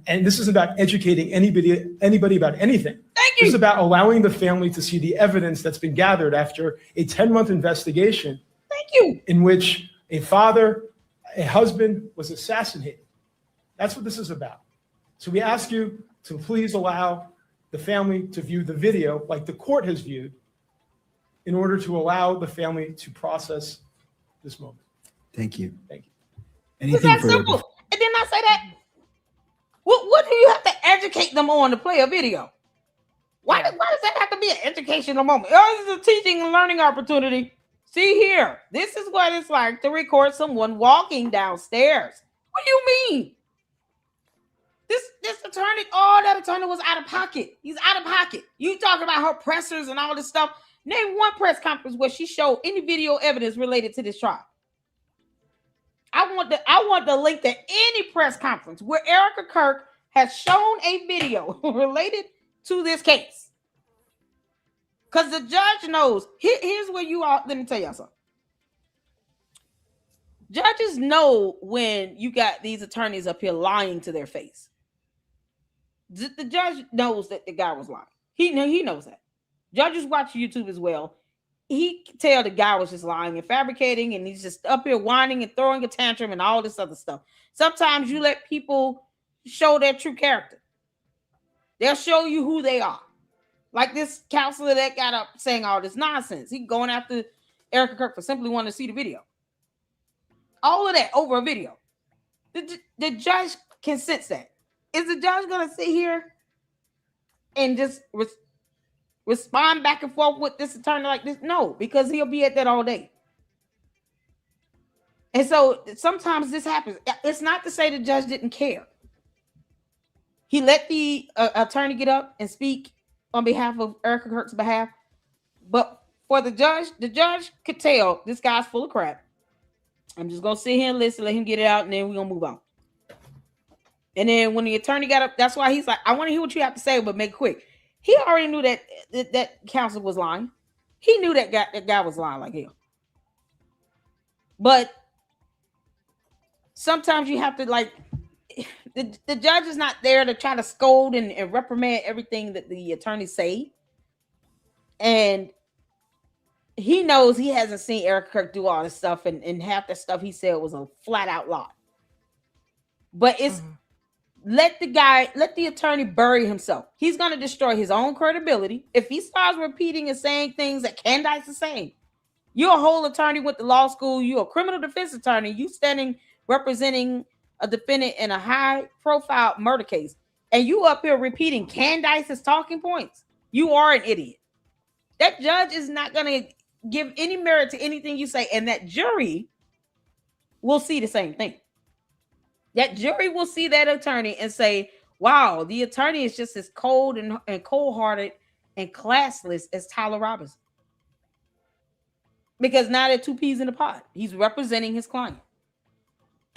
And this isn't about educating anybody about anything. Thank you. This is about allowing the family to see the evidence that's been gathered after a 10-month investigation. Thank you. In which a father, a husband was assassinated. That's what this is about. So we ask you to please allow the family to view the video like the court has viewed, in order to allow the family to process this moment. Thank you. Thank you. Anything It's that further? simple. And didn't I say that? What do you have to educate them on to play a video? Why does that have to be an educational moment? Oh, this is a teaching and learning opportunity. See here, this is what it's like to record someone walking downstairs. What do you mean? This attorney, that attorney was out of pocket. He's out of pocket. You talking about her pressers and all this stuff. Name one press conference where she showed any video evidence related to this trial. I want the link to any press conference where ERIKA KIRK has shown a video related to this case. Because the judge knows. Here's where you are. Let me tell y'all something. Judges know when you got these attorneys up here lying to their face. The judge knows that the guy was lying. He knows that. Judges watch YouTube as well. He can tell the guy was just lying and fabricating, and he's just up here whining and throwing a tantrum and all this other stuff. Sometimes you let people show their true character. They'll show you who they are. Like this counselor that got up saying all this nonsense. He going after ERIKA KIRK for simply wanting to see the video. All of that over a video. The judge can sense that. Is the judge going to sit here and just respond back and forth with this attorney like this? No, because he'll be at that all day. And so sometimes this happens. It's not to say the judge didn't care. He let the attorney get up and speak on behalf of ERIKA KIRK's behalf. But for the judge could tell this guy's full of crap. I'm just going to sit here and listen, let him get it out, and then we're going to move on. And then when the attorney got up, that's why he's like, I want to hear what you have to say, but make it quick. He already knew that counsel was lying. He knew that guy was lying like hell. But sometimes you have to, like, the judge is not there to try to scold and reprimand everything that the attorneys say. And he knows he hasn't seen ERIKA KIRK do all this stuff, and half the stuff he said was a flat out lie. But it's let the attorney bury himself. He's going to destroy his own credibility if he starts repeating and saying things that Candace is saying. You're a whole attorney with the law school. You're a criminal defense attorney. You standing representing a defendant in a high-profile murder case, and you up here repeating Candace's talking points. You are an idiot. That judge is not going to give any merit to anything you say, and that jury will see the same thing. That jury will see that attorney and say, wow, the attorney is just as cold and cold-hearted and classless as Tyler Robinson. Because now they're two peas in a pod. He's representing his client.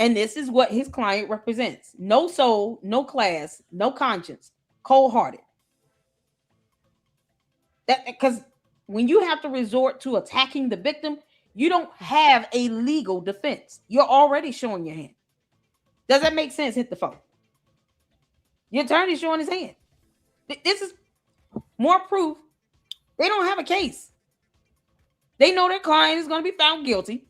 And this is what his client represents. No soul, no class, no conscience, cold-hearted. Because when you have to resort to attacking the victim, you don't have a legal defense. You're already showing your hand. Does that make sense? Hit the phone. Your attorney's showing his hand. This is more proof. They don't have a case. They know their client is going to be found guilty.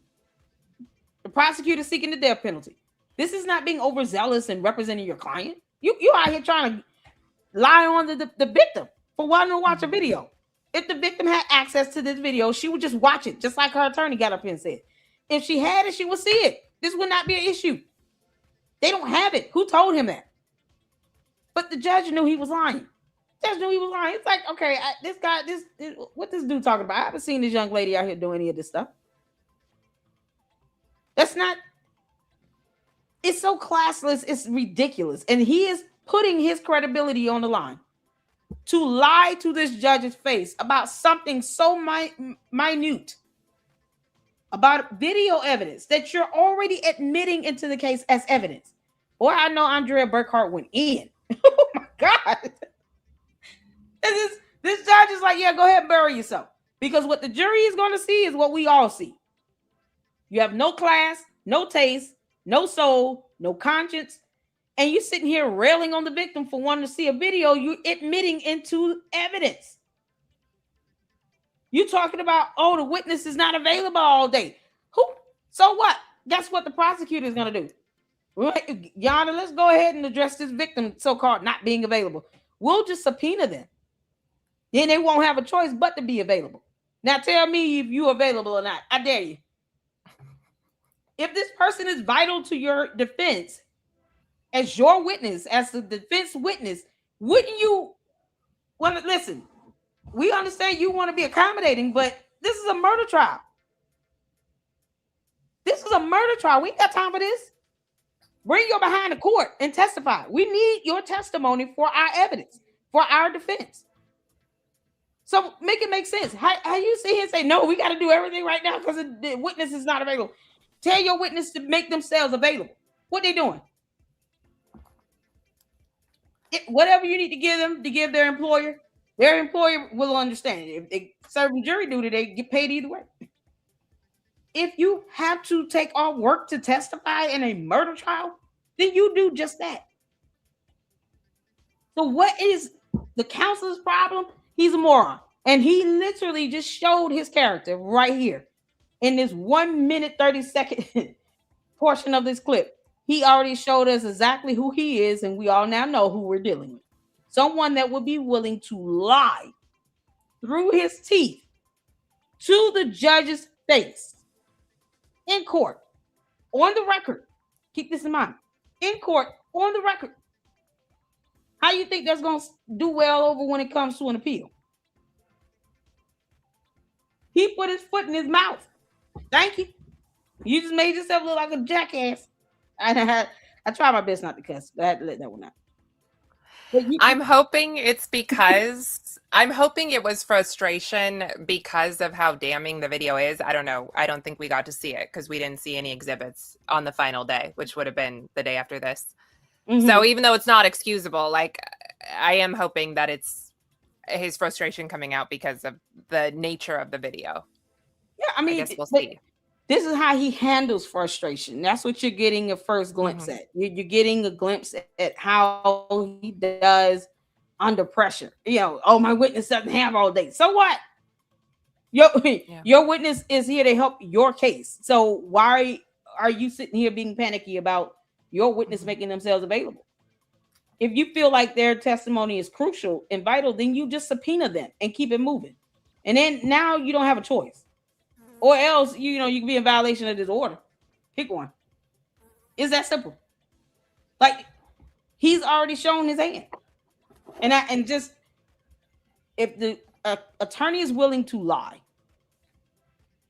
The prosecutor seeking the death penalty. This is not being overzealous and representing your client. You out here trying to lie on the victim for wanting to watch a video. If the victim had access to this video, she would just watch it, just like her attorney got up here and said. If she had it, she would see it. This would not be an issue. They don't have it. Who told him that? But the judge knew he was lying. The judge knew he was lying. It's like, okay, what this dude talking about? I haven't seen this young lady out here doing any of this stuff. That's not, it's so classless, it's ridiculous. And he is putting his credibility on the line to lie to this judge's face about something so minute, about video evidence that you're already admitting into the case as evidence. Boy, I know Andrea Burkhart went in. Oh my God. This judge is like, yeah, go ahead and bury yourself. Because what the jury is going to see is what we all see. You have no class, no taste, no soul, no conscience. And you're sitting here railing on the victim for wanting to see a video. You're admitting into evidence. You're talking about, oh, the witness is not available all day. Who? So what? Guess what the prosecutor is going to do? Yana, let's go ahead and address this victim so-called not being available. We'll just subpoena them. Then they won't have a choice but to be available. Now tell me if you're available or not. I dare you. If this person is vital to your defense, as your witness, as the defense witness, wouldn't you want to listen? We understand you want to be accommodating, but this is a murder trial. This is a murder trial. We ain't got time for this. Bring your behind the court and testify. We need your testimony for our evidence, for our defense. So make it make sense. How you sit here and say, no, we got to do everything right now because the witness is not available. Tell your witness to make themselves available. What they doing? Whatever you need to give them to give their employer will understand it. If they serve jury duty, they get paid either way. If you have to take off work to testify in a murder trial, then you do just that. So what is the counselor's problem? He's a moron. And he literally just showed his character right here in this 1 minute, 30-second portion of this clip. He already showed us exactly who he is, and we all now know who we're dealing with. Someone that would be willing to lie through his teeth to the judge's face in court, on the record. Keep this in mind. In court, on the record. How you think that's going to do well over when it comes to an appeal? He put his foot in his mouth. Thank you. You just made yourself look like a jackass. I try my best not to cuss, but I had to let that one out. I'm hoping it's because I'm hoping it was frustration because of how damning the video is. I don't know. I don't think we got to see it because we didn't see any exhibits on the final day, which would have been the day after this. Mm-hmm. So even though it's not excusable, like I am hoping that it's his frustration coming out because of the nature of the video. Yeah, I mean, I guess we'll see. This is how he handles frustration. That's what you're getting a first glimpse at. You're getting a glimpse at how he does under pressure. You know, oh, my witness doesn't have all day. So what? Your witness is here to help your case. So why are you sitting here being panicky about your witness making themselves available? If you feel like their testimony is crucial and vital, then you just subpoena them and keep it moving. And then now you don't have a choice. Or else, you can be in violation of this order. Pick one. It's that simple. Like, he's already shown his hand. And just, if the attorney is willing to lie,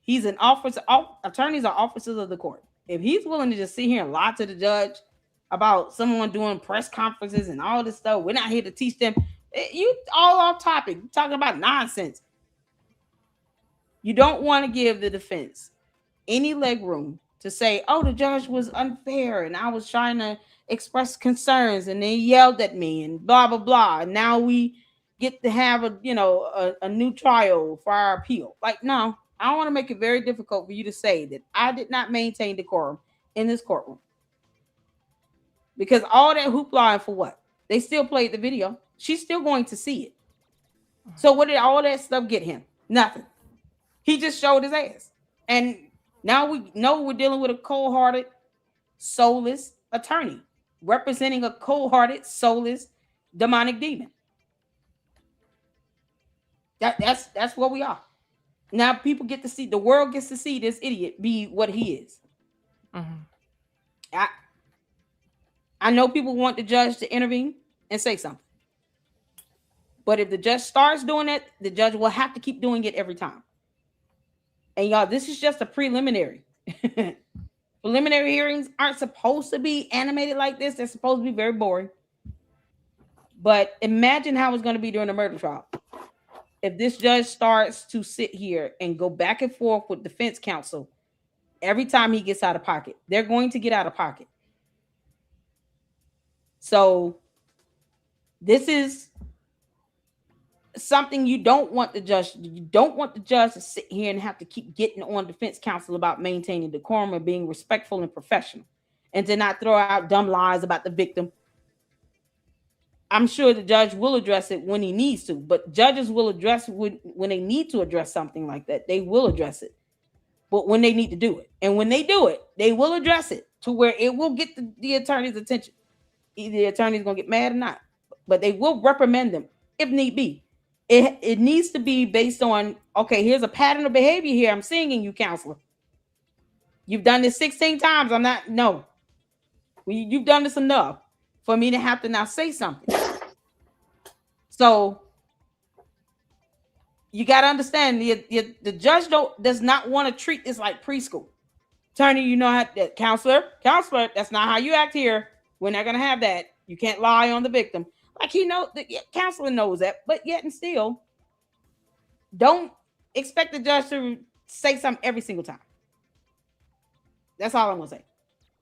he's an officer. Attorneys are officers of the court. If he's willing to just sit here and lie to the judge about someone doing press conferences and all this stuff, we're not here to teach them. You all off topic. Talking about nonsense. You don't want to give the defense any leg room to say, oh, the judge was unfair and I was trying to express concerns and they yelled at me and blah, blah, blah. And now we get to have a new trial for our appeal. Like, no, I want to make it very difficult for you to say that I did not maintain decorum in this courtroom. Because all that hoopla and for what? They still played the video. She's still going to see it. So what did all that stuff get him? Nothing. He just showed his ass. And now we know we're dealing with a cold-hearted, soulless attorney representing a cold-hearted, soulless, demonic demon. That's what we are. Now people get to see, the world gets to see this idiot be what he is. I know people want the judge to intervene and say something. But if the judge starts doing it, the judge will have to keep doing it every time. And y'all, this is just a preliminary. Preliminary hearings aren't supposed to be animated like this. They're supposed to be very boring. But imagine how it's going to be during a murder trial. If this judge starts to sit here and go back and forth with defense counsel every time he gets out of pocket, they're going to get out of pocket. So this is something you don't want the judge to sit here and have to keep getting on defense counsel about maintaining decorum and being respectful and professional and to not throw out dumb lies about the victim. I'm sure the judge will address it when he needs to, but judges will address when they need to address something like that. They will address it, but when they need to do it, and when they do it, they will address it to where it will get the attorney's attention. Either the attorney's gonna get mad or not, but they will reprimand them if need be. It needs to be based on, okay, here's a pattern of behavior here I'm seeing in you, counselor. You've done this 16 times. You've done this enough for me to have to now say something. So you got to understand the judge does not want to treat this like preschool. Attorney, counselor, that's not how you act here. We're not going to have that. You can't lie on the victim. Like, the counselor knows that, but yet and still, don't expect the judge to say something every single time. That's all I'm going to say.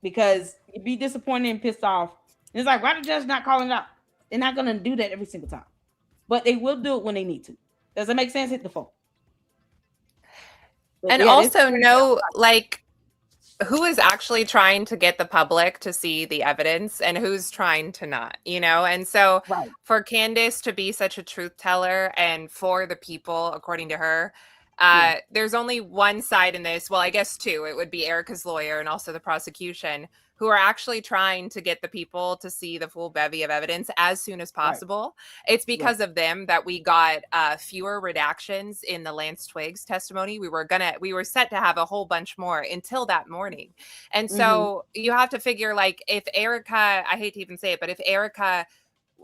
Because you'd be disappointed and pissed off. And it's like, why the judge not calling it out? They're not going to do that every single time. But they will do it when they need to. Does that make sense? Hit the phone. But and also know, like, who is actually trying to get the public to see the evidence and who's trying to not, And so for Candace to be such a truth teller and for the people, according to her, there's only one side in this. Well, I guess two. It would be ERIKA's lawyer and also the prosecution, who are actually trying to get the people to see the full bevy of evidence as soon as possible. It's because of them that we got fewer redactions in the Lance Twiggs testimony. We were set to have a whole bunch more until that morning. And so you have to figure, like, if ERIKA, I hate to even say it, but if ERIKA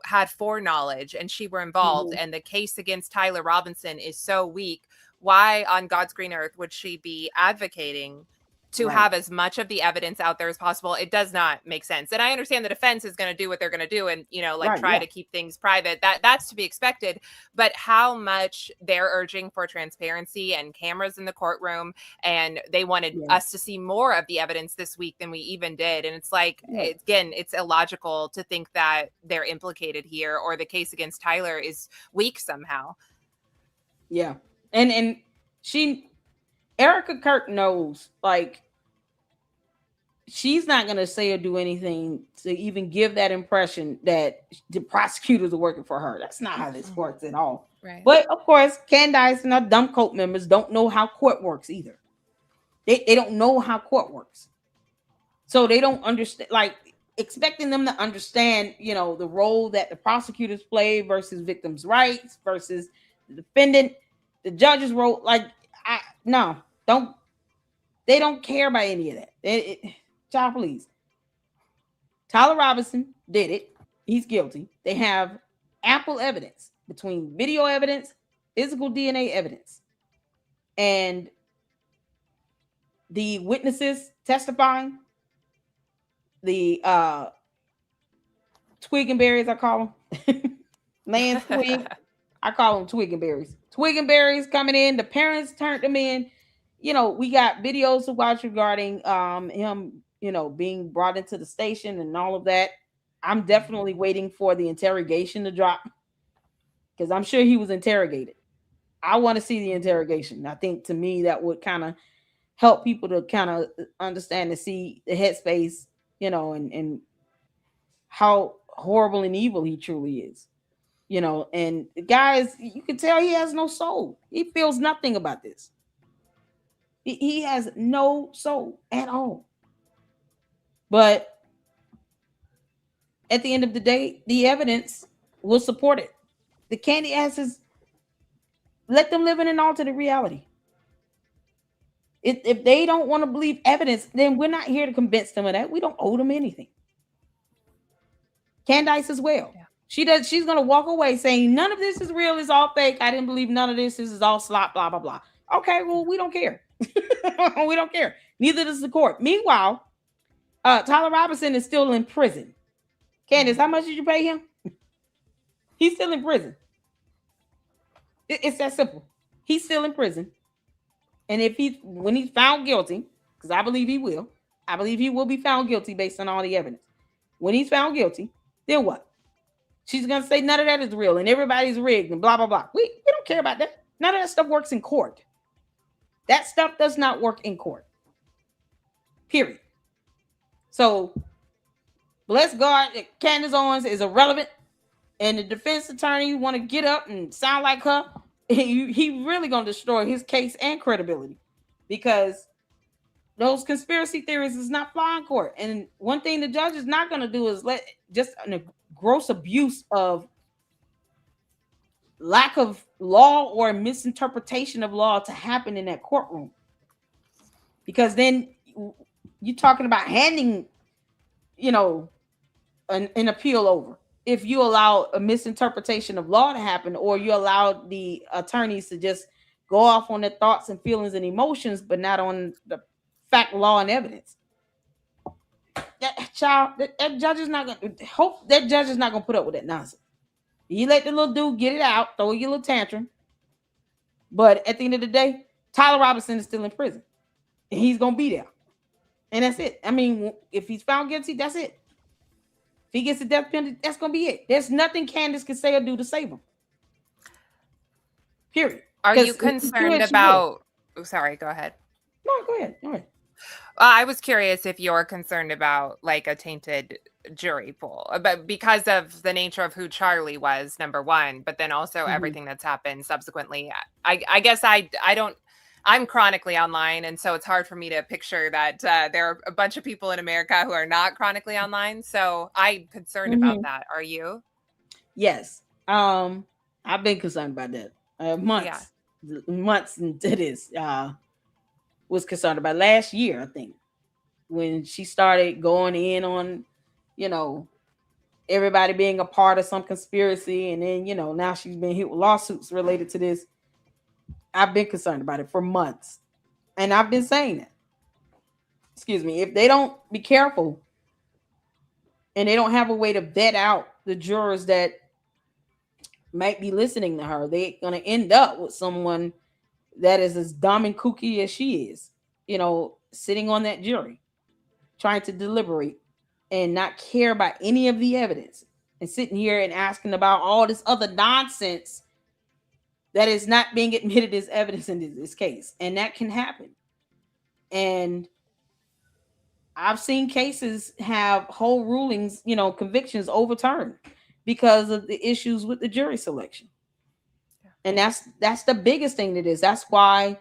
had foreknowledge and she were involved and the case against Tyler Robinson is so weak, why on God's green earth would she be advocating to have as much of the evidence out there as possible, it does not make sense. And I understand the defense is going to do what they're going to do and, try to keep things private. That's to be expected. But how much they're urging for transparency and cameras in the courtroom, and they wanted us to see more of the evidence this week than we even did. And it's like, again, it's illogical to think that they're implicated here or the case against Tyler is weak somehow. Yeah. And ERIKA KIRK knows, like, she's not going to say or do anything to even give that impression that the prosecutors are working for her. That's not how this works at all. Right. But of course, Candace and her dumb cult members don't know how court works either. They don't know how court works. So they don't understand, like, expecting them to understand, the role that the prosecutors play versus victims' rights versus the defendant, the judge's role. Like, they don't care about any of that. Child, please. Tyler Robinson did it. He's guilty. They have ample evidence between video evidence, physical DNA evidence, and the witnesses testifying, the twig and berries, I call them. Lance Twig. I call them twig and berries. Twig and berries coming in. The parents turned them in. We got videos to watch regarding him, being brought into the station and all of that. I'm definitely waiting for the interrogation to drop because I'm sure he was interrogated. I want to see the interrogation. I think to me that would kind of help people to kind of understand and see the headspace, and how horrible and evil he truly is. And guys, you can tell he has no soul. He feels nothing about this. He has no soul at all. But at the end of the day, the evidence will support it. The candy asses, let them live in an alternate reality. If they don't want to believe evidence, then we're not here to convince them of that. We don't owe them anything. Candace as well. Yeah. She's going to walk away saying, none of this is real. It's all fake. I didn't believe none of this. This is all slop, blah, blah, blah. Okay, well, we don't care. We don't care. Neither does the court. Meanwhile, Tyler Robinson is still in prison. Candace, how much did you pay him? He's still in prison. It's that simple. He's still in prison. And when he's found guilty, because I believe he will be found guilty based on all the evidence. When he's found guilty, then what? She's going to say none of that is real and everybody's rigged and blah, blah, blah. We don't care about that. None of that stuff works in court. That stuff does not work in court. Period. So, bless God, Candace Owens is irrelevant, and the defense attorney want to get up and sound like her. He really going to destroy his case and credibility because those conspiracy theories is not fly in court. And one thing the judge is not going to do is let just a gross abuse of lack of law or misinterpretation of law to happen in that courtroom. Because then you're talking about handing, an appeal over. If you allow a misinterpretation of law to happen, or you allow the attorneys to just go off on their thoughts and feelings and emotions, but not on the fact, law, and evidence. That judge is not going to put up with that nonsense. You let the little dude get it out, throw your little tantrum. But at the end of the day, Tyler Robinson is still in prison. And he's going to be there. And that's it. I mean, if he's found guilty, that's it. If he gets the death penalty, that's going to be it. There's nothing Candace can say or do to save him. Period. Are you concerned about... Oh, sorry, go ahead. No, go ahead. All right. I was curious if you're concerned about like a tainted jury pool, but because of the nature of who Charlie was, number one, but then also everything that's happened subsequently. I guess I don't, I'm chronically online. And so it's hard for me to picture that there are a bunch of people in America who are not chronically online. So I'm concerned about that. Are you? Yes. I've been concerned about that. Months into this. Was concerned about last year, I think, when she started going in on, everybody being a part of some conspiracy. And then, now she's been hit with lawsuits related to this. I've been concerned about it for months. And I've been saying that. excuse me, if they don't be careful and they don't have a way to vet out the jurors that might be listening to her, they're going to end up with someone that is as dumb and kooky as she is, you know, sitting on that jury, trying to deliberate and not care about any of the evidence and sitting here and asking about all this other nonsense that is not being admitted as evidence in this case. And that can happen. And I've seen cases have whole rulings, you know, convictions overturned because of the issues with the jury selection. And that's the biggest thing that is. That's why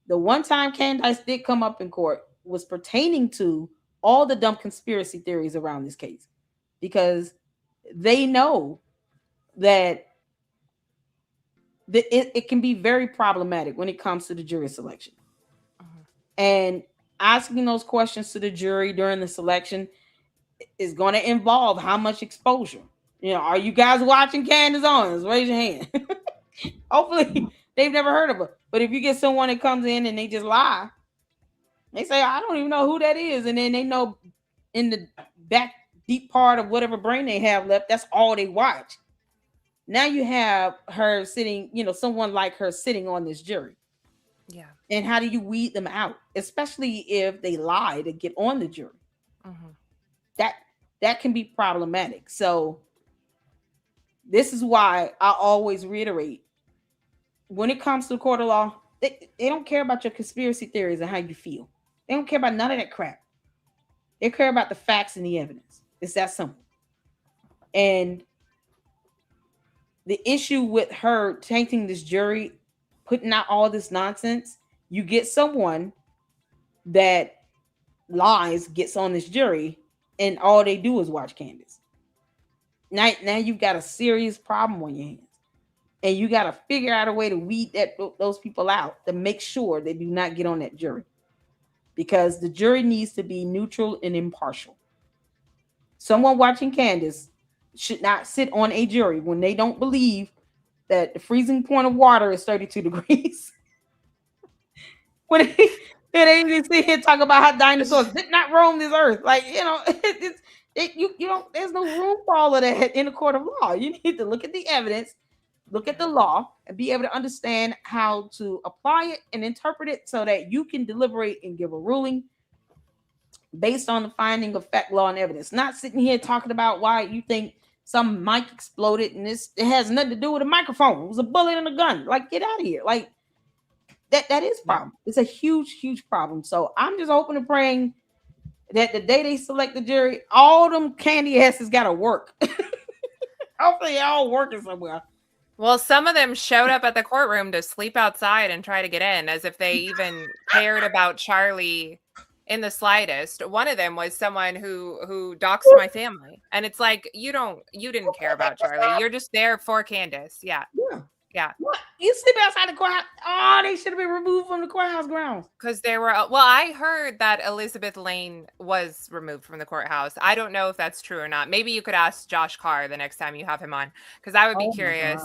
the one time Candace did come up in court was pertaining to all the dumb conspiracy theories around this case, because they know that it can be very problematic when it comes to the jury selection. And asking those questions to the jury during the selection is going to involve how much exposure. You know, are you guys watching Candace Owens? Raise your hand. Hopefully they've never heard of her. But if you get someone that comes in and they just lie, they say, I don't even know who that is. And then they know in the back deep part of whatever brain they have left, that's all they watch. Now you have her sitting, you know, someone like her sitting on this jury. Yeah. And how do you weed them out, especially if they lie to get on the jury? That can be problematic. So this is why I always reiterate, when it comes to the court of law, they don't care about your conspiracy theories and how you feel. They don't care about none of that crap. They care about the facts and the evidence. It's that simple. And the issue with her tainting this jury, putting out all this nonsense, you get someone that lies, gets on this jury, and all they do is watch Candace. Now you've got a serious problem on your hands. And you got to figure out a way to weed those people out to make sure they do not get on that jury. Because the jury needs to be neutral and impartial. Someone watching Candace should not sit on a jury when they don't believe that the freezing point of water is 32 degrees. When they just sit here and talk about how dinosaurs did not roam this earth. Like, you know, you don't, there's no room for all of that in the court of law. You need to look at the evidence, look at the law, and be able to understand how to apply it and interpret it so that you can deliberate and give a ruling based on the finding of fact, law, and evidence. Not sitting here talking about why you think some mic exploded and it has nothing to do with a microphone. It was a bullet and a gun. Like, get out of here. Like, that is a problem. It's a huge, huge problem. So I'm just hoping and praying that the day they select the jury, all them candy asses got to work. Hopefully they're all working somewhere. Well, some of them showed up at the courtroom to sleep outside and try to get in, as if they even cared about Charlie in the slightest. One of them was someone who doxed my family. And it's like, you didn't care about Charlie. You're just there for Candace. Yeah. What? You sleep outside the courthouse? Oh, they should have been removed from the courthouse grounds. Because they were, well, I heard that Elizabeth Lane was removed from the courthouse. I don't know if that's true or not. Maybe you could ask Josh Carr the next time you have him on, because I would be curious.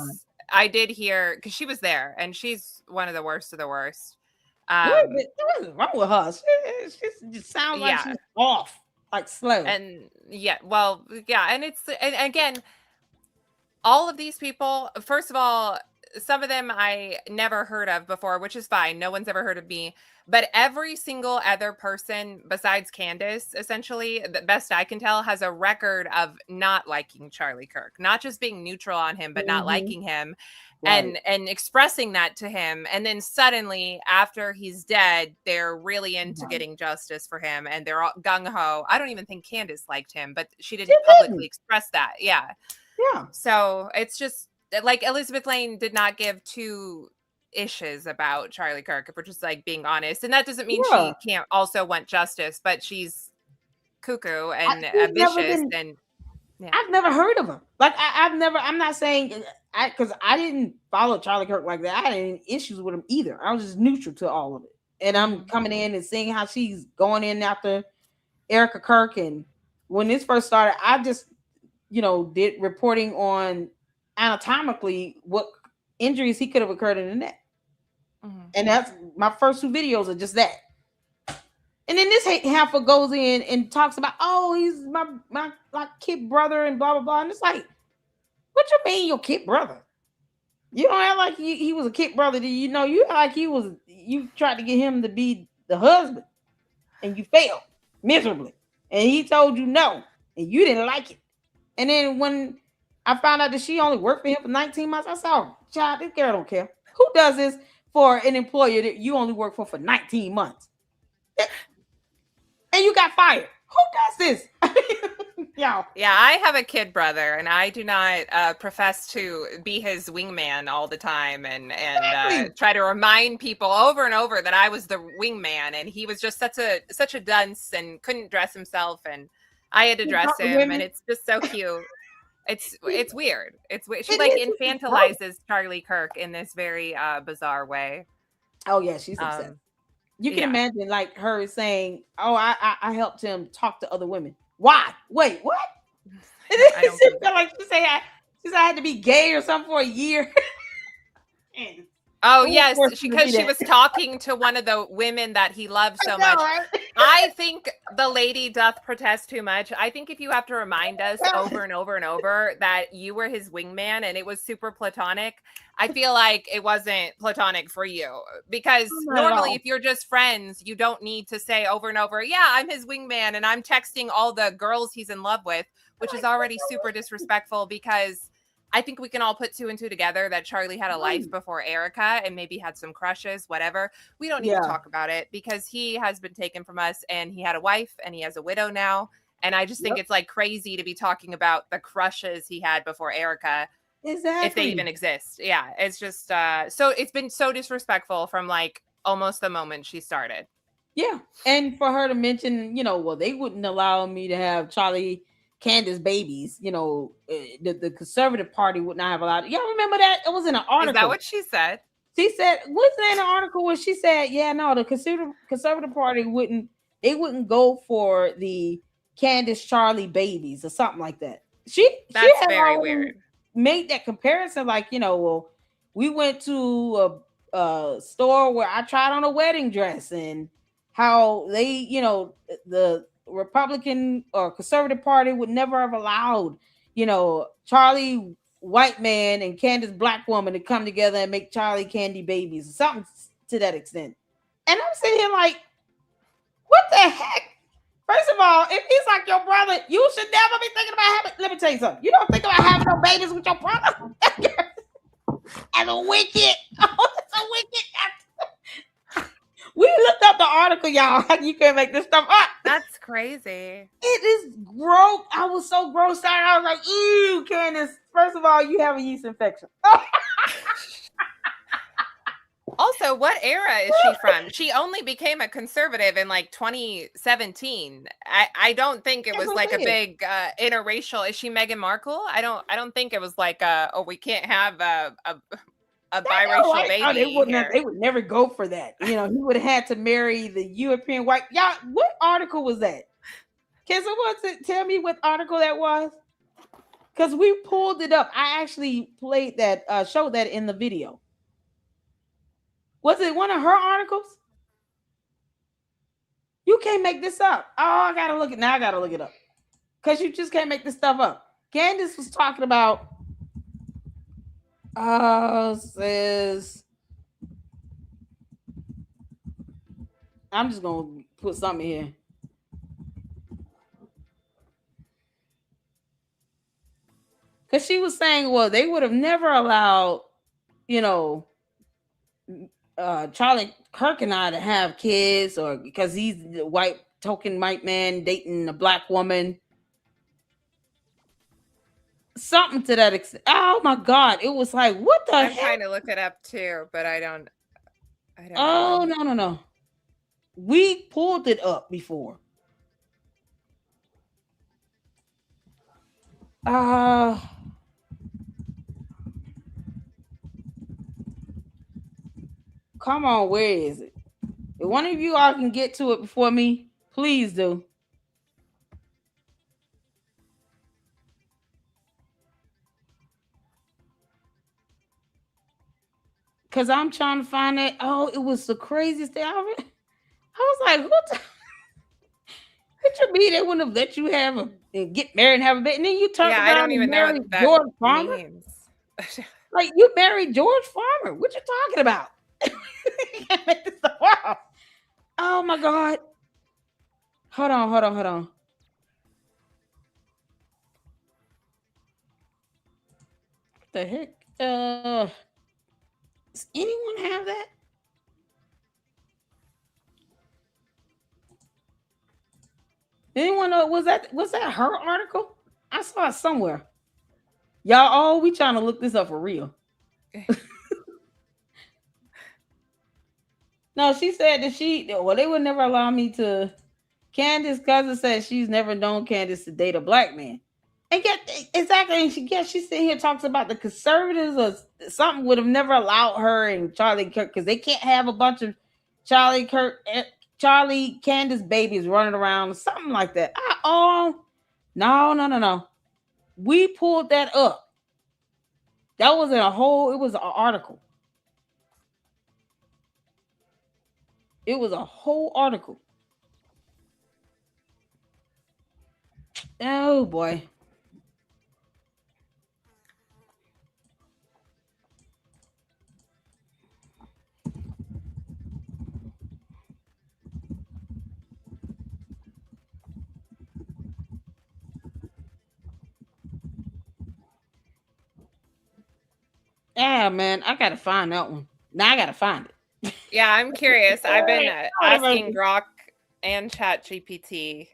I did hear, because she was there, and she's one of the worst of the worst. What is wrong with her? She just sounds like she's off, like slow. And and it's, and again, all of these people, first of all, some of them I never heard of before, which is fine. No one's ever heard of me. But every single other person besides Candace, essentially, the best I can tell, has a record of not liking Charlie Kirk, not just being neutral on him, but not liking him, and expressing that to him. And then suddenly, after he's dead, they're really into getting justice for him, and they're all gung-ho. I don't even think Candace liked him, but she didn't publicly express that. Yeah. So it's just like Elizabeth Lane did not give two issues about Charlie Kirk, if we're just like being honest. And that doesn't mean she can't also want justice, but she's cuckoo and vicious. I've never heard of her. Like I'm not saying because I didn't follow Charlie Kirk like that. I had any issues with him either. I was just neutral to all of it. And I'm coming in and seeing how she's going in after ERIKA Kirk. And when this first started, I just, did reporting on anatomically what injuries he could have occurred in the neck. And that's my first two videos are just that. And then this heifer goes in and talks about, oh, he's my like kid brother and blah blah blah. And it's like, what you mean your kid brother? You don't act like he was a kid brother. You know, you act like you tried to get him to be the husband and you failed miserably. And he told you no, and you didn't like it. And then when I found out that she only worked for him for 19 months, I said, oh, child, this girl don't care. Who does this for an employer that you only work for 19 months? And you got fired. Who does this? Y'all. Yeah, I have a kid brother, and I do not profess to be his wingman all the time, and try to remind people over and over that I was the wingman, and he was just such a dunce and couldn't dress himself, and I had to dress him, and it's just so cute. It's weird. It's weird. She like infantilizes Charlie Kirk in this very bizarre way. Oh yeah, she's upset. You can imagine like her saying, "Oh, I helped him talk to other women." Why? Wait, what? I don't think like she said I had to be gay or something for a year. Oh yes, because she was talking to one of the women that he loved so much. Right? I think the lady doth protest too much. I think if you have to remind us over and over and over that you were his wingman and it was super platonic, I feel like it wasn't platonic for you. Because normally if you're just friends, you don't need to say over and over, yeah, I'm his wingman and I'm texting all the girls he's in love with, which is already super disrespectful because I think we can all put two and two together that Charlie had a life before ERIKA and maybe had some crushes, whatever. We don't need to talk about it because he has been taken from us and he had a wife and he has a widow now. And I just think it's like crazy to be talking about the crushes he had before ERIKA. Exactly. If they even exist. Yeah. It's just so it's been so disrespectful from like almost the moment she started. Yeah. And for her to mention, you know, well, they wouldn't allow me to have Candace babies, you know, the conservative party would not have allowed it. Y'all remember that? It was in an article. Is that what she said? She said, wasn't there an article where she said, yeah, no, the conservative party wouldn't go for the Candace Charlie babies or something like that. That's very weird. Made that comparison, like, you know, well, we went to a store where I tried on a wedding dress and how they, you know, the Republican or conservative party would never have allowed, you know, Charlie white man and Candace black woman to come together and make Charlie candy babies or something to that extent. And I'm sitting here like, what the heck? First of all, if he's like your brother, you should never be thinking about having. Let me tell you something. You don't think about having no babies with your brother. As a wicked. Oh, that's a wicked. We looked up the article, y'all. You can't make this stuff up. That's crazy. It is gross. I was so grossed out. I was like, ew, Candace. First of all, you have a yeast infection. Also, what era is she from? She only became a conservative in like 2017. I don't think it was like a big interracial. Is she Meghan Markle? I don't think it was like we can't have a biracial baby. They would never go for that. You know, he would have had to marry the European white. Y'all, what article was that? Can someone tell me what article that was? Because we pulled it up. I actually played that, showed that in the video. Was it one of her articles? You can't make this up. Oh, I gotta look it now. I gotta look it up because you just can't make this stuff up. Candace was talking about. Says I'm just gonna put something here. Because she was saying, well, they would have never allowed, you know, Charlie Kirk and I to have kids, or because he's the white token white man dating a black woman. Something to that extent. Oh my God. It was like, what the heck? I'm trying to look it up too, but I don't know. No. We pulled it up before. Come on, where is it? If one of you all can get to it before me, please do. Because I'm trying to find it. Oh, it was the craziest thing. I was like, what the? picture me, they wouldn't have let you get married and have a baby. And then you turn Yeah, I around don't even and know marry what that George Farmer. means. Like you married George Farmer. What you talking about? You can't make this stuff up. Oh my God. Hold on. What the heck? Does anyone have that? Anyone know was that her article? I saw it somewhere. Y'all, we trying to look this up for real. No, she said that they would never allow me to. Candace cousin said she's never known Candace to date a black man. And exactly, and she's sitting here talks about the conservatives or something would have never allowed her and Charlie Kirk because they can't have a bunch of Charlie Candace babies running around, something like that. No. We pulled that up. That was it was an article. It was a whole article. Oh boy. Yeah, man, I gotta find that one. Now I gotta find it. Yeah, I'm curious. I've been asking Grok and Chat GPT,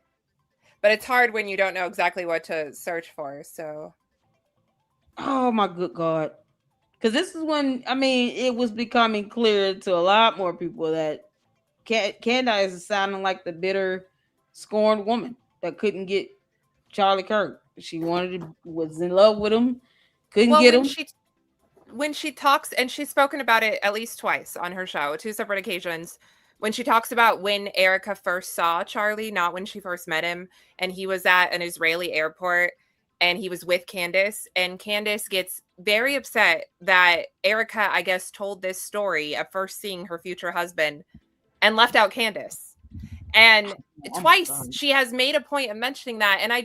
but it's hard when you don't know exactly what to search for. So, oh my good God, because this is when it was becoming clear to a lot more people that Candace is sounding like the bitter, scorned woman that couldn't get Charlie Kirk. She was in love with him, couldn't get him. When she talks, and she's spoken about it at least twice on her show, 2 separate occasions, when she talks about when ERIKA first saw Charlie, not when she first met him, and he was at an Israeli airport and he was with Candace, and Candace gets very upset that ERIKA, I guess, told this story of first seeing her future husband and left out Candace. And twice she has made a point of mentioning that. And I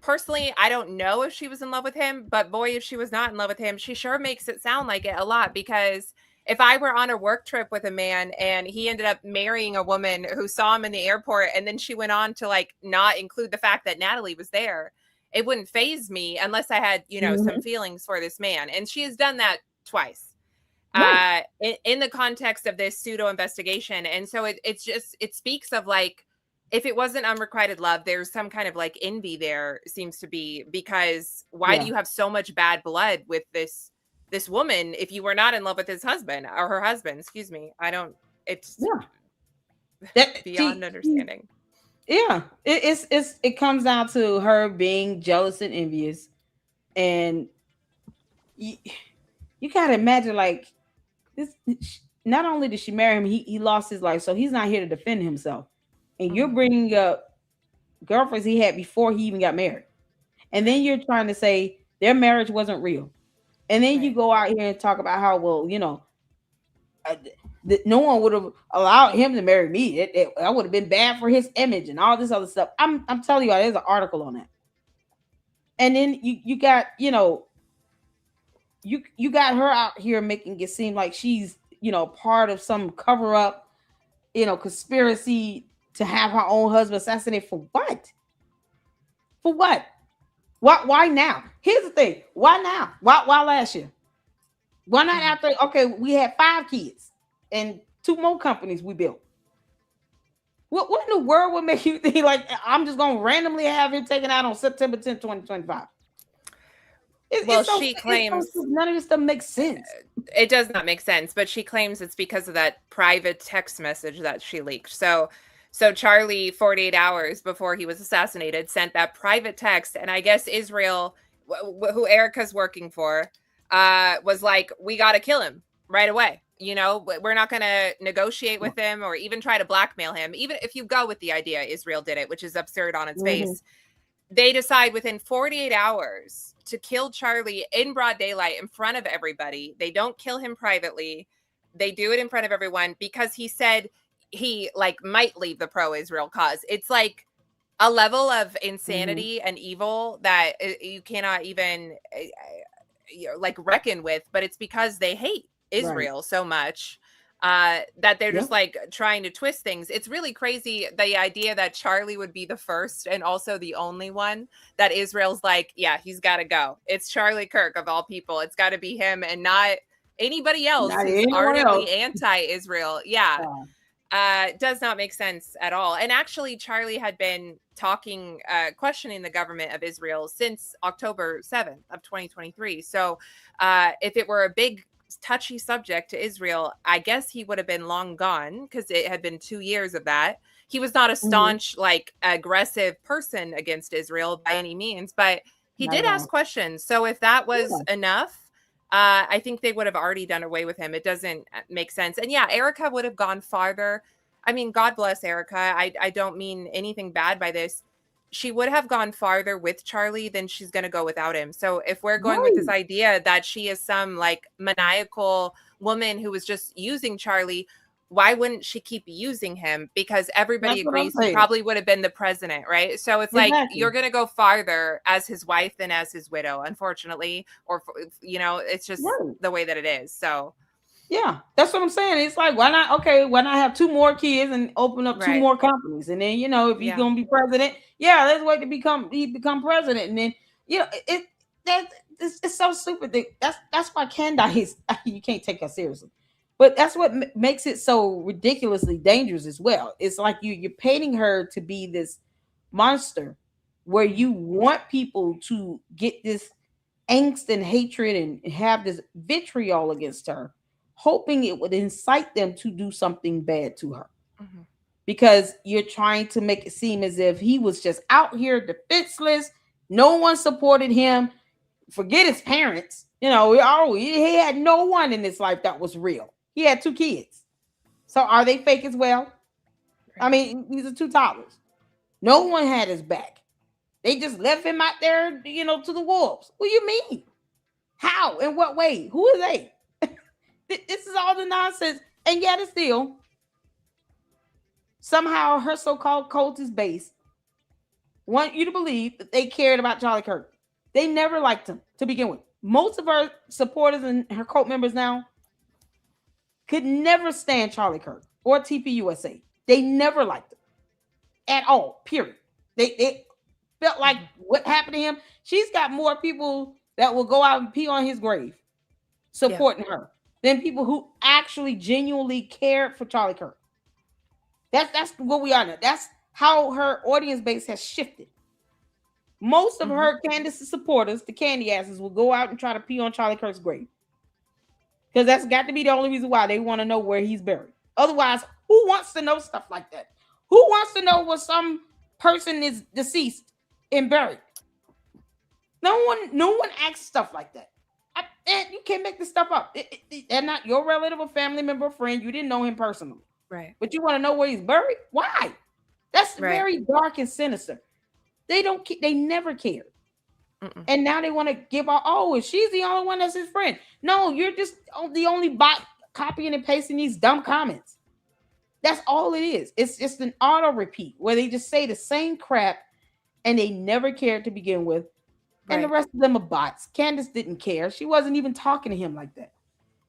personally, I don't know if she was in love with him, but boy, if she was not in love with him, she sure makes it sound like it a lot. Because if I were on a work trip with a man and he ended up marrying a woman who saw him in the airport, and then she went on to like not include the fact that Natalie was there, it wouldn't faze me unless I had, some feelings for this man. And she has done that twice. Right. In the context of this pseudo investigation. And so it speaks of like, if it wasn't unrequited love, there's some kind of like envy there seems to be, because why do you have so much bad blood with this woman if you were not in love with his husband or her husband? Excuse me. It's beyond understanding. Yeah. It comes down to her being jealous and envious. And you gotta imagine like this, not only did she marry him, he lost his life. So he's not here to defend himself. And you're bringing up girlfriends he had before he even got married. And then you're trying to say their marriage wasn't real. And then you go out here and talk about how, well, no one would have allowed him to marry me. That would have been bad for his image and all this other stuff. I'm telling you, there's an article on that. And then you got, you got her out here making it seem like she's, part of some cover up, conspiracy to have her own husband assassinated. For what? For what? Why now? Here's the thing. Why now? Why last year? Why not after? Okay, we had 5 kids and 2 more companies we built. What in the world would make you think like I'm just gonna randomly have him taken out on September 10th, 2025? She claims none of this stuff makes sense. It does not make sense, but she claims it's because of that private text message that she leaked. So Charlie, 48 hours before he was assassinated, sent that private text. And I guess Israel, who ERIKA's working for, was like, we got to kill him right away. We're not going to negotiate with him or even try to blackmail him. Even if you go with the idea Israel did it, which is absurd on its face. They decide within 48 hours to kill Charlie in broad daylight in front of everybody. They don't kill him privately. They do it in front of everyone because he said, he like might leave the pro-Israel cause. It's like a level of insanity and evil that you cannot even like reckon with, but it's because they hate Israel so much that they're just like trying to twist things. It's really crazy, the idea that Charlie would be the first and also the only one that Israel's like, yeah, he's got to go. It's Charlie Kirk of all people. It's got to be him and not anybody else who's ardently anti-Israel. Does not make sense at all. And actually, Charlie had been talking, questioning the government of Israel since October 7th of 2023. So if it were a big touchy subject to Israel, I guess he would have been long gone because it had been 2 years of that. He was not a staunch, like aggressive person against Israel by any means, but he did ask questions. So if that was enough, I think they would have already done away with him. It doesn't make sense. And yeah, ERIKA would have gone farther. I mean, God bless ERIKA. I don't mean anything bad by this. She would have gone farther with Charlie than she's going to go without him. So if we're going with this idea that she is some like maniacal woman who was just using Charlie, why wouldn't she keep using him? Because everybody agrees he probably would have been the president, right? So it's like, you're going to go farther as his wife than as his widow, unfortunately, or, you know, it's just the way that it is. So yeah, that's what I'm saying. It's like, why not? Okay, why not have 2 more kids and open up 2 more companies? And then, you know, if he's going to be president, let's wait to become president. And then, you know, it's so stupid. That's why Candace, you can't take her seriously. But that's what makes it so ridiculously dangerous as well. It's like you're painting her to be this monster where you want people to get this angst and hatred and have this vitriol against her, hoping it would incite them to do something bad to her. Because you're trying to make it seem as if he was just out here defenseless. No one supported him. Forget his parents. You know, he had no one in his life that was real. He had 2 kids. So are they fake as well? I mean, these are 2 toddlers. No one had his back. They just left him out there, you know, to the wolves. What do you mean? How? In what way? Who are they? This is all the nonsense. And yet it's still somehow her so-called cultist base want you to believe that they cared about Charlie Kirk. They never liked him to begin with. Most of her supporters and her cult members now could never stand Charlie Kirk or TPUSA. They never liked him at all, period. They felt like what happened to him, she's got more people that will go out and pee on his grave supporting her than people who actually genuinely cared for Charlie Kirk. That's what we are now. That's how her audience base has shifted. Most of her Candace's supporters, the candy asses, will go out and try to pee on Charlie Kirk's grave. Because that's got to be the only reason why they want to know where he's buried. Otherwise, who wants to know stuff like that? Who wants to know where some person is deceased and buried? No one asks stuff like that. You can't make this stuff up. They're not your relative or family member or friend. You didn't know him personally. Right. But you want to know where he's buried? Why? That's very dark and sinister. They never cared. And now they want to give her, and she's the only one that's his friend. No, you're just the only bot copying and pasting these dumb comments. That's all it is. It's just an auto repeat where they just say the same crap and they never cared to begin with. And the rest of them are bots. Candace didn't care. She wasn't even talking to him like that.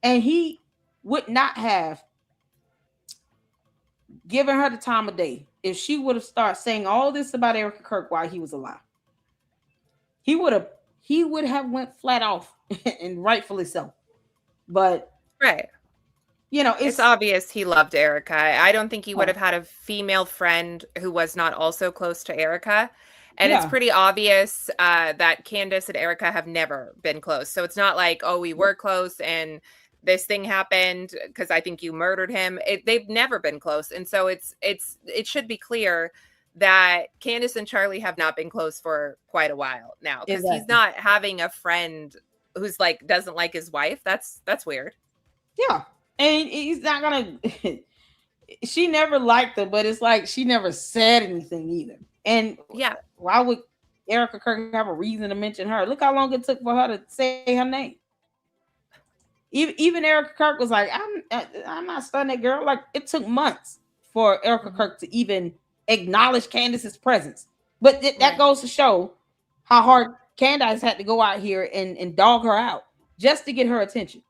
And he would not have given her the time of day if she would have started saying all this about ERIKA KIRK while he was alive. He would have went flat off, and rightfully so. But you know, it's obvious he loved ERIKA. I don't think he would have had a female friend who was not also close to ERIKA. And it's pretty obvious that Candace and ERIKA have never been close. So it's not like, we were close and this thing happened because I think you murdered him. They've never been close. And so it should be clear that Candace and Charlie have not been close for quite a while now, because he's not having a friend who's like doesn't like his wife. That's weird. Yeah, and he's not gonna. She never liked him, but it's like she never said anything either. And why would ERIKA KIRK have a reason to mention her? Look how long it took for her to say her name. Even ERIKA KIRK was like, I'm not studying that girl. Like, it took months for ERIKA KIRK to even acknowledge Candace's presence. But that goes to show how hard Candace had to go out here and dog her out just to get her attention.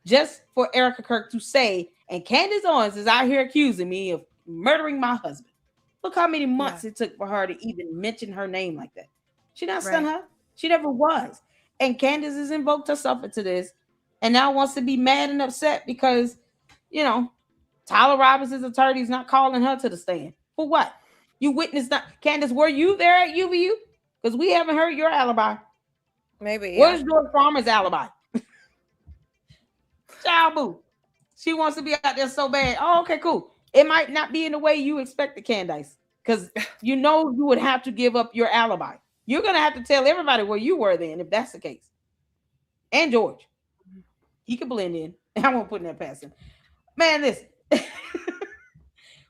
Just for ERIKA KIRK to say, and Candace Owens is out here accusing me of murdering my husband. Look how many months it took for her to even mention her name like that. She not stunned her. She never was. And Candace has invoked herself into this and now wants to be mad and upset because, you know, Tyler Robinson's attorney is not calling her to the stand. For what? You witnessed that. Candace, were you there at UVU? Because we haven't heard your alibi. Maybe. Where's George Farmer's alibi? Child boo. She wants to be out there so bad. Oh, okay, cool. It might not be in the way you expected, Candace, because you know you would have to give up your alibi. You're going to have to tell everybody where you were then, if that's the case. And George. He could blend in. I won't put that past him. Man, listen.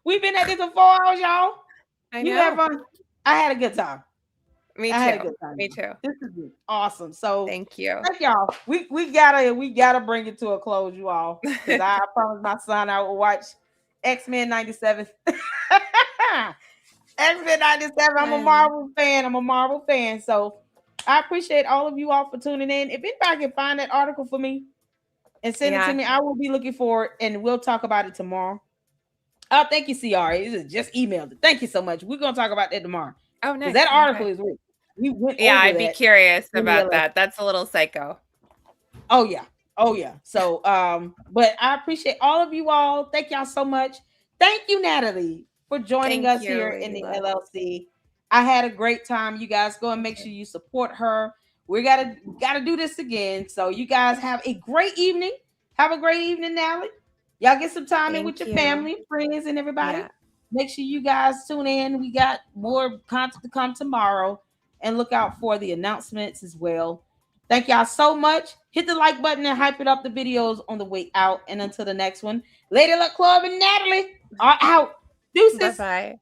We've been at this for 4 hours, y'all. I know. You have fun? I had a good time. Me too. I had a good time. Me too. This is awesome. So thank you. Thank y'all. We gotta bring it to a close, you all. Because I promised my son I would watch X-Men 97. X-Men 97. I'm a Marvel fan. So I appreciate all of you all for tuning in. If anybody can find that article for me and send it to me, I will be looking for it, and we'll talk about it tomorrow. Oh, thank you, CR. It just emailed it. Thank you so much. We're gonna talk about that tomorrow. Oh, nice. That article is rich. We went over I'd be that. curious about that. That's a little psycho. Oh yeah. So but I appreciate all of you all. Thank y'all so much. Thank you, Natalie, for joining us here in the LLC. I had a great time. You guys go and make sure you support her. We gotta do this again. So you guys have a great evening. Have a great evening, Natalie. Y'all get some time in with your family, friends, and everybody. Make sure you guys tune in. We got more content to come tomorrow, and look out for the announcements as well. Thank y'all so much. Hit the like button and hype it up. The videos on the way out. And until the next one, Lady Luck Club and Natalie are out. Deuces. Bye-bye.